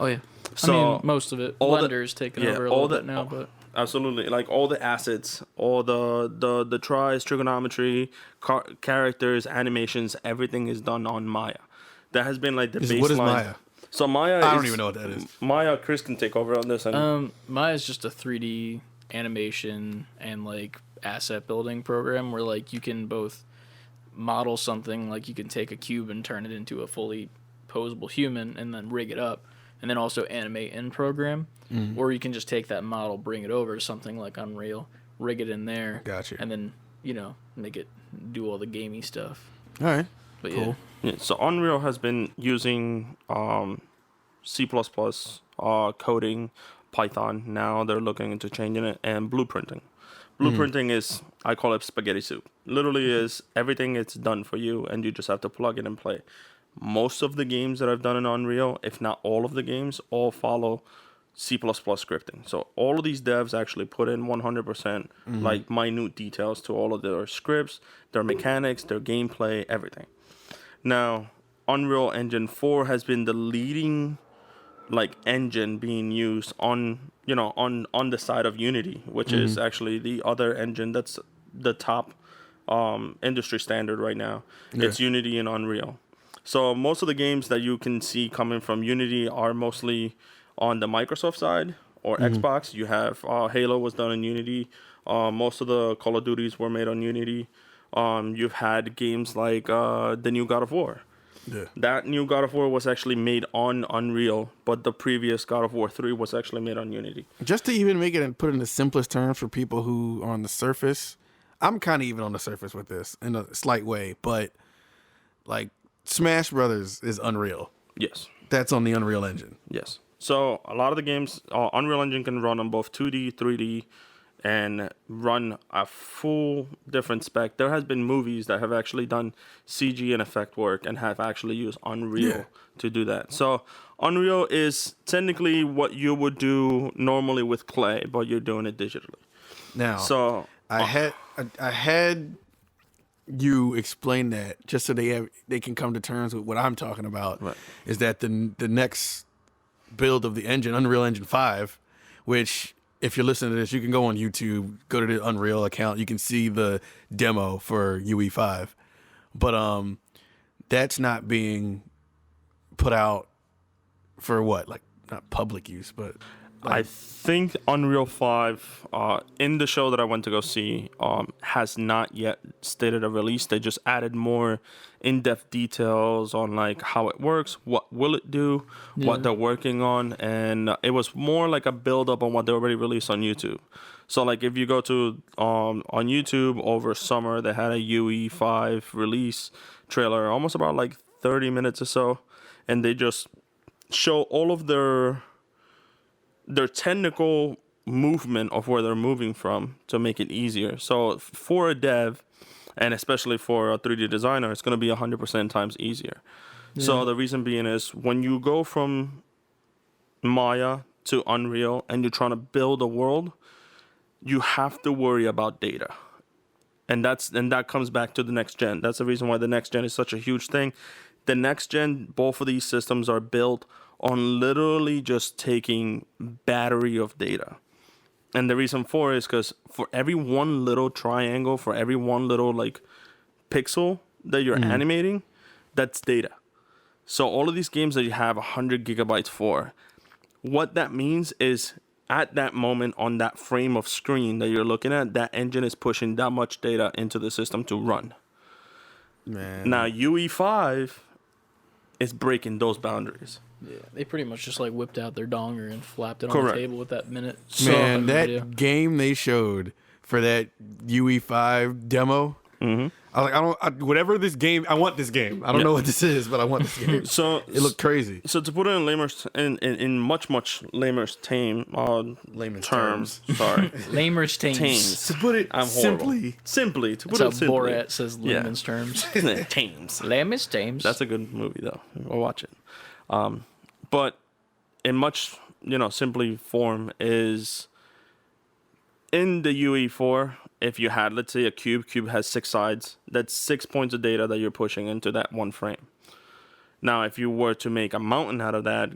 Speaker 2: Oh yeah.
Speaker 3: So
Speaker 2: I mean, most of it. Blender's taken over a little bit now, but
Speaker 3: absolutely, like all the assets, all the tries, trigonometry, characters, animations, everything is done on Maya. That has been like the baseline.
Speaker 1: What is Maya?
Speaker 3: So Maya,
Speaker 1: I don't even know what that is.
Speaker 3: Maya, Chris can take over on this.
Speaker 2: Maya's just a 3D animation and like asset building program where like you can both model something, like you can take a cube and turn it into a fully posable human and then rig it up, and then also animate in program, or you can just take that model, bring it over to something like Unreal, rig it in there,
Speaker 1: Gotcha.
Speaker 2: and then make it do all the gamey stuff.
Speaker 1: All right.
Speaker 2: But
Speaker 1: Cool.
Speaker 3: Yeah, so Unreal has been using C++ coding, Python. Now they're looking into changing it, and blueprinting. Blueprinting is, I call it spaghetti soup. Literally is everything it's done for you, and you just have to plug it and play. Most of the games that I've done in Unreal, if not all of the games, all follow C++ scripting. So all of these devs actually put in 100% like minute details to all of their scripts, their mechanics, their gameplay, everything. Now, Unreal Engine 4 has been the leading like engine being used on the side of Unity, which is actually the other engine that's the top industry standard right now. Yeah. It's Unity and Unreal. So most of the games that you can see coming from Unity are mostly on the Microsoft side or Xbox. You have Halo was done in Unity. Most of the Call of Duties were made on Unity. You've had games like the new God of War. Yeah. That new God of War was actually made on Unreal, but the previous God of War 3 was actually made on Unity.
Speaker 1: Just to even make it and put it in the simplest terms for people who are on the surface, I'm kind of even on the surface with this in a slight way, but like Smash Brothers is Unreal.
Speaker 3: Yes.
Speaker 1: That's on the Unreal Engine.
Speaker 3: Yes. So a lot of the games, Unreal Engine can run on both 2D, 3D, and run a full different spec. There has been movies that have actually done CG and effect work and have actually used Unreal to do that. So Unreal is technically what you would do normally with clay, but you're doing it digitally.
Speaker 1: Now,
Speaker 3: so
Speaker 1: I had you explain that just so they can come to terms with what I'm talking about. Right. Is that the next build of the engine, Unreal Engine 5, which, if you're listening to this, you can go on YouTube, go to the Unreal account. You can see the demo for UE5. But that's not being put out for what? Like, not public use, but...
Speaker 3: I think Unreal 5, in the show that I went to go see, has not yet stated a release. They just added more in-depth details on like how it works, what will it do, what they're working on, and it was more like a build-up on what they already released on YouTube. So like if you go to on YouTube over summer, they had a UE5 release trailer, almost about like 30 minutes or so, and they just show all of their technical movement of where they're moving from to make it easier. So for a dev, and especially for a 3D designer, it's going to be 100% times easier. Yeah. So the reason being is when you go from Maya to Unreal and you're trying to build a world, you have to worry about data. And that comes back to the next gen. That's the reason why the next gen is such a huge thing. The next gen, both of these systems are built on literally just taking battery of data. And the reason for it is because for every one little triangle, for every one little like pixel that you're animating, that's data. So all of these games that you have 100 gigabytes for, what that means is at that moment on that frame of screen that you're looking at, that engine is pushing that much data into the system to run. Man. Now UE5 is breaking those boundaries.
Speaker 2: Yeah, they pretty much just like whipped out their donger and flapped it on the table with that minute.
Speaker 1: Man, that game they showed for that UE5 demo, I was like, whatever this game, I want this game. I don't know what this is, but I want this game.
Speaker 3: So
Speaker 1: It looked crazy.
Speaker 3: So to put it in layman's in much layman's
Speaker 1: Layman's
Speaker 3: terms. Sorry,
Speaker 2: Lamers Tames.
Speaker 1: To put it
Speaker 3: I'm horrible.
Speaker 1: simply.
Speaker 3: To put
Speaker 2: That's
Speaker 3: it
Speaker 2: how
Speaker 3: simply,
Speaker 2: Borat says layman's terms.
Speaker 3: Tames.
Speaker 2: Lamers Tames.
Speaker 3: That's a good movie though. We'll watch it. But in much simply form is in the UE4. If you had, let's say, a cube has 6 sides. That's 6 points of data that you're pushing into that one frame. Now, if you were to make a mountain out of that,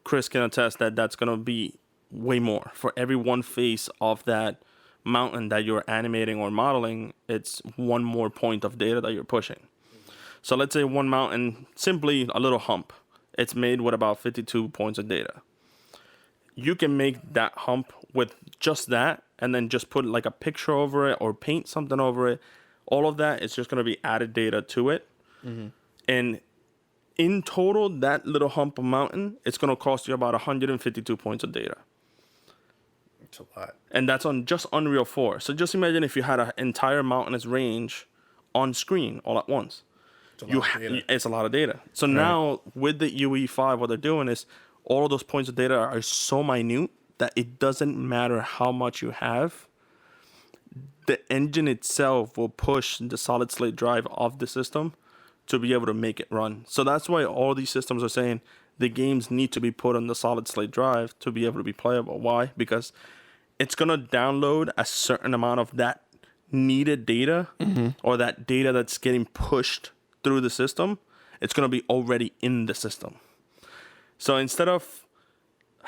Speaker 3: Chris can attest that that's going to be way more. For every one face of that mountain that you're animating or modeling, it's one more point of data that you're pushing. So let's say one mountain, simply a little hump. It's made with about 52 points of data. You can make that hump with just that and then just put like a picture over it or paint something over it. All of that is just going to be added data to it. Mm-hmm. And in total, that little hump of mountain, it's going to cost you about 152 points of data.
Speaker 1: It's a lot.
Speaker 3: And that's on just Unreal 4. So just imagine if you had an entire mountainous range on screen all at once. It's a lot of data. So now with the UE5, what they're doing is all of those points of data are so minute that it doesn't matter how much you have. The engine itself will push the solid state drive of the system to be able to make it run. So that's why all these systems are saying the games need to be put on the solid state drive to be able to be playable. Why? Because it's going to download a certain amount of that needed data or that data that's getting pushed through the system. It's going to be already in the system. So instead of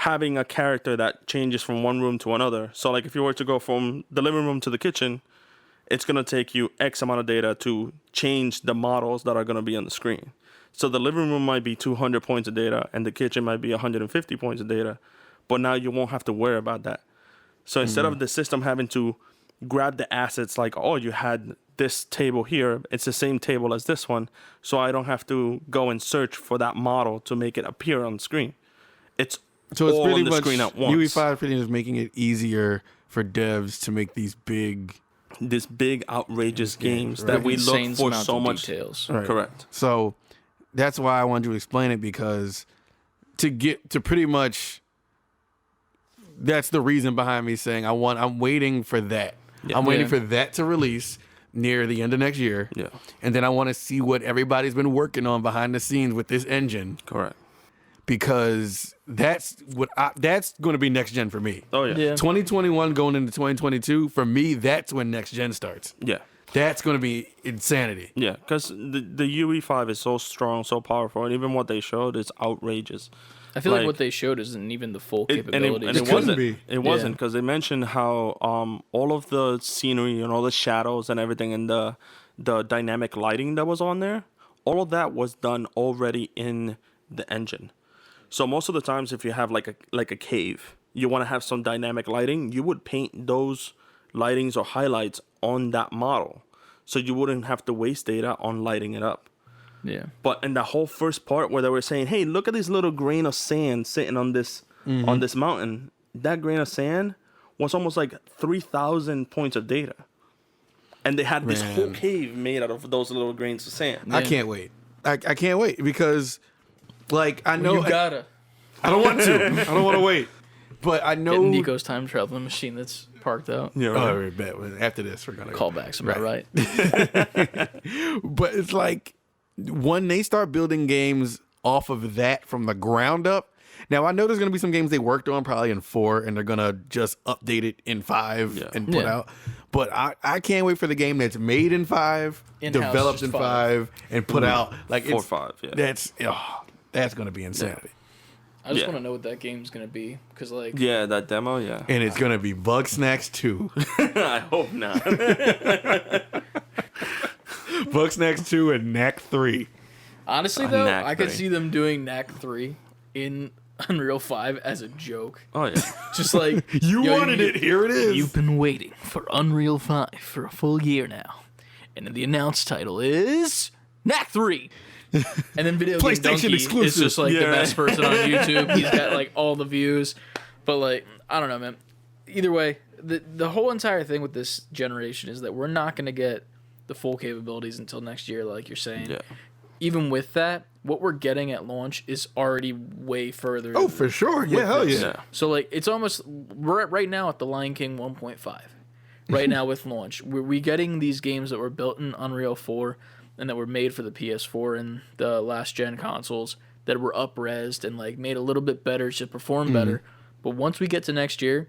Speaker 3: having a character that changes from one room to another, so like if you were to go from the living room to the kitchen, it's going to take you X amount of data to change the models that are going to be on the screen. So the living room might be 200 points of data and the kitchen might be 150 points of data, but now you won't have to worry about that. So instead of the system having to grab the assets like, oh, you had this table here, it's the same table as this one, so I don't have to go and search for that model to make it appear on the screen. It's all
Speaker 1: pretty
Speaker 3: on the
Speaker 1: much
Speaker 3: screen at once.
Speaker 1: UE5 pretty much making it easier for devs to make these big
Speaker 3: outrageous games that we look
Speaker 2: Insane
Speaker 3: for
Speaker 2: amounts
Speaker 3: so
Speaker 2: of
Speaker 3: much.
Speaker 2: details.
Speaker 1: Right.
Speaker 3: Correct.
Speaker 1: So that's why I wanted to explain it, because to get to pretty much, that's the reason behind me saying I'm waiting for that.
Speaker 3: Yeah.
Speaker 1: I'm waiting for that to release near the end of next year.
Speaker 3: Yeah.
Speaker 1: And then I want to see what everybody's been working on behind the scenes with this engine,
Speaker 3: Correct.
Speaker 1: because that's going to be next gen for me.
Speaker 3: Oh, yeah.
Speaker 1: 2021 going into 2022, for me, that's when next gen starts.
Speaker 3: Yeah.
Speaker 1: That's going to be insanity.
Speaker 3: Yeah, because the UE5 is so strong, so powerful, and even what they showed is outrageous.
Speaker 2: I feel like what they showed isn't even the full capabilities.
Speaker 3: And it
Speaker 1: couldn't
Speaker 3: wasn't.
Speaker 1: be.
Speaker 3: It wasn't, because they mentioned how all of the scenery and all the shadows and everything and the dynamic lighting that was on there, all of that was done already in the engine. So most of the times, if you have like a cave, you want to have some dynamic lighting, you would paint those lightings or highlights on that model, so you wouldn't have to waste data on lighting it up.
Speaker 2: Yeah.
Speaker 3: But in the whole first part where they were saying, hey, look at this little grain of sand sitting on this mountain, that grain of sand was almost like 3,000 points of data. And they had this whole cave made out of those little grains of sand.
Speaker 1: I can't wait. I can't wait, because like I know
Speaker 2: You gotta.
Speaker 1: I don't want to. I don't want to wait. But I know
Speaker 2: Get Nicko's time traveling machine that's parked out.
Speaker 3: Yeah,
Speaker 1: Oh, right, bet. After this, we're gonna
Speaker 2: Callbacks, am I right?
Speaker 1: But it's like when they start building games off of that from the ground up. Now I know there's gonna be some games they worked on probably in 4, and they're gonna just update it in 5 and put out. But I can't wait for the game that's made in 5,
Speaker 2: In-house,
Speaker 1: developed
Speaker 2: just
Speaker 1: in
Speaker 2: 5.
Speaker 1: 5, and put out like
Speaker 3: 4 or
Speaker 1: it's
Speaker 3: 5, yeah.
Speaker 1: That's gonna be insanity.
Speaker 2: I just want to know what that game's gonna be, because like
Speaker 3: Yeah, that demo, yeah.
Speaker 1: And it's gonna be Bug Snacks 2.
Speaker 3: I hope not.
Speaker 1: Bug Snacks 2 and Knack 3.
Speaker 2: honestly though,
Speaker 3: Knack
Speaker 2: I could
Speaker 3: 3.
Speaker 2: see them doing Knack 3 in Unreal 5 as a joke.
Speaker 3: Oh, yeah.
Speaker 2: Just like
Speaker 1: You wanted it, here it is.
Speaker 2: You've been waiting for Unreal 5 for a full year now, and the announced title is Knack 3. And then Video Game
Speaker 1: PlayStation
Speaker 2: Donkey
Speaker 1: exclusive.
Speaker 2: is just like the
Speaker 3: Yeah.
Speaker 2: best person on YouTube. He's got like all the views, but like I don't know, man. Either way, the whole entire thing with this generation is that we're not gonna get the full capabilities until next year, like you're saying.
Speaker 3: Yeah.
Speaker 2: Even with that, what we're getting at launch is already way further.
Speaker 1: Oh, for sure. Yeah, hell
Speaker 2: this.
Speaker 1: yeah.
Speaker 2: So like it's almost we're at right now at the Lion King 1.5. Right now with launch, we're getting these games that were built in Unreal 4 and that were made for the PS4 and the last gen consoles that were up-resed and like made a little bit better to perform better. But once we get to next year,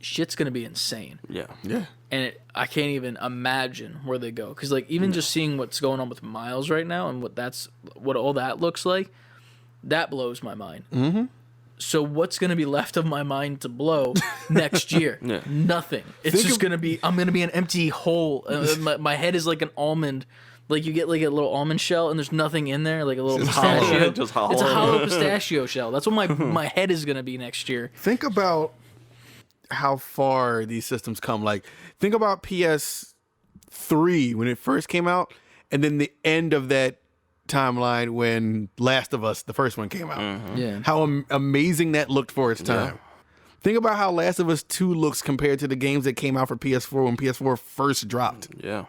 Speaker 2: shit's gonna be insane.
Speaker 3: Yeah.
Speaker 1: Yeah.
Speaker 2: And I can't even imagine where they go. Because, like, even just seeing what's going on with Miles right now and what all that looks like, that blows my mind. Mm-hmm. So what's going to be left of my mind to blow next year?
Speaker 3: Yeah.
Speaker 2: Nothing. It's just going to be, I'm going to be an empty hole. My head is like an almond. Like, you get, like, a little almond shell, and there's nothing in there, like a little pistachio.
Speaker 3: Just hollow.
Speaker 2: It's a hollow pistachio shell. That's what my head is going to be next year.
Speaker 1: Think about how far these systems come. Like, think about PS3 when it first came out, and then the end of that timeline when Last of Us, the first one, came out.
Speaker 2: Yeah.
Speaker 1: How amazing that looked for its time. Think about how Last of Us 2 looks compared to the games that came out for PS4 when PS4 first dropped.
Speaker 3: Yeah.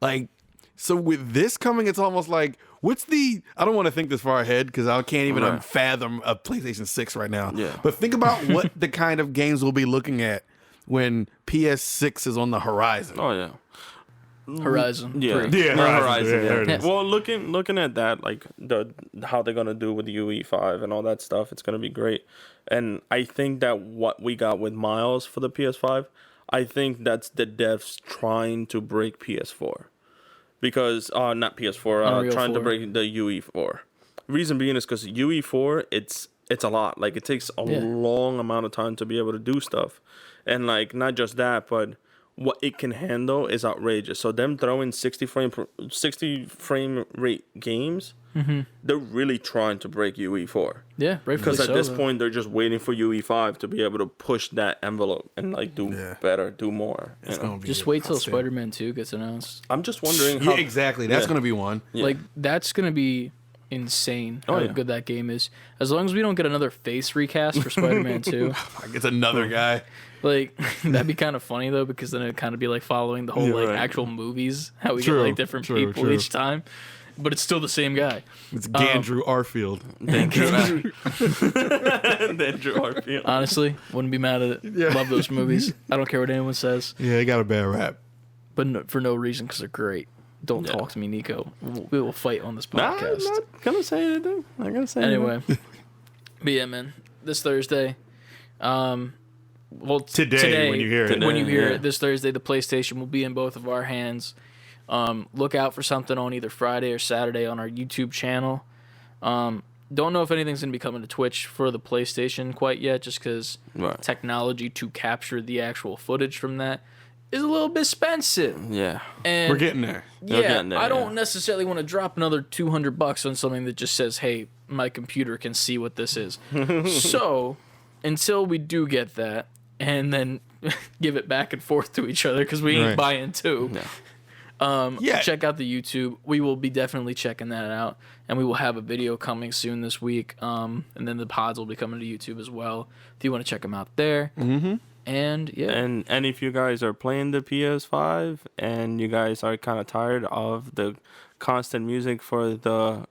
Speaker 1: Like, so with this coming, it's almost like, I don't want to think this far ahead because I can't even fathom a PlayStation 6 right now.
Speaker 3: Yeah.
Speaker 1: But think about what the kind of games we'll be looking at when PS6 is on the horizon.
Speaker 3: Oh yeah.
Speaker 2: Horizon.
Speaker 3: Yeah.
Speaker 2: 3.
Speaker 1: Yeah,
Speaker 3: Horizon.
Speaker 1: Yeah, there it is.
Speaker 3: Well, looking at that, like how they're gonna do with the UE5 and all that stuff, it's gonna be great. And I think that what we got with Miles for the PS5, I think that's the devs trying to break PS4. Because not PS4,
Speaker 2: Unreal
Speaker 3: trying
Speaker 2: 4.
Speaker 3: to break the UE4. Reason being is because UE4, it's a lot. Like, it takes a long amount of time to be able to do stuff, and like not just that, but what it can handle is outrageous. So them throwing 60 frame rate games, they're really trying to break UE4.
Speaker 2: Yeah,
Speaker 3: Because at this point, they're just waiting for UE5 to be able to push that envelope and like do better, do more.
Speaker 1: It's gonna be
Speaker 2: just wait till
Speaker 1: outstanding.
Speaker 2: Spider-Man 2 gets announced.
Speaker 3: I'm just wondering how...
Speaker 1: Yeah, exactly. That's going to be one.
Speaker 3: Yeah.
Speaker 2: Like, that's going to be insane how
Speaker 3: yeah.
Speaker 2: good that game is. As long as we don't get another face recast for Spider-Man 2.
Speaker 1: Like, it's another guy.
Speaker 2: Like, that'd be kind of funny, though, because then it'd kind of be like following the whole, like, actual movies, how we get, like, different people each time. But it's still the same guy.
Speaker 1: It's Gandrew Arfield.
Speaker 3: Andrew Arfield.
Speaker 2: Honestly, wouldn't be mad at it.
Speaker 1: Yeah.
Speaker 2: Love those movies. I don't care what anyone says.
Speaker 1: Yeah, he got a bad rap.
Speaker 2: But for no reason, because they're great. Don't talk to me, Nicko. We will fight on this
Speaker 3: Nah,
Speaker 2: podcast.
Speaker 3: I'm not gonna say anything. Not gonna say
Speaker 2: Anyway. But yeah, man. This Thursday. Well,
Speaker 1: Today, when you hear it.
Speaker 2: When you hear
Speaker 3: Yeah.
Speaker 2: it, this Thursday, the PlayStation will be in both of our hands. Look out for something on either Friday or Saturday on our YouTube channel. Don't know if anything's going to be coming to Twitch for the PlayStation quite yet, just because technology to capture the actual footage from that is a little bit expensive.
Speaker 3: Yeah.
Speaker 2: And
Speaker 1: We're getting there.
Speaker 3: They're
Speaker 2: yeah,
Speaker 3: getting there,
Speaker 2: I don't
Speaker 3: yeah.
Speaker 2: necessarily want to drop another $200 on something that just says, "Hey, my computer can see what this is." So, until we do get that, and then give it back and forth to each other because we ain't buying two.
Speaker 3: No.
Speaker 2: Check out the YouTube. We will be definitely checking that out, and we will have a video coming soon this week. And then the pods will be coming to YouTube as well. If you want to check them out there. Mm-hmm. And yeah,
Speaker 3: And if you guys are playing the PS5 and you guys are kind of tired of the constant music for the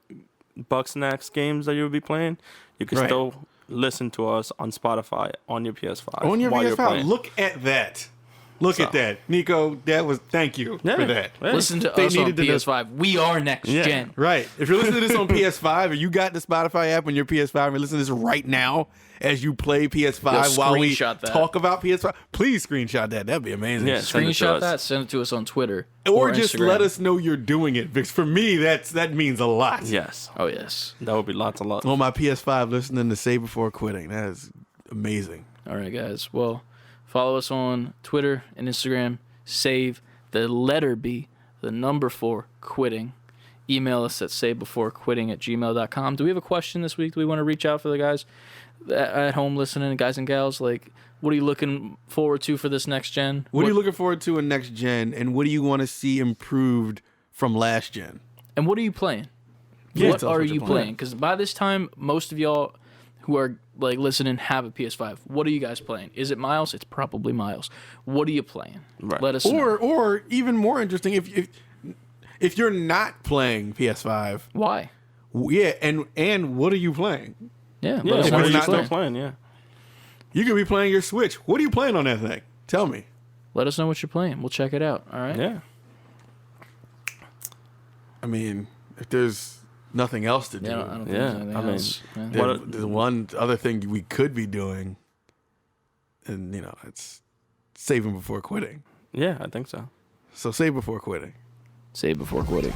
Speaker 3: Bugsnax games that you'll be playing, you can still listen to us on Spotify on your PS5.
Speaker 1: On your
Speaker 3: while you're
Speaker 1: PS5.
Speaker 3: playing.
Speaker 1: Look at that. Look at that. Nicko, thank you for that.
Speaker 3: Yeah.
Speaker 2: listen to
Speaker 1: They
Speaker 2: us on
Speaker 1: needed to know-
Speaker 2: PS5. We are next gen.
Speaker 1: Right. If you're listening to this on PS5 or you got the Spotify app on your PS5 and you're listening to this right now as you play PS5 while we
Speaker 2: screenshot that.
Speaker 1: talk about PS5, please screenshot that. That'd be amazing.
Speaker 3: Yeah, send it to
Speaker 2: Screenshot
Speaker 3: us.
Speaker 2: that. Send it to us on Twitter
Speaker 1: Or just
Speaker 2: Instagram.
Speaker 1: let us know you're doing it, because for me, that means a lot.
Speaker 3: Yes.
Speaker 2: Oh yes.
Speaker 3: That would be lots of love.
Speaker 1: On my PS5, listening to Save Before Quitting. That is amazing.
Speaker 2: All right, guys. Well, follow us on Twitter and Instagram. Save the letter B, the number 4, quitting. Email us at savebeforequitting@gmail.com. Do we have a question this week? Do we want to reach out for the guys at home listening, guys and gals? Like, what are you looking forward to for this next gen?
Speaker 1: What are you looking forward to in next gen, and what do you want to see improved from last gen?
Speaker 2: And what are you playing?
Speaker 1: Yeah,
Speaker 2: What
Speaker 1: tell us
Speaker 2: are
Speaker 1: what you're
Speaker 2: you
Speaker 1: playing.
Speaker 2: playing? Because by this time, most of y'all who are like listening have a PS5. What are you guys playing? Is it Miles? It's probably Miles. What are you playing?
Speaker 3: Right.
Speaker 2: Let us know.
Speaker 1: Or even more interesting, if you're not playing PS5,
Speaker 2: Why?
Speaker 1: yeah, and what are you playing?
Speaker 2: Yeah,
Speaker 3: Yeah,
Speaker 2: let us know
Speaker 3: why are
Speaker 2: what
Speaker 3: you
Speaker 2: you're
Speaker 3: still
Speaker 2: playing.
Speaker 3: playing? Yeah.
Speaker 1: You could be playing your Switch. What are you playing on that thing? Tell me.
Speaker 2: Let us know what you're playing. We'll check it out. All right.
Speaker 3: Yeah.
Speaker 1: I mean, if there's nothing else to do,
Speaker 2: Yeah, I don't think
Speaker 3: Yeah,
Speaker 2: there's anything
Speaker 3: I mean,
Speaker 2: else. Yeah.
Speaker 1: the one other thing we could be doing, and it's saving before quitting.
Speaker 3: Yeah, I think so.
Speaker 1: So save before quitting.
Speaker 2: Save before quitting.